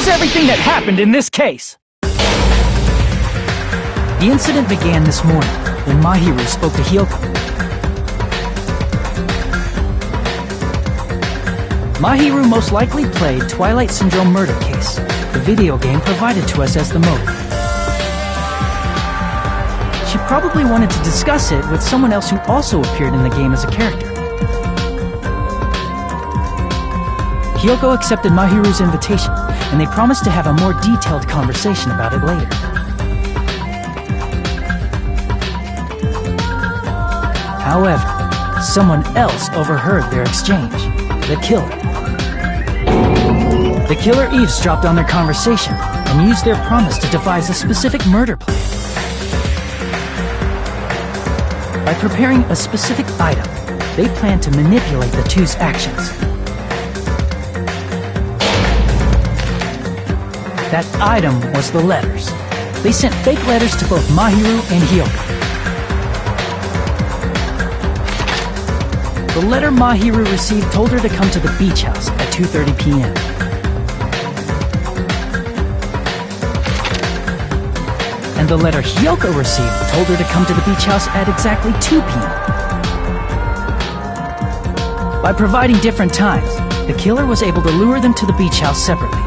Here's everything that happened in this case. The incident began this morning when Mahiru spoke to Hyoko. Mahiru most likely played Twilight Syndrome Murder Case, the video game provided to us as the motive. She probably wanted to discuss it with someone else who also appeared in the game as a character. Hyoko accepted Mahiru's invitation, and they promised to have a more detailed conversation about it later. However, someone else overheard their exchange. The killer. The killer eavesdropped on their conversation and used their promise to devise a specific murder plan. By preparing a specific item, they planned to manipulate the two's actions. That item was the letters. They sent fake letters to both Mahiru and Hyoko. The letter Mahiru received told her to come to the beach house at 2:30 p.m. And the letter Hyoko received told her to come to the beach house at exactly 2 p.m. By providing different times, the killer was able to lure them to the beach house separately.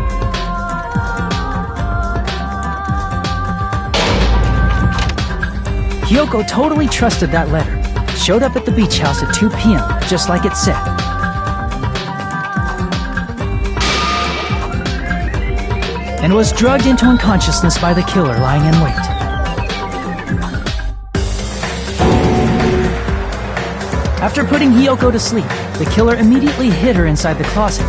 Hyoko totally trusted that letter, showed up at the beach house at 2 p.m., just like it said. And was drugged into unconsciousness by the killer lying in wait. After putting Hyoko to sleep, the killer immediately hid her inside the closet,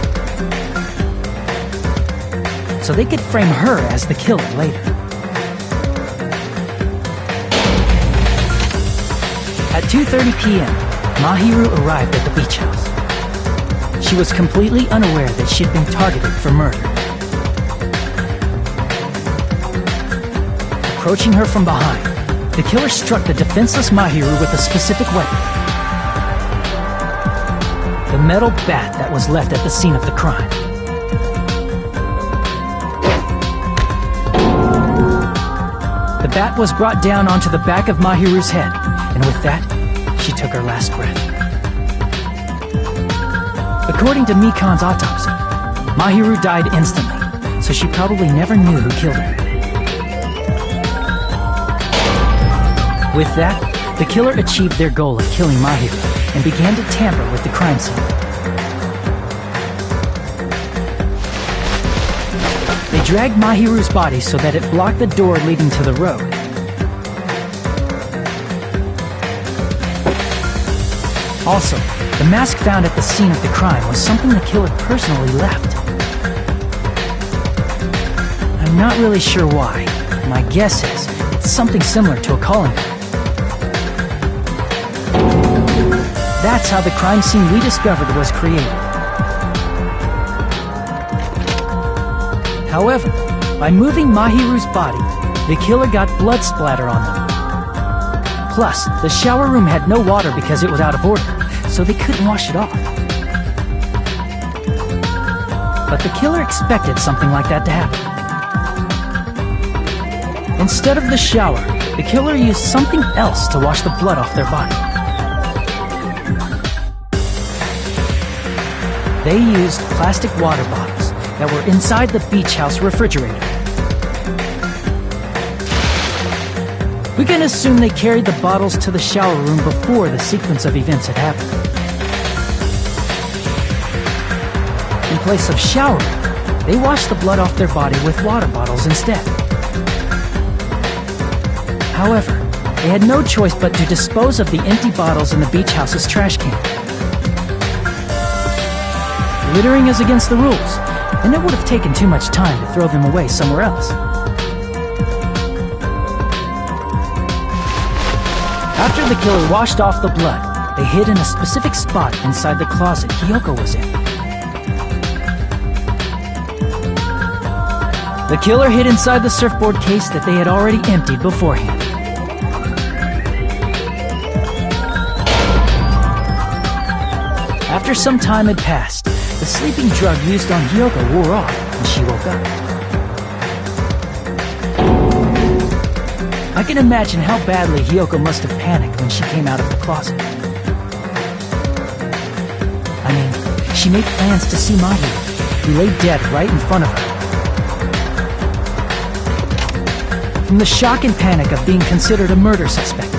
so they could frame her as the killer later. At 2:30 p.m., Mahiru arrived at the beach house. She was completely unaware that she'd been targeted for murder. Approaching her from behind, the killer struck the defenseless Mahiru with a specific weapon. The metal bat that was left at the scene of the crime. The bat was brought down onto the back of Mahiru's head, and with that, she took her last breath. According to Mikan's autopsy, Mahiru died instantly, so she probably never knew who killed her. With that, the killer achieved their goal of killing Mahiru and began to tamper with the crime scene. They dragged Mahiru's body so that it blocked the door leading to the road. Also, the mask found at the scene of the crime was something the killer personally left. I'm not really sure why. My guess is it's something similar to a calling card. That's how the crime scene we discovered was created. However, by moving Mahiru's body, the killer got blood splatter on them. Plus, the shower room had no water because it was out of order, so they couldn't wash it off. But the killer expected something like that to happen. Instead of the shower, the killer used something else to wash the blood off their body. They used plastic water bottles that were inside the beach house refrigerator. We can assume they carried the bottles to the shower room before the sequence of events had happened. In place of showering, they washed the blood off their body with water bottles instead. However, they had no choice but to dispose of the empty bottles in the beach house's trash can. Littering is against the rules, and it would have taken too much time to throw them away somewhere else. After the killer washed off the blood, they hid in a specific spot inside the closet Hyoko was in. The killer hid inside the surfboard case that they had already emptied beforehand. After some time had passed, the sleeping drug used on Hyoko wore off and she woke up. I can imagine how badly Hiyoko must have panicked when she came out of the closet. I mean, she made plans to see Mahi, who lay dead right in front of her. From the shock and panic of being considered a murder suspect,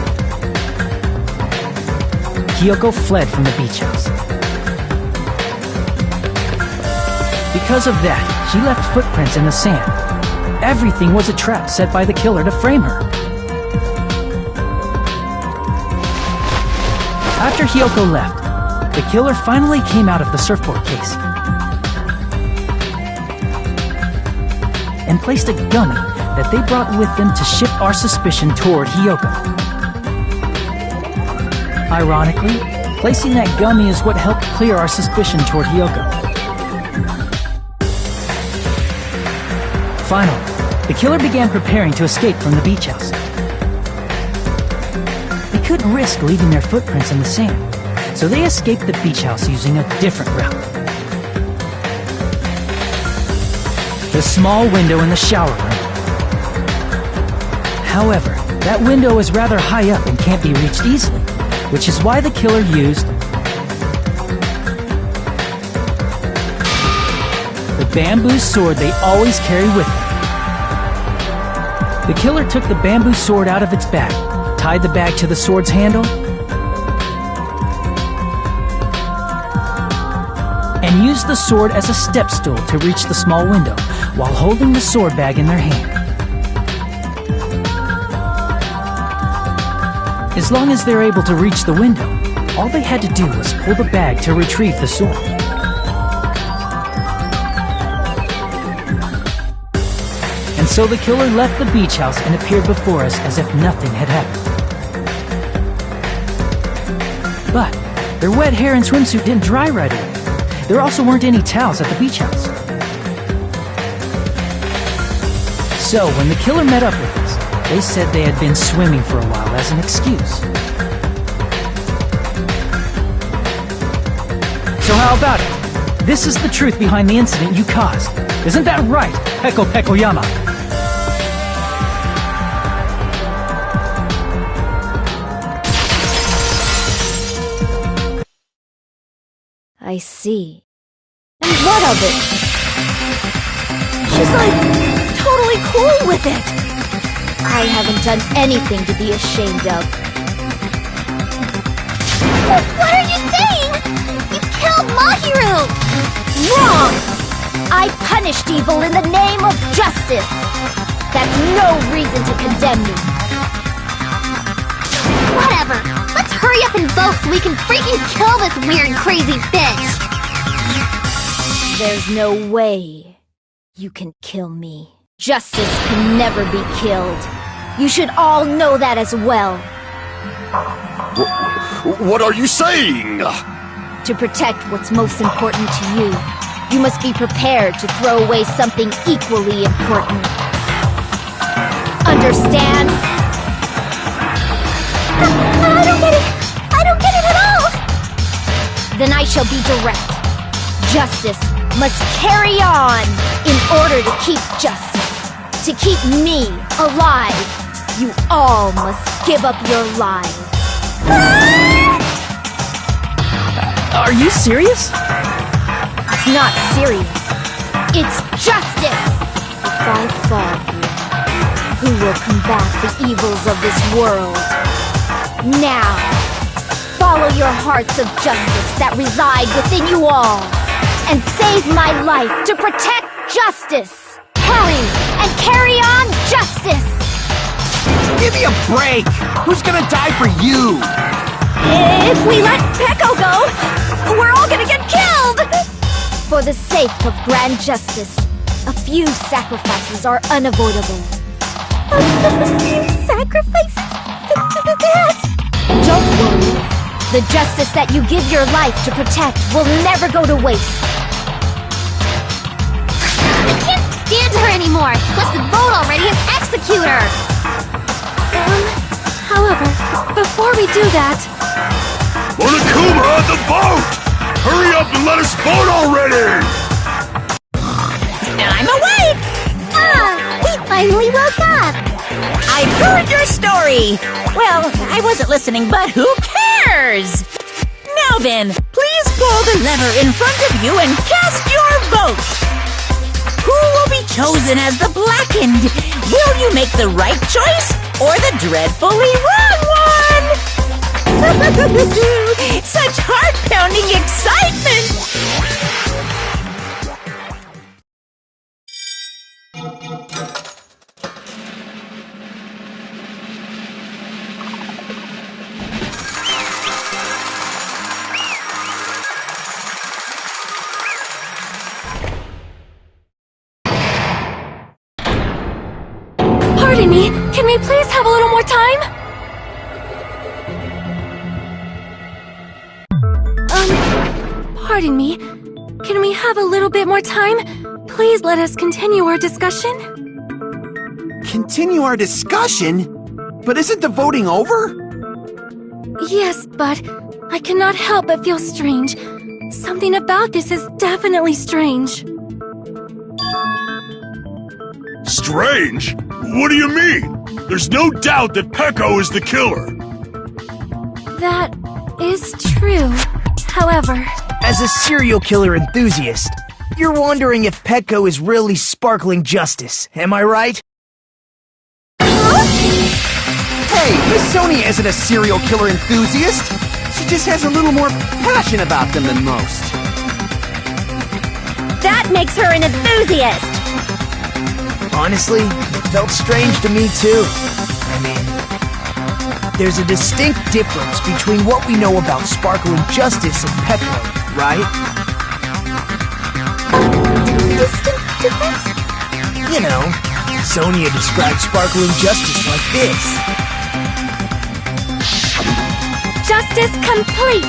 Hiyoko fled from the beach house. Because of that, she left footprints in the sand. Everything was a trap set by the killer to frame her. After Hiyoko left, the killer finally came out of the surfboard case and placed a gummy that they brought with them to shift our suspicion toward Hiyoko. Ironically, placing that gummy is what helped clear our suspicion toward Hiyoko. Finally, the killer began preparing to escape from the beach house. They couldn't risk leaving their footprints in the sand, so they escaped the beach house using a different route. The small window in the shower room. However, that window is rather high up and can't be reached easily, which is why the killer used the bamboo sword they always carry with them. The killer took the bamboo sword out of its bag, tied the bag to the sword's handle, and used the sword as a step stool to reach the small window while holding the sword bag in their hand. As long as they're able to reach the window, all they had to do was pull the bag to retrieve the sword. And so the killer left the beach house and appeared before us as if nothing had happened. But their wet hair and swimsuit didn't dry right away. There also weren't any towels at the beach house. So when the killer met up with us, they said they had been swimming for a while as an excuse. So how about it? This is the truth behind the incident you caused. Isn't that right, Peko Pekoyama? I see. And what of it? She's like, totally cool with it. I haven't done anything to be ashamed of. What are you saying? You killed Mahiru! Wrong! I punished evil in the name of justice. That's no reason to condemn me. Whatever. Let's hurry up and vote so we can freaking kill this weird, crazy bitch! There's no way you can kill me. Justice can never be killed. You should all know that as well. What are you saying? To protect what's most important to you, you must be prepared to throw away something equally important. Understand? I don't get it! I don't get it at all! Then I shall be direct. Justice must carry on in order to keep justice. To keep me alive, you all must give up your lives. Are you serious? It's not serious. It's justice! If I fall here, who will combat the evils of this world? Now, follow your hearts of justice that reside within you all, and save my life to protect justice! Hurry, and carry on justice! Give me a break! Who's gonna die for you? If we let Peko go, we're all gonna get killed! For the sake of grand justice, a few sacrifices are unavoidable. A few sacrifices? Don't worry. The justice that you give your life to protect will never go to waste. I can't stand her anymore! Let's vote already and execute her! However, before we do that... Monokuma at the boat! Hurry up and let us vote already! I'm awake! Ah! We finally woke up! I heard your story! Well, I wasn't listening, but who cares? Now then, please pull the lever in front of you and cast your vote! Who will be chosen as the blackened? Will you make the right choice or the dreadfully wrong one? Such heart-pounding excitement! Pardon me, can we please have a little more time? Pardon me, can we have a little bit more time? Please let us continue our discussion. Continue our discussion? But isn't the voting over? Yes, but I cannot help but feel strange. Something about this is definitely strange. Strange? What do you mean? There's no doubt that Pecco is the killer. That is true. However, As a serial killer enthusiast, you're wondering if Pecco is really sparkling justice, am I right? Hey, Miss Sonia isn't a serial killer enthusiast. She just has a little more passion about them than most. That makes her an enthusiast! Honestly, it felt strange to me too. I mean, there's a distinct difference between what we know about sparkling justice and Pecco, right? Distinct difference? You know, Sonia describes sparkling justice like this. justice complete!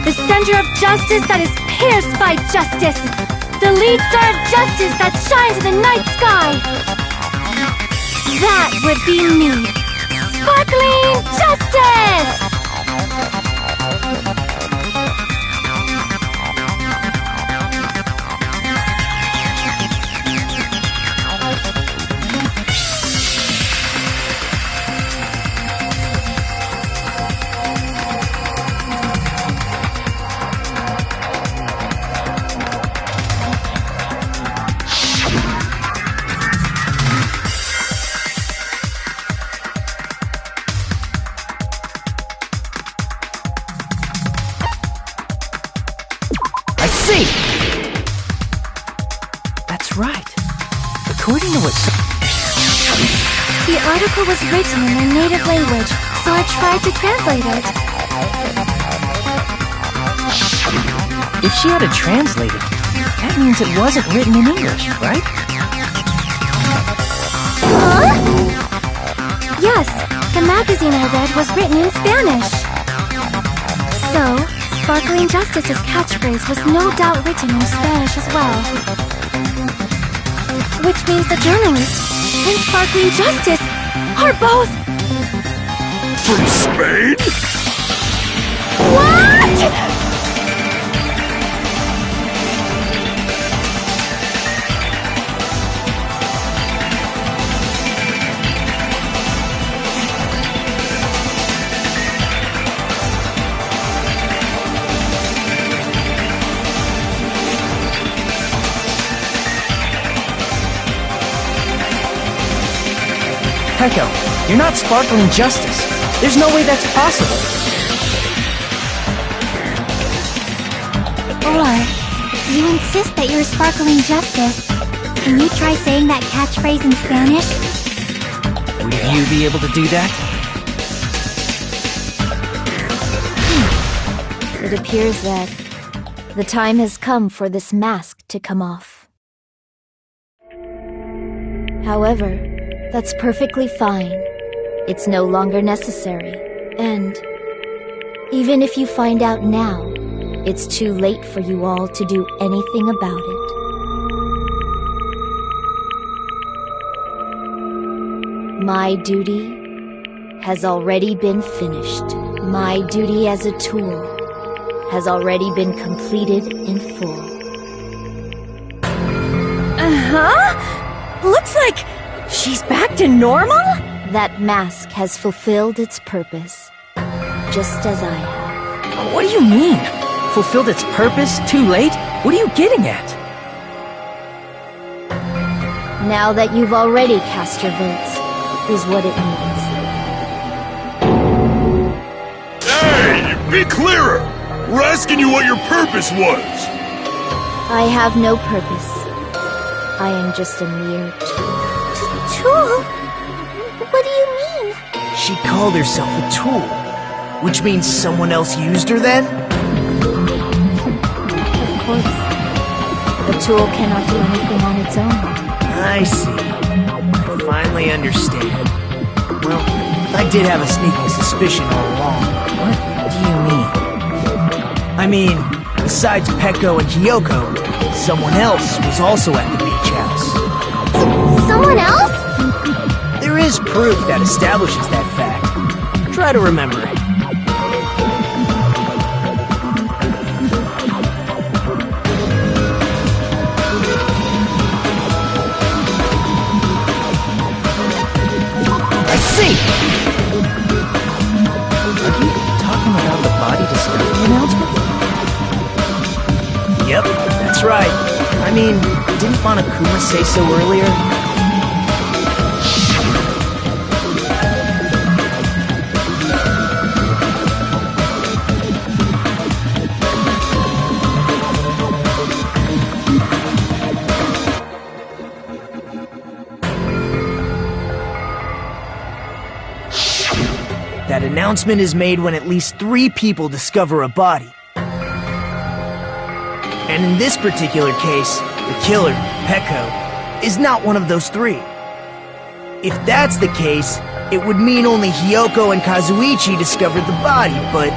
The center of justice that is pierced by justice! The lead star of justice that shines in the night sky! That would be me! Sparkling Justice! That's right. According to what... The article was written in their native language, so I tried to translate it. If she had to translate it, that means it wasn't written in English, right? Huh? Yes, the magazine I read was written in Spanish. So, Sparkling Justice's catchphrase was no doubt written in Spanish as well. Which means the journalist and Sparkling Justice are both... From Spain? What?! Pecco, you're not Sparkling Justice. There's no way that's possible. Or, you insist that you're Sparkling Justice. Can you try saying that catchphrase in Spanish? Would you be able to do that? It appears that the time has come for this mask to come off. However, that's perfectly fine. It's no longer necessary. And even if you find out now, it's too late for you all to do anything about it. My duty has already been finished. My duty as a tool has already been completed in full. Uh-huh? Looks like She's back to normal? That mask has fulfilled its purpose, just as I have. What do you mean? Fulfilled its purpose? Too late? What are you getting at? Now that you've already cast your votes, is what it means. Hey, be clearer! We're asking you what your purpose was! I have no purpose. I am just a mere tool. Tool? What do you mean? She called herself a tool, which means someone else used her then? Of course. A tool cannot do anything on its own. I see. I finally understand. Well, I did have a sneaking suspicion all along. What do you mean? I mean, besides Peko and Hiyoko, someone else was also at the beach house. Someone else? There is proof that establishes that fact. Try to remember it. I see! Are you talking about the body discovery announcement? Yep, that's right. I mean, didn't Monokuma say so earlier? That announcement is made when at least 3 people discover a body. And in this particular case, the killer, Peko, is not one of those 3. If that's the case, it would mean only Hiyoko and Kazuichi discovered the body, but...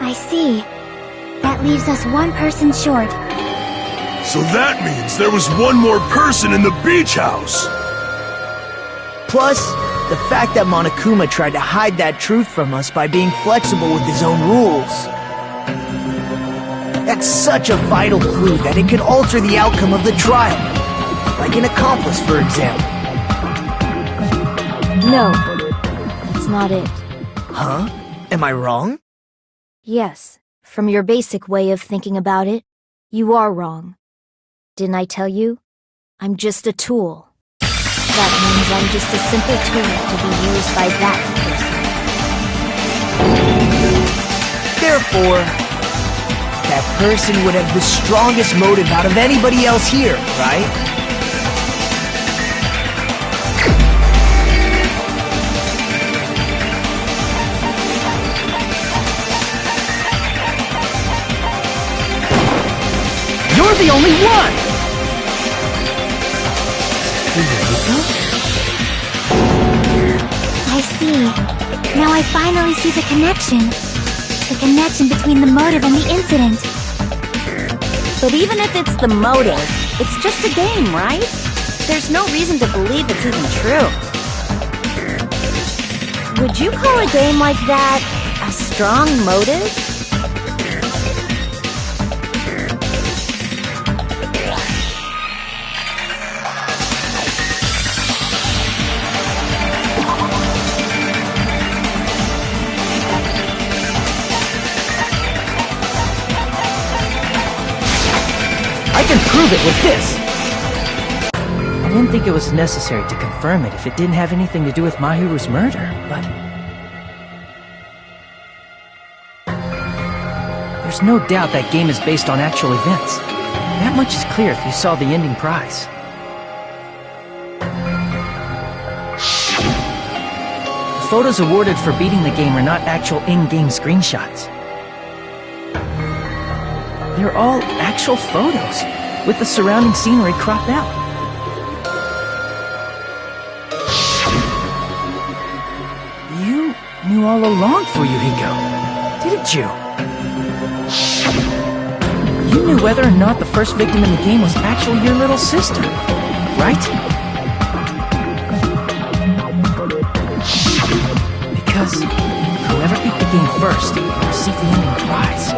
I see. That leaves us one person short. So that means there was one more person in the beach house! Plus, the fact that Monokuma tried to hide that truth from us by being flexible with his own rules. That's such a vital clue that it could alter the outcome of the trial. Like an accomplice, for example. No, that's not it. Huh? Am I wrong? Yes, from your basic way of thinking about it, you are wrong. Didn't I tell you? I'm just a tool. That means I'm just a simple tool to be used by that person. Therefore, that person would have the strongest motive out of anybody else here, right? You're the only one! I see. Now I finally see the connection. The connection between the motive and the incident. But even if it's the motive, it's just a game, right? There's no reason to believe it's even true. Would you call a game like that a strong motive? I can prove it with this! I didn't think it was necessary to confirm it if it didn't have anything to do with Mahiru's murder, but... There's no doubt that game is based on actual events. That much is clear if you saw the ending prize. The photos awarded for beating the game are not actual in-game screenshots. They're all actual photos, with the surrounding scenery cropped out. You knew all along Fuyuhiko, didn't you? You knew whether or not the first victim in the game was actually your little sister, right? Because whoever beat the game first will receive the ending prize.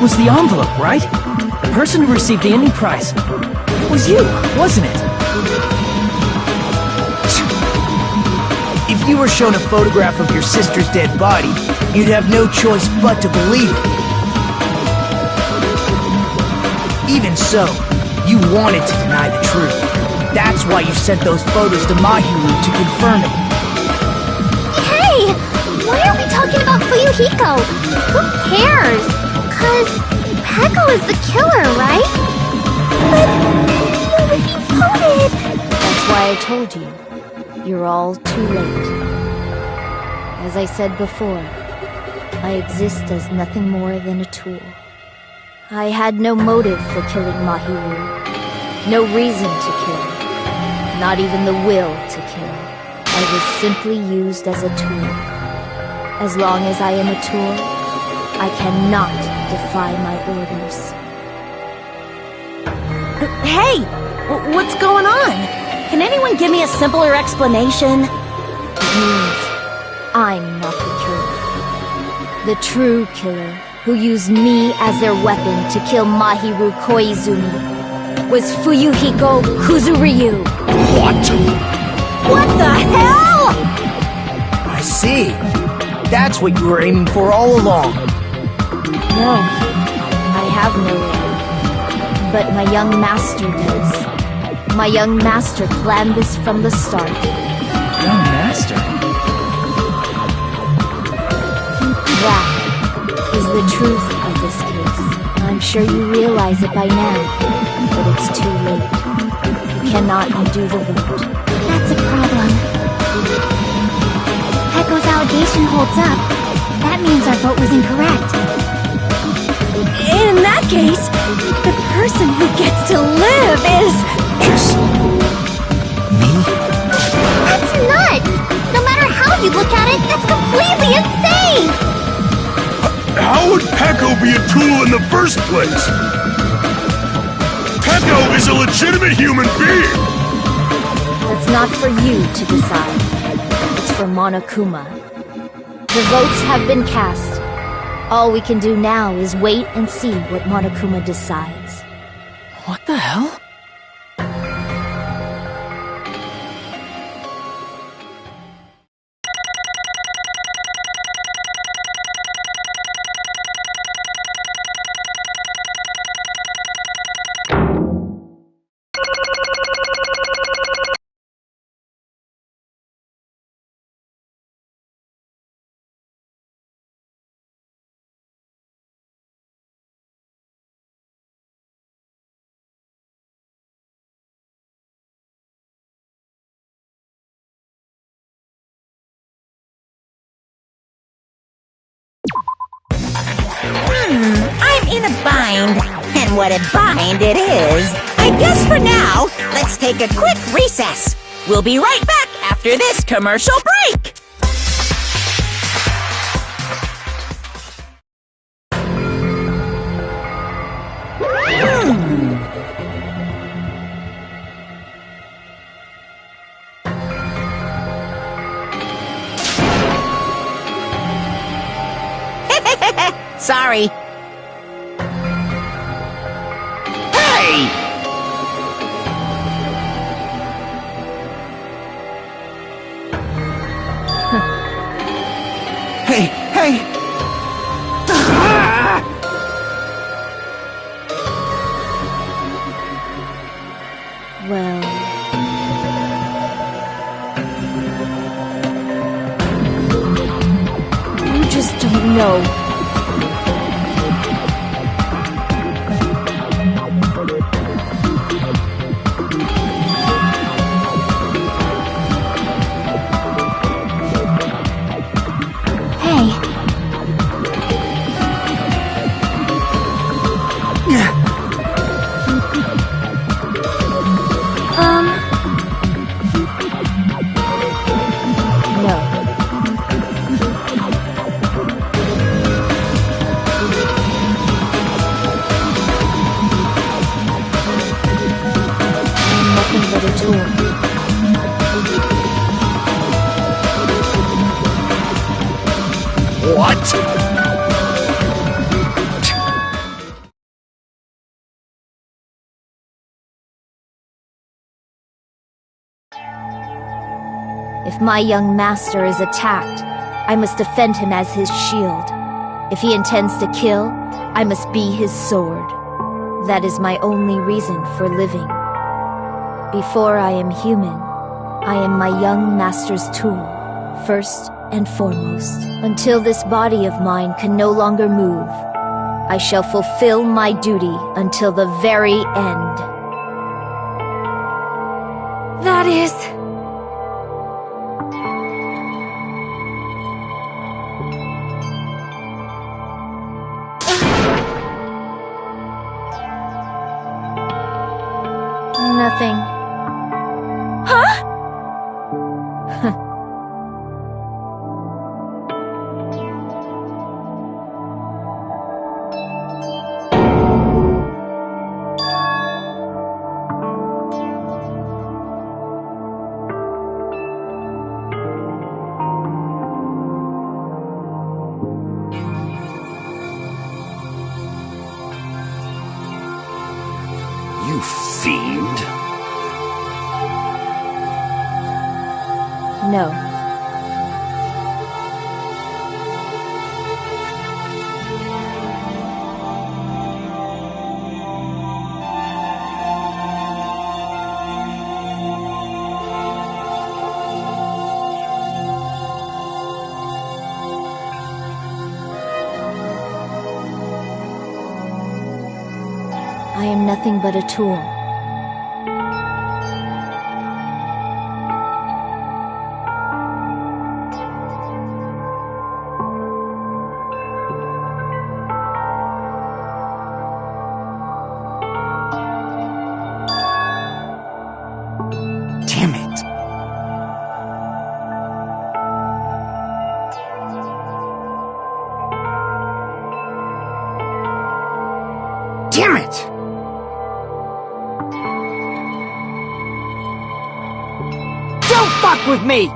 was the envelope, right? The person who received the ending prize. It was you, wasn't it? If you were shown a photograph of your sister's dead body, you'd have no choice but to believe it. Even so, you wanted to deny the truth. That's why you sent those photos to Mahiru to confirm it. Hey! Why are we talking about Fuyuhiko? Who cares? 'Cause Peko is the killer, right? But he voted! That's why I told you. You're all too late. As I said before, I exist as nothing more than a tool. I had no motive for killing Mahiru. No reason to kill. Not even the will to kill. I was simply used as a tool. As long as I am a tool, I cannot defy my orders. Hey! What's going on? Can anyone give me a simpler explanation? It means I'm not the killer. The true killer, who used me as their weapon to kill Mahiru Koizumi, was Fuyuhiko Kuzuryu. What? What the hell?! I see. That's what you were aiming for all along. No, I have no aim. But my young master does. My young master planned this from the start. Young master? That is the truth of this case. I'm sure you realize it by now, but it's too late. You cannot undo the vote. That's a problem. If Peko's allegation holds up, that means our vote was incorrect. In that case, the person who gets to live is... Just... me? That's nuts! No matter how you look at it, that's completely insane! How would Peko be a tool in the first place? Peko is a legitimate human being! That's not for you to decide. It's for Monokuma. The votes have been cast. All we can do now is wait and see what Monokuma decides. What the hell? I'm in a bind. And what a bind it is. I guess for now, let's take a quick recess. We'll be right back after this commercial break. Sorry. Hey! Hey, hey! Well... you just don't know. If my young master is attacked, I must defend him as his shield. If he intends to kill, I must be his sword. That is my only reason for living. Before I am human, I am my young master's tool, first and foremost. Until this body of mine can no longer move, I shall fulfill my duty until the very end. That is... Nothing. Huh? You fiend. No. I am nothing but a tool. Damn it. Damn it! Don't fuck with me!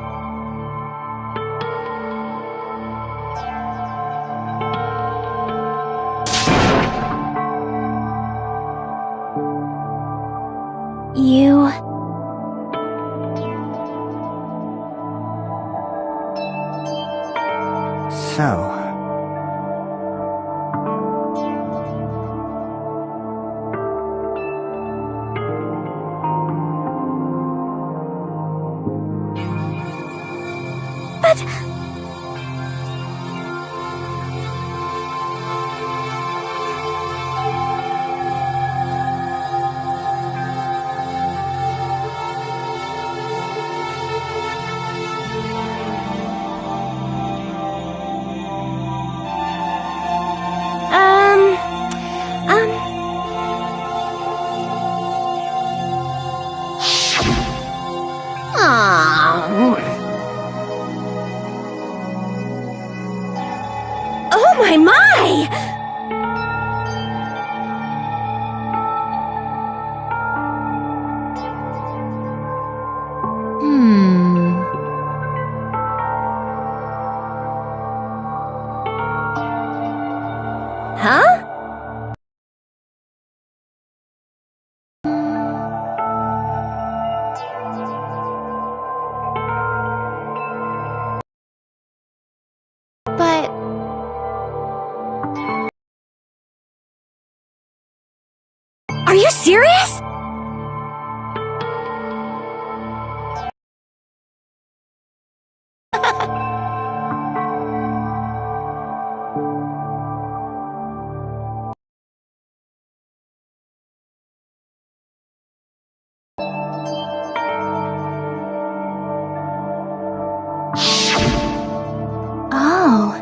You... So... But... Oh my! Huh? But... Are you serious? Oh...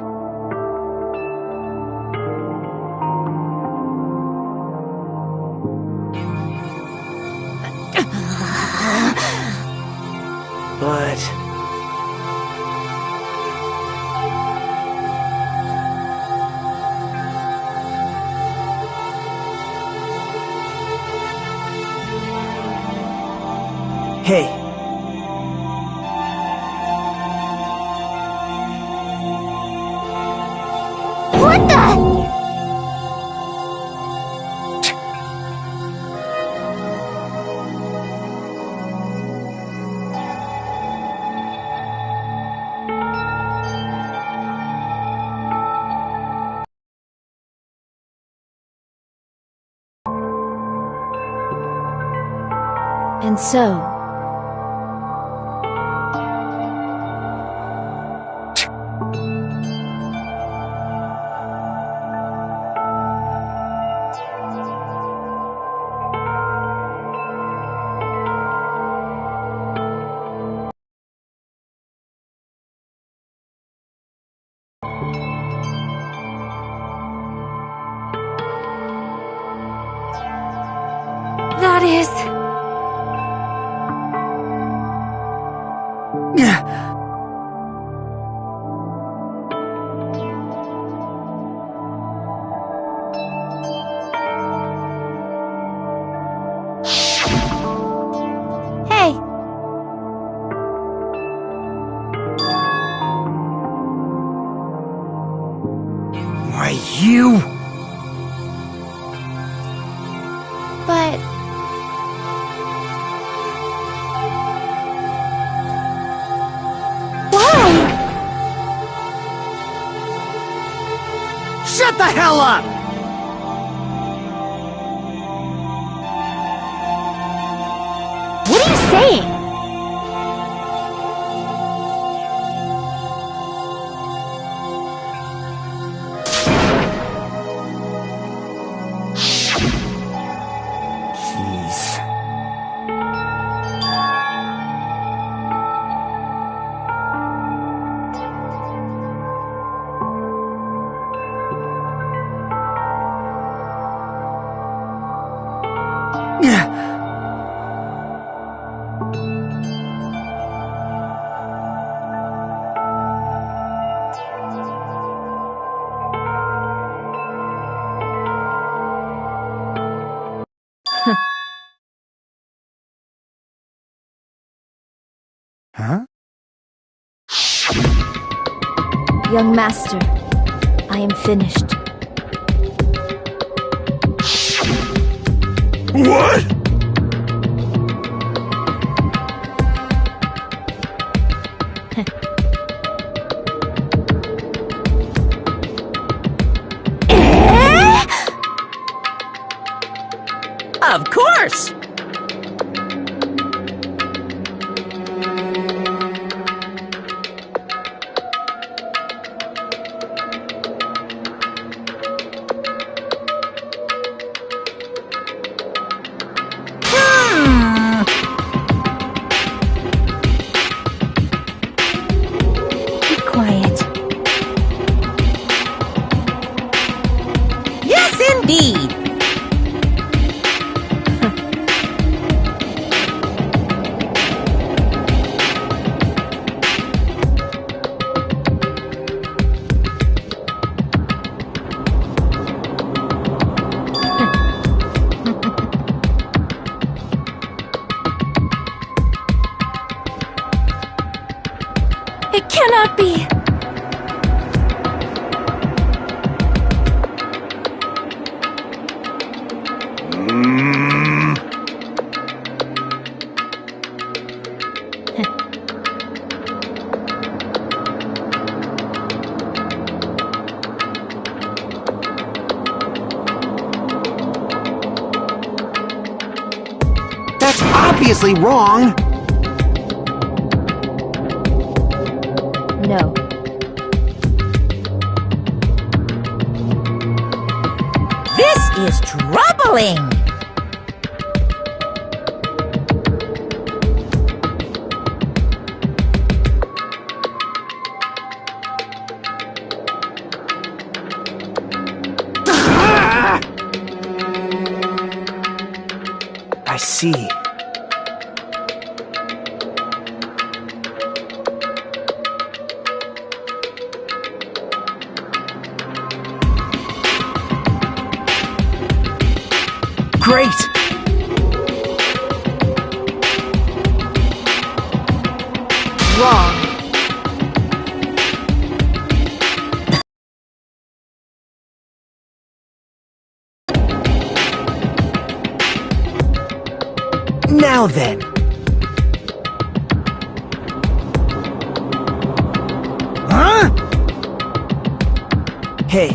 But... Hey. What the? And so, that is... Hey, Why, you... but why? Shut the hell up! What are you saying? Jeez. Huh? young master, I am finished. What? Of course! Be quiet. Yes, indeed! It cannot be! That's obviously wrong! No. This is troubling! I see. Great! Wrong. Now then. Huh? Hey.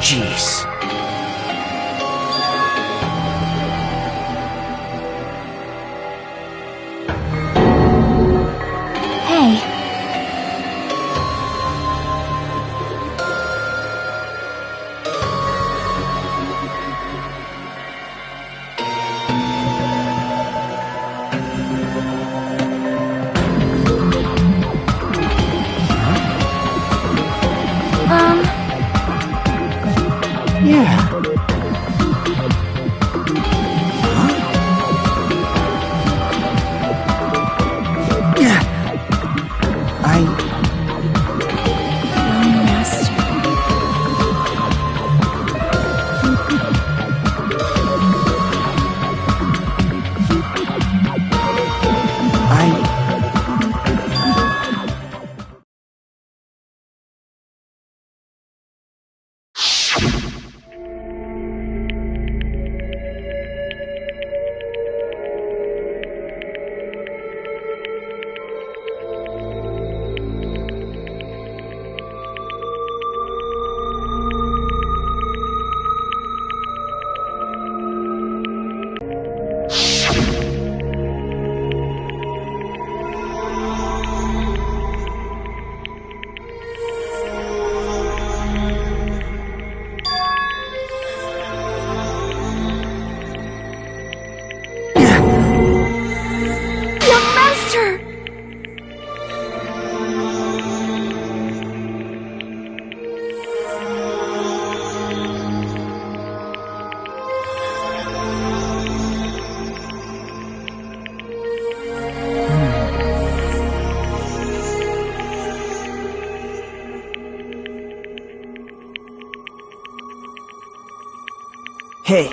Jeez. Hey. Yeah. Young Master. Young Master! Hey.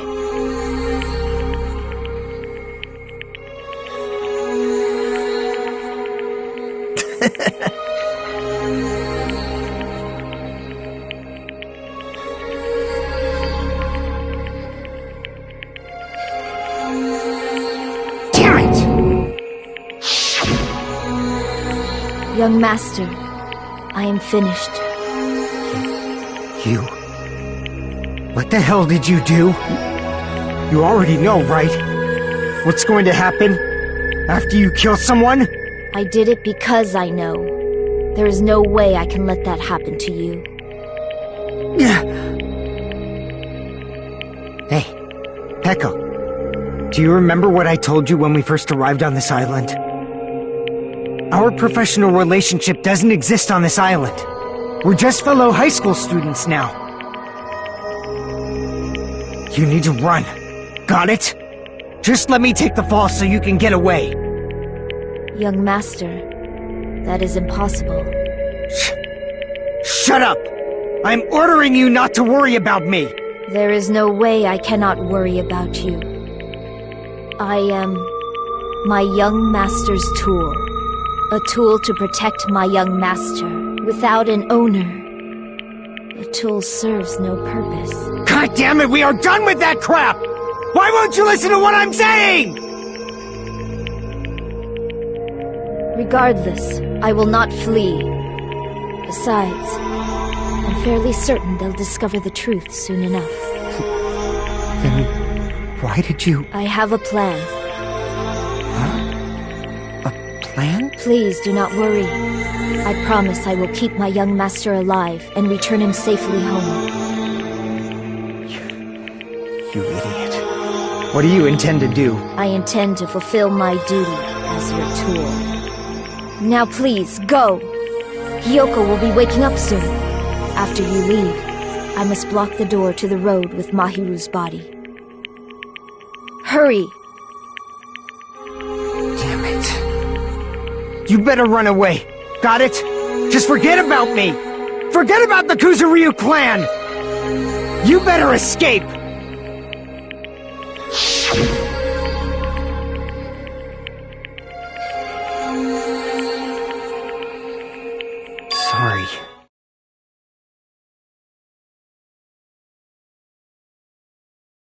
Damn it! Young Master, I am finished. You... What the hell did you do? You already know, right? What's going to happen after you kill someone? I did it because I know. There is no way I can let that happen to you. Hey, Pekko. Do you remember what I told you when we first arrived on this island? Our professional relationship doesn't exist on this island. We're just fellow high school students now. You need to run. Got it? Just let me take the fall so you can get away. Young Master, that is impossible. Shut up! I'm ordering you not to worry about me! There is no way I cannot worry about you. I am my young master's tool. A tool to protect my young master. Without an owner, the tool serves no purpose. God damn it, we are done with that crap! Why won't you listen to what I'm saying? Regardless, I will not flee. Besides, I'm fairly certain they'll discover the truth soon enough. Then why did you... I have a plan. A plan? Please do not worry. I promise I will keep my young master alive and return him safely home. You idiot. What do you intend to do? I intend to fulfill my duty as your tool. Now please, go! Hiyoko will be waking up soon. After you leave, I must block the door to the road with Mahiru's body. Hurry! Damn it. You better run away. Got it? Just forget about me! Forget about the Kuzuryu clan! You better escape! Sorry.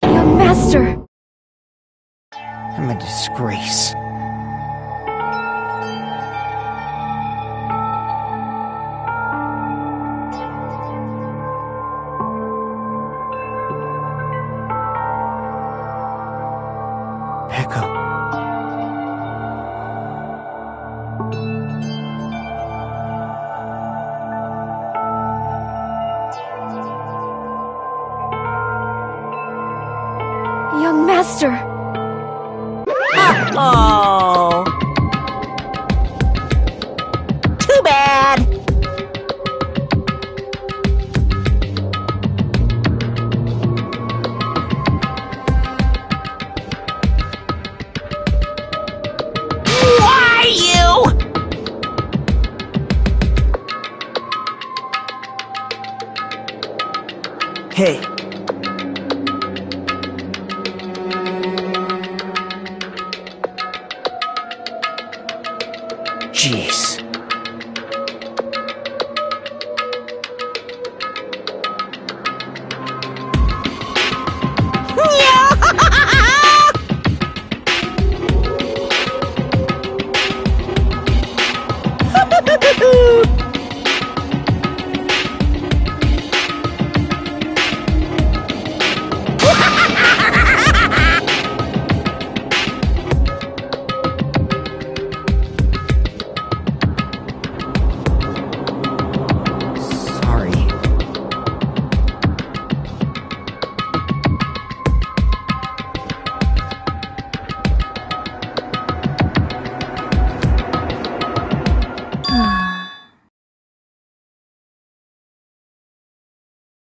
Young master! I'm a disgrace. master! Oh. Too bad. Why you? Hey. Jeez. Sorry.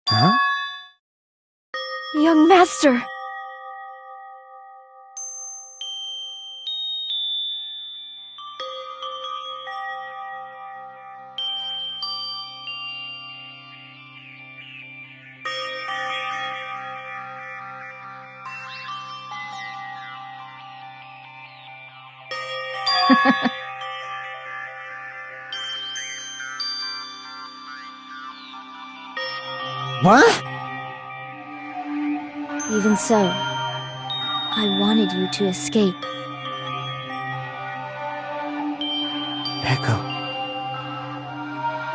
Huh? Young master! What? Even so, I wanted you to escape. Echo.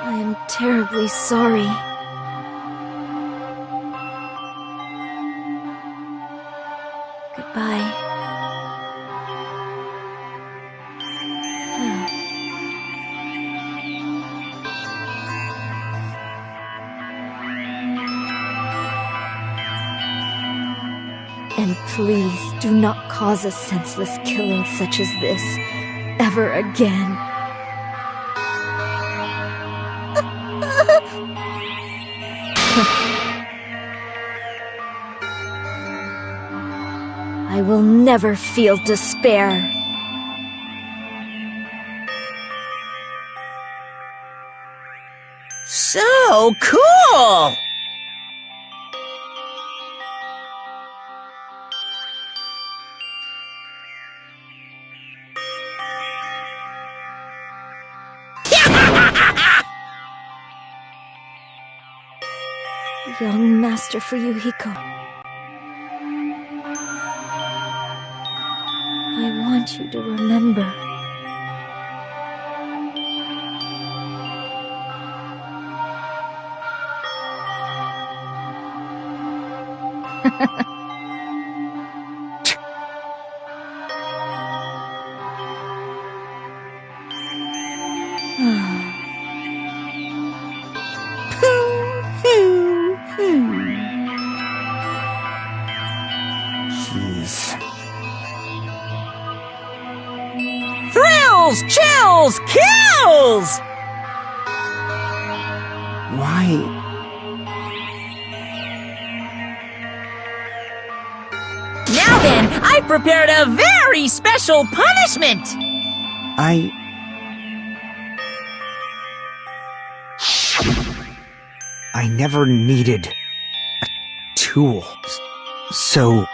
I am terribly sorry. Goodbye. And please do not cause a senseless killing such as this ever again. I will never feel despair. So cool! Young Master Fuyuhiko. I want you to remember. Jeez. Thrills, chills, kills! Why? Now then, I've prepared a very special punishment! I never needed a tool. So...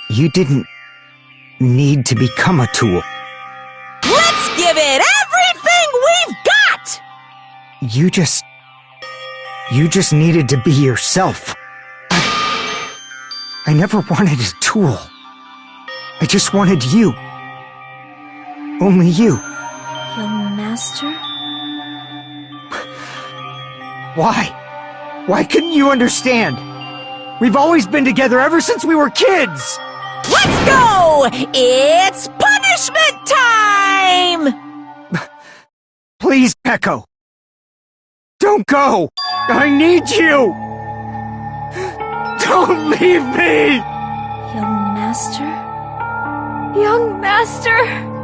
You didn't need to become a tool. Let's give it everything we've got! You just needed to be yourself. I never wanted a tool. I just wanted you. Only you. Young Master? Why? Why couldn't you understand? We've always been together ever since we were kids! Let's go! It's punishment time! Please, Echo. Don't go! I need you! Don't leave me! Young master? Young master!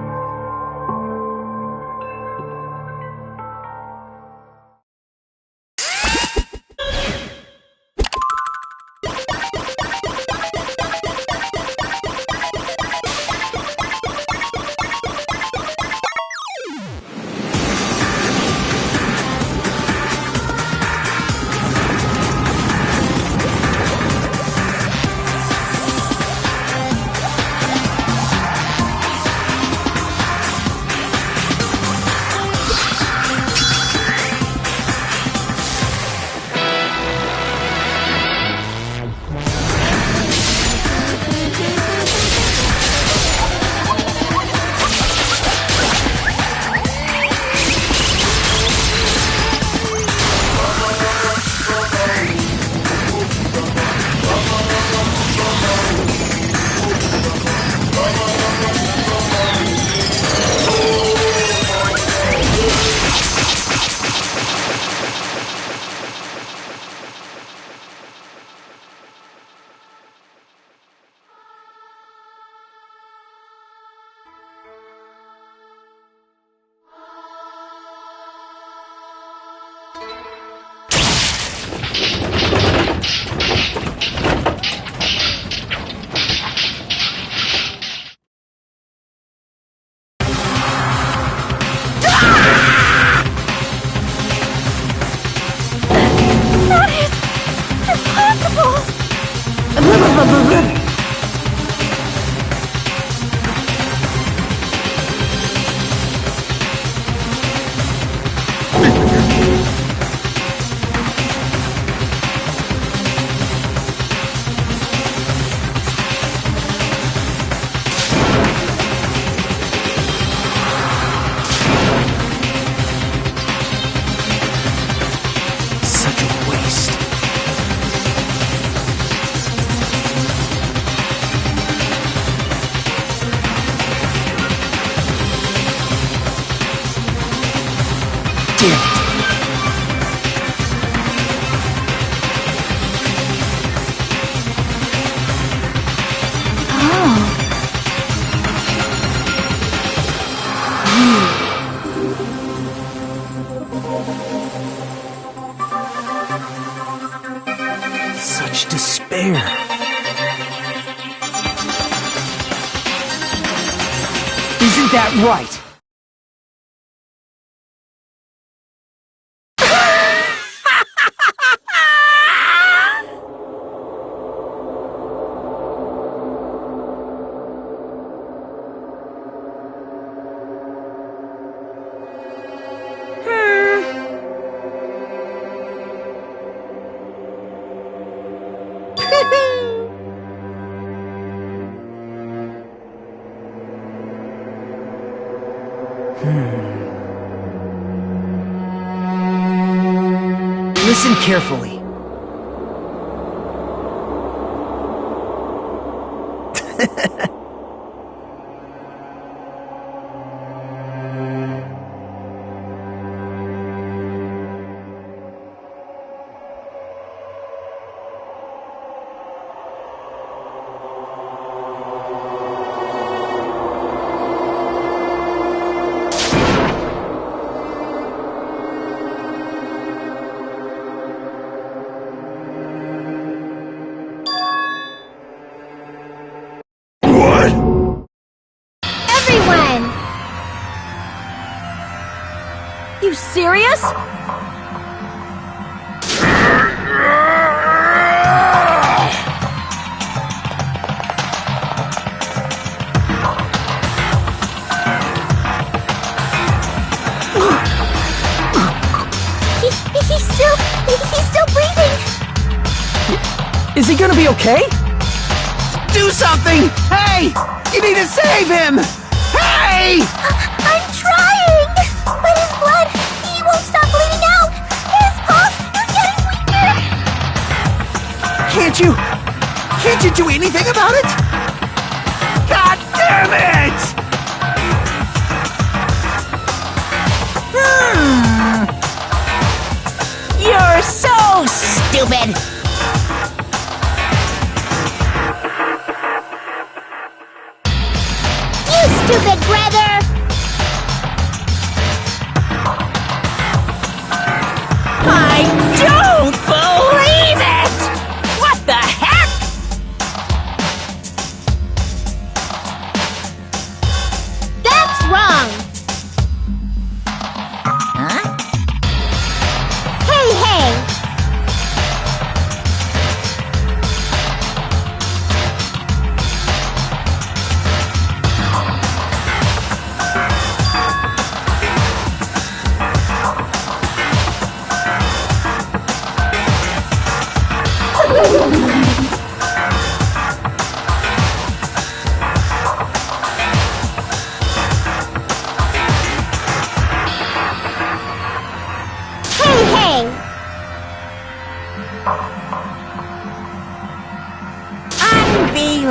Such despair. Isn't that right? Listen carefully. Everyone! You serious? He's still breathing! Is he gonna be okay? Do something! Hey! You need to save him! Hey! I'm trying! But his blood, he won't stop bleeding out! His pulse is getting weaker! Can't you do anything about it? God damn it! You're so stupid!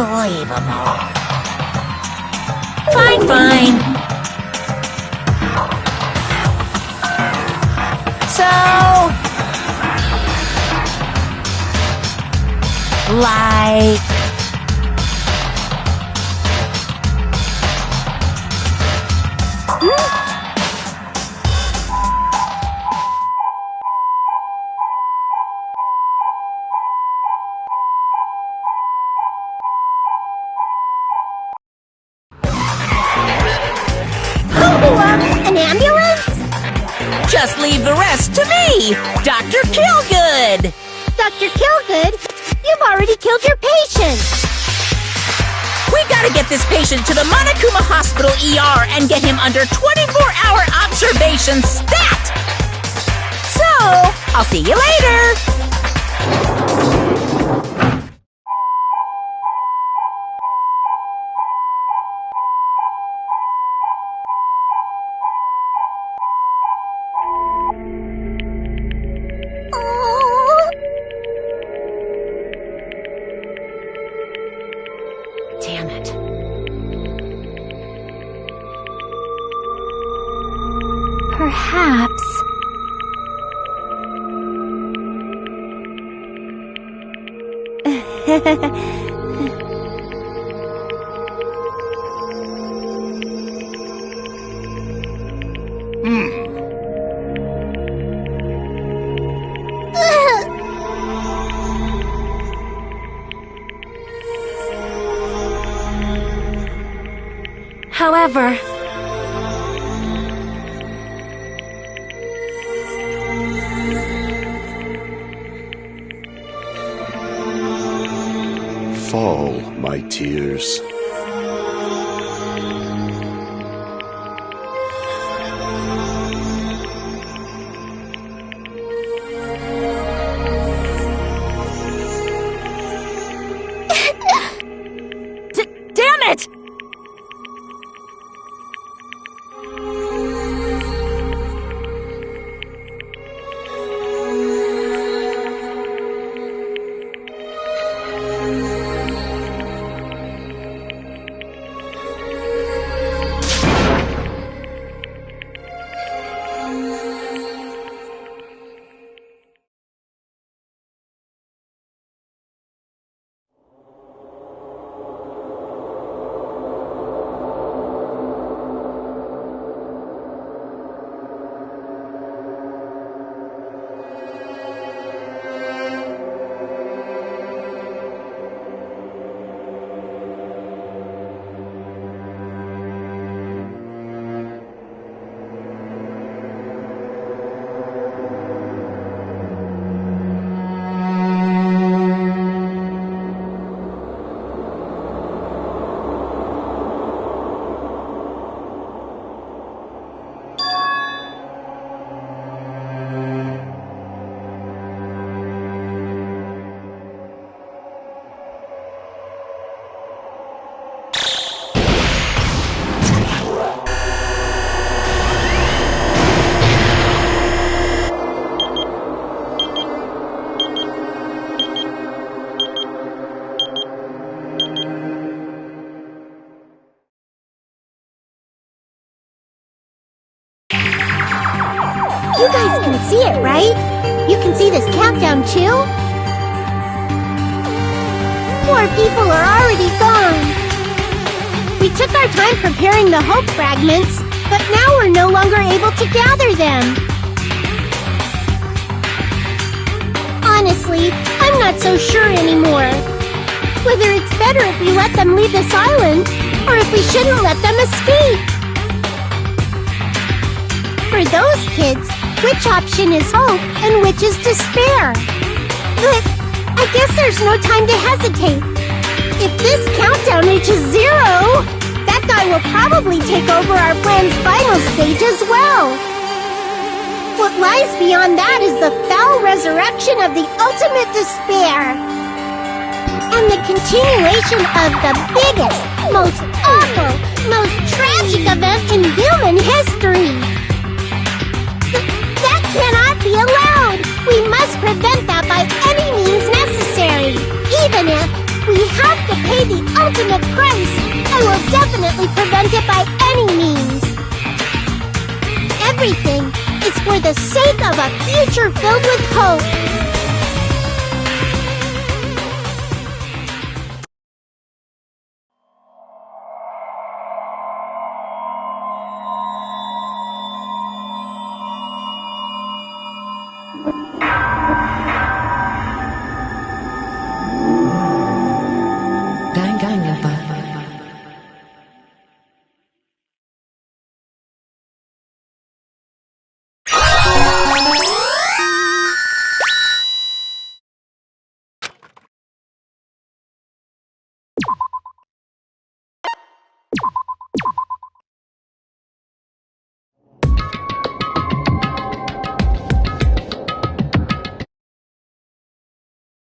Unbelievable. Fine, fine. So... like... An ambulance? Just leave the rest to me, Dr. Killgood! Dr. Killgood, you've already killed your patient. We gotta get this patient to the Monokuma Hospital ER and get him under 24-hour observation stat! So, I'll see you later! Damn it. Perhaps. However, Fall, my tears. Damn it! You guys can see it, right? You can see this countdown too? More people are already gone. We took our time preparing the hope fragments, but now we're no longer able to gather them. Honestly, I'm not so sure anymore. Whether it's better if we let them leave this island, or if we shouldn't let them escape. For those kids, which option is hope and which is despair? But I guess there's no time to hesitate. If this countdown reaches 0, that guy will probably take over our plan's final stage as well. What lies beyond that is the foul resurrection of the ultimate despair. And the continuation of the biggest, most awful, most tragic event in human history. That cannot be allowed! We must prevent that by any means necessary, even if we have to pay be the ultimate grace, I will definitely prevent it by any means. Everything is for the sake of a future filled with hope.